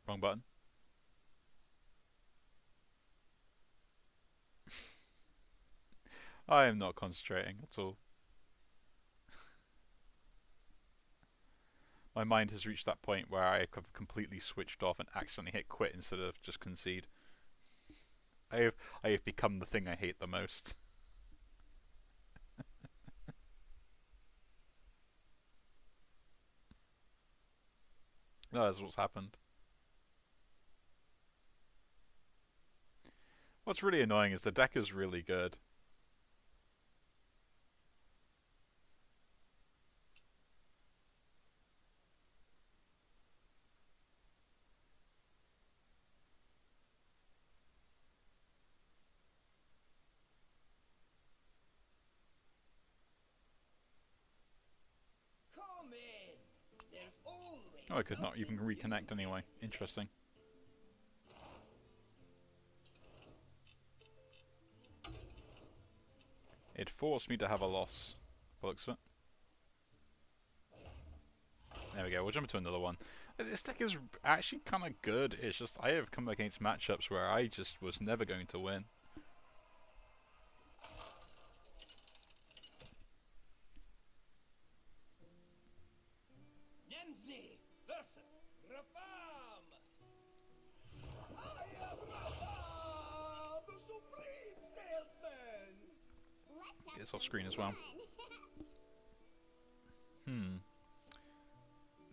wrong button. I am not concentrating at all. My mind has reached that point where I have completely switched off and accidentally hit quit instead of just concede. I have become the thing I hate the most. No, that's what's happened. What's really annoying is the deck is really good. Oh, I could not even reconnect anyway. Interesting. It forced me to have a loss, by the looks of it. There we go, we'll jump into another one. This deck is actually kind of good, it's just I have come against matchups where I just was never going to win. Nemzi versus Rafam! I am Rafam, the supreme salesman! Get this off screen as well.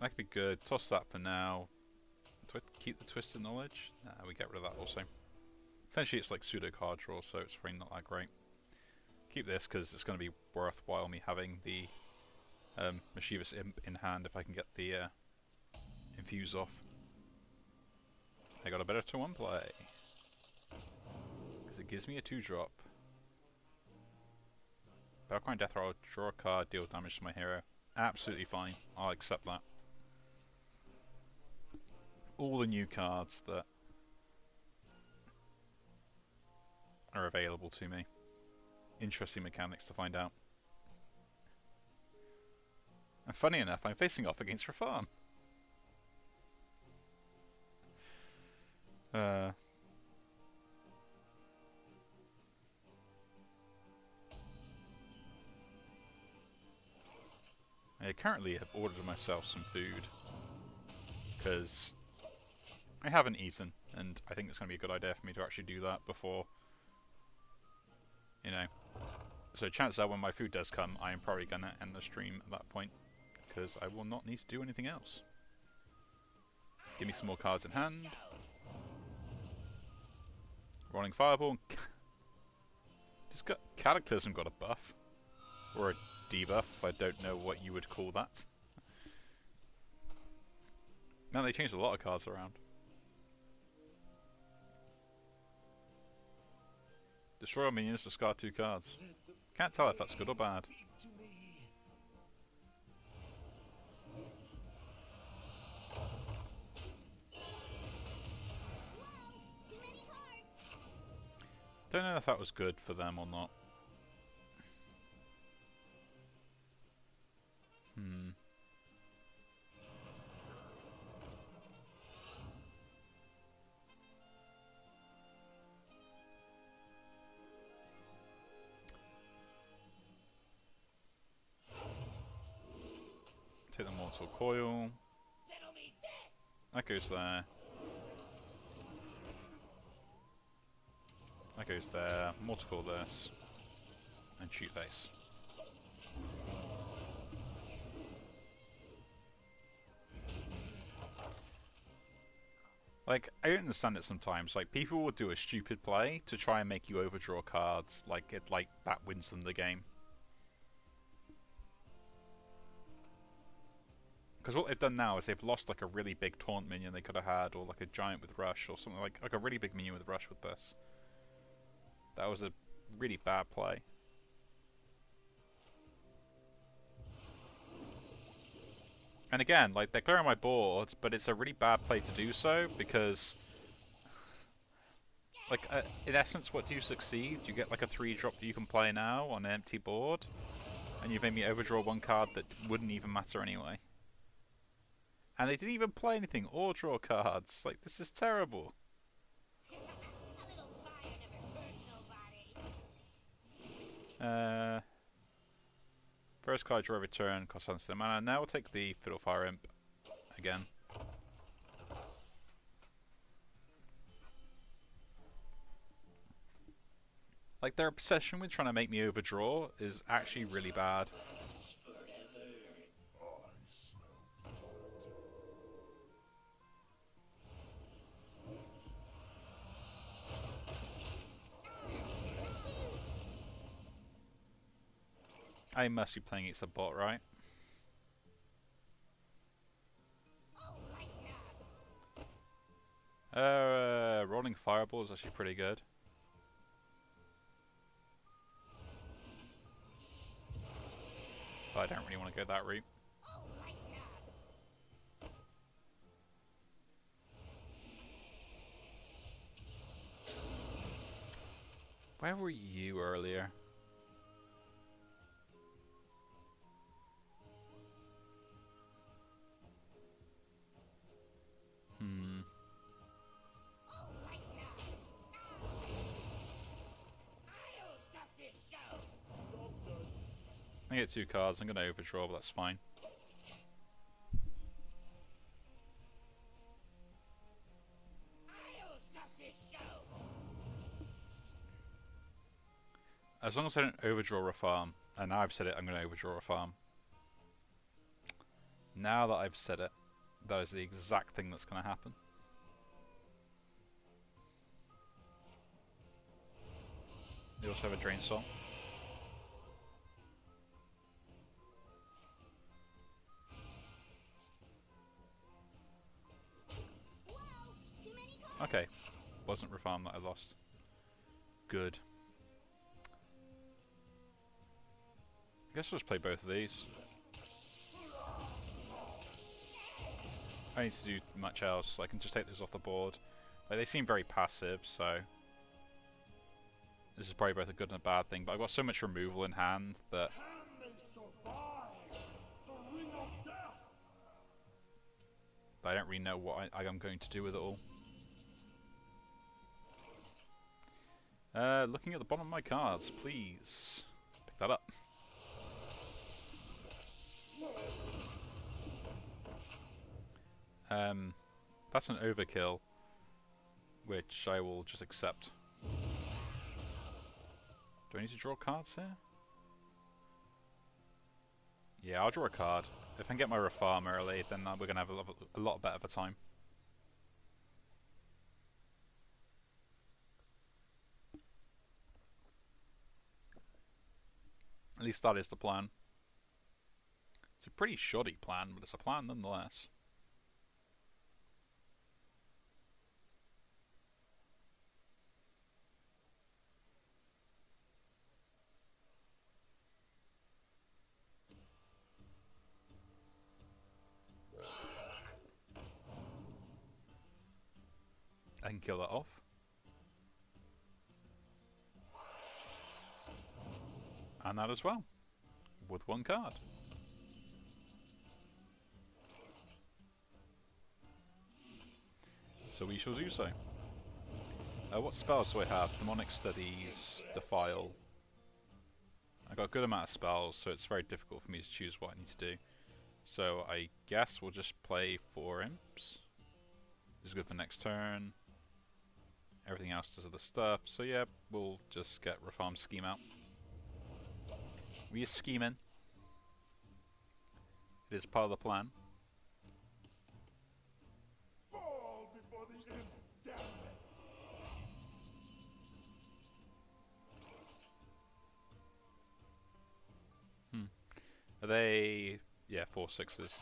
That could be good. Toss that for now. Do I keep the Twisted Knowledge? Nah, we get rid of that also. Essentially it's like pseudo card draw, so it's probably not that great. Keep this because it's going to be worthwhile me having the Mischievous Imp in hand if I can get the Infuse off. I got a better 2-1 play. Because it gives me a 2-drop. Battlecry Death Roll, draw a card, deal damage to my hero. Absolutely fine. I'll accept that. All the new cards that are available to me. Interesting mechanics to find out. And funny enough, I'm facing off against Rafam. I currently have ordered myself some food because I haven't eaten, and I think it's going to be a good idea for me to actually do that before, you know. So chances are when my food does come, I am probably going to end the stream at that point, because I will not need to do anything else. Give me some more cards in hand. Rolling Fireball. Just got Cataclysm got a buff. Or a debuff, I don't know what you would call that. Man, they changed a lot of cards around. Destroy all minions, discard 2 cards. Can't tell if that's good or bad. Don't know if that was good for them or not. Take the Mortal Coil. That goes there. That goes there. Mortal Coil this. And shoot face. Like, I don't understand it sometimes. Like, people will do a stupid play to try and make you overdraw cards. Like, that wins them the game. Because what they've done now is they've lost, like, a really big taunt minion they could have had, or, like, a giant with rush, or something like a really big minion with rush with this. That was a really bad play. And again, like, they're clearing my board, but it's a really bad play to do so, because, like, in essence, what do you succeed? You get, like, a 3-drop that you can play now on an empty board, and you've made me overdraw one card that wouldn't even matter anyway. And they didn't even play anything or draw cards. Like, this is terrible. First card draw every turn, cost unlimited mana. Now we'll take the Fiddlefire Imp again. Like, their obsession with trying to make me overdraw is actually really bad. I must be playing against a bot, right? Rolling Fireball is actually pretty good. But I don't really want to go that route. Where were you earlier? I get 2 cards, I'm going to overdraw, but that's fine. As long as I don't overdraw a farm, and now I've said it, I'm going to overdraw a farm. Now that I've said it, that is the exact thing that's going to happen. You also have a Drain Soul. Okay, wasn't Refarm that I lost. Good. I guess I'll just play both of these. I don't need to do much else. I can just take those off the board. Like, they seem very passive, so this is probably both a good and a bad thing. But I've got so much removal in hand that I don't really know what I'm going to do with it all. Looking at the bottom of my cards, please pick that up. That's an overkill, which I will just accept. Do I need to draw cards here? Yeah, I'll draw a card. If I can get my Refarm early, then we're going to have a lot better of a time. At least that is the plan. It's a pretty shoddy plan, but it's a plan nonetheless. I can kill that off. And that as well, with one card. So we shall do so. What spells do I have? Demonic Studies, Defile. I got a good amount of spells, so it's very difficult for me to choose what I need to do. So I guess we'll just play 4 imps. This is good for next turn. Everything else does other stuff. So yeah, we'll just get Refarm Scheme out. We are scheming. It is part of the plan. Fall before the they... yeah, 4 6s.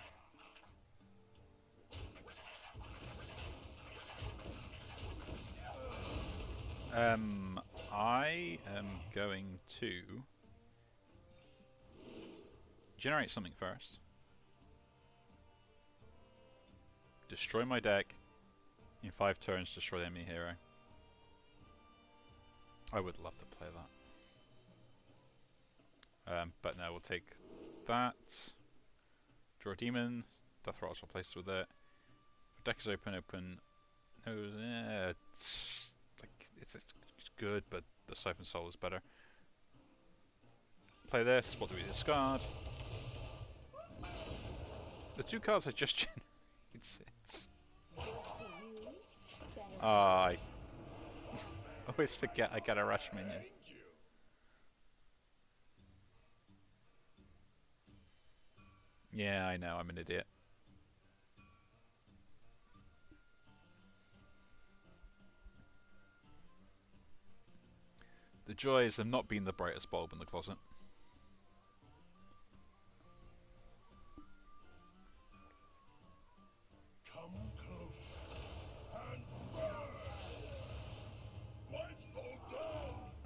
I am going to generate something first. Destroy my deck. In 5 turns, destroy the enemy hero. I would love to play that. But no, we'll take that. Draw a demon. Death Rattle replaced with it. If deck is open. No, it's good, but the Siphon Soul is better. Play this. What do we discard? The 2 cards I just generated. I always forget I get a rush minion. Yeah, I know, I'm an idiot. The joys of not being the brightest bulb in the closet.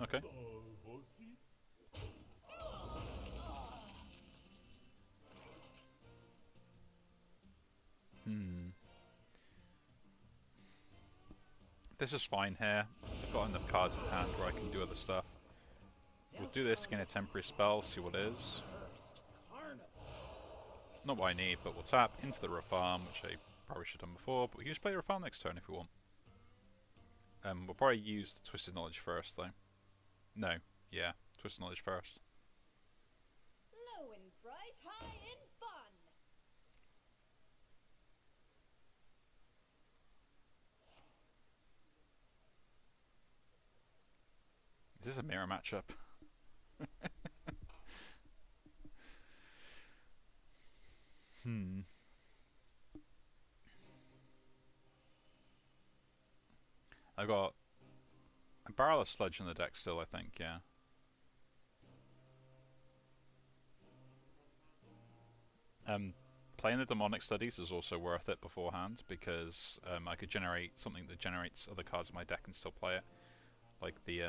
Okay. This is fine here. I've got enough cards in hand where I can do other stuff. We'll do this, gain a temporary spell, see what it is. Not what I need, but we'll tap into the Rafarm, which I probably should have done before, but we can just play the Rafarm next turn if we want. We'll probably use the Twisted Knowledge first, though. No, yeah, Twisted Knowledge first. Low in price, high in fun. Is this a mirror matchup? I got a Barrel of Sludge in the deck still, I think, yeah. Playing the Demonic Studies is also worth it beforehand, because I could generate something that generates other cards in my deck and still play it. Like the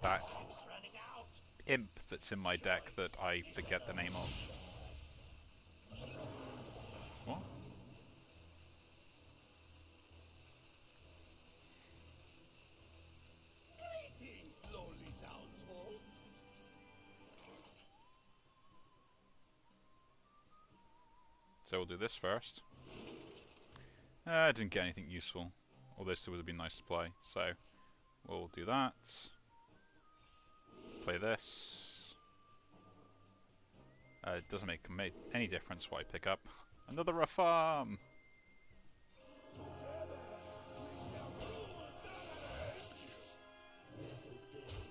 that imp that's in my deck that I forget the name of. What? So we'll do this first. I didn't get anything useful, although this would have been nice to play. So we'll do that. Play this. It doesn't make any difference what I pick up. Another Rafarm!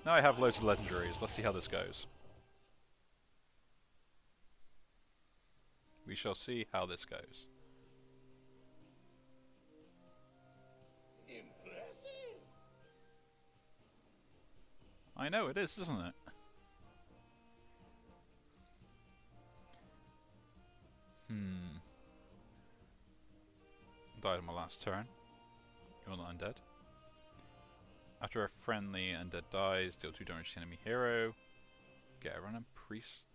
Now I have loads of legendaries. Let's see how this goes. We shall see how this goes. I know it is, isn't it? Died on my last turn. You're not undead. After a friendly undead dies, deal 2 damage to enemy hero. Get a random priest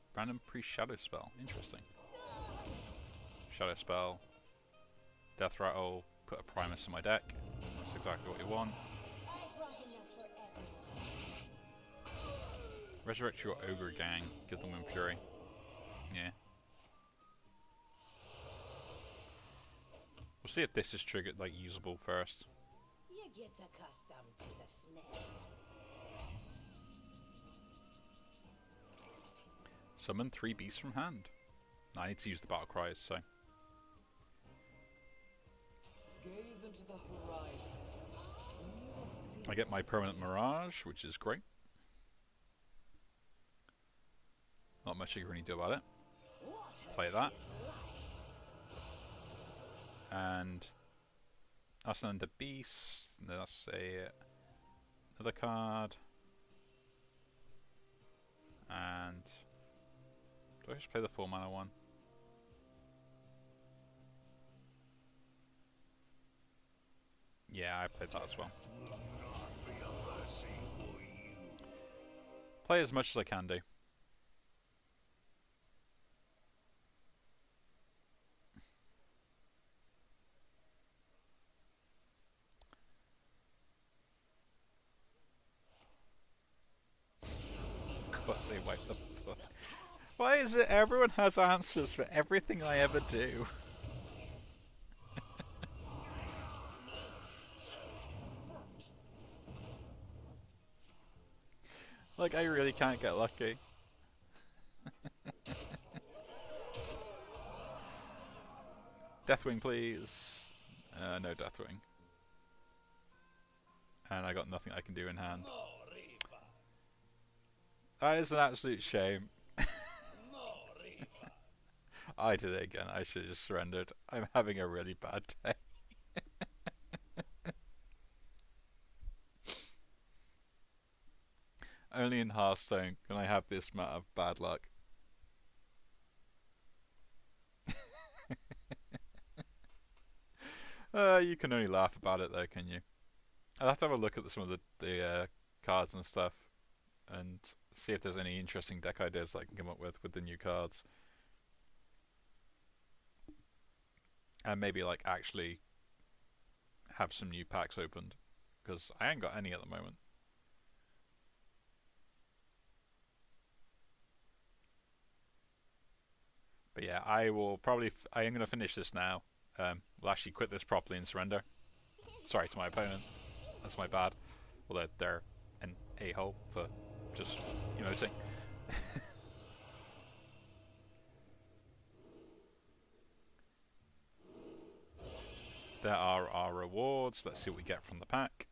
shadow spell. Interesting. Shadow spell. Death Rattle. Put a Primus in my deck. That's exactly what you want. Resurrect your ogre gang. Give them Wind Fury. Yeah. We'll see if this is triggered, like, usable first. You get accustomed to the smell. Summon 3 beasts from hand. I need to use the battle cries, so. Gaze into the horizon. I get my permanent Mirage, which is great. Not much you can really do about it. Play that. And that's another beast. That's another card. And do I just play the 4 mana one? Yeah, I played that as well. Play as much as I can do. Of course they wipe the foot. Why is it everyone has answers for everything I ever do? Like, I really can't get lucky. Deathwing, please. No Deathwing. And I got nothing I can do in hand. That is an absolute shame. I did it again. I should have just surrendered. I'm having a really bad day. Only in Hearthstone can I have this amount of bad luck. You can only laugh about it though, can you? I'll have to have a look at some of the cards and stuff and see if there's any interesting deck ideas that I can come up with the new cards. And maybe like actually have some new packs opened, because I ain't got any at the moment. But yeah, I will probably I am going to finish this now. We'll actually quit this properly and surrender. Sorry to my opponent. That's my bad. Although they're an a-hole for just emoting. There are our rewards. Let's see what we get from the pack.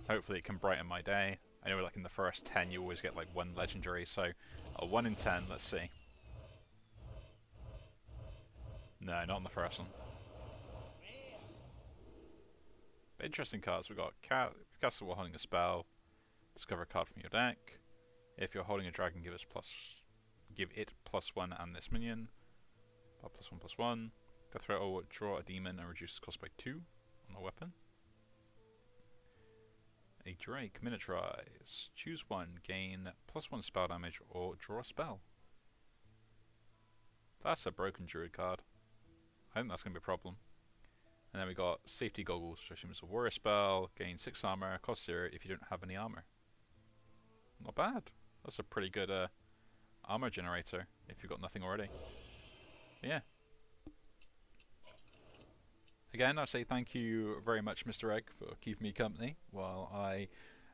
Hopefully it can brighten my day. I know like in the first 10 you always get like 1 legendary, so a 1 in 10, let's see. No, not in the first one. But interesting cards. We've got Castle while holding a spell. Discover a card from your deck. If you're holding a dragon, give it +1 and this minion. +1/+1. Death threat or draw a demon and reduce cost by 2 on a weapon. A Drake, miniaturize. Choose one, gain +1 spell damage or draw a spell. That's a broken druid card. I think that's going to be a problem. And then we got Safety Goggles, which assumes a warrior spell, gain 6 armor, cost 0 if you don't have any armor. Not bad. That's a pretty good armor generator if you've got nothing already. Yeah. Again, I say thank you very much, Mr. Egg, for keeping me company while I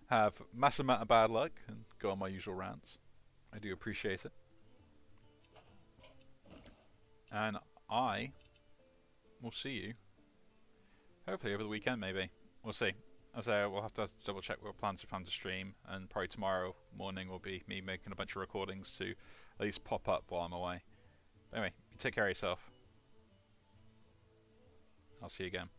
have massive amount of bad luck and go on my usual rants. I do appreciate it. And I will see you hopefully over the weekend, maybe. We'll see. As I say, we'll have to double check what plans we plan to stream, and probably tomorrow morning will be me making a bunch of recordings to at least pop up while I'm away. But anyway, you take care of yourself. I'll see you again.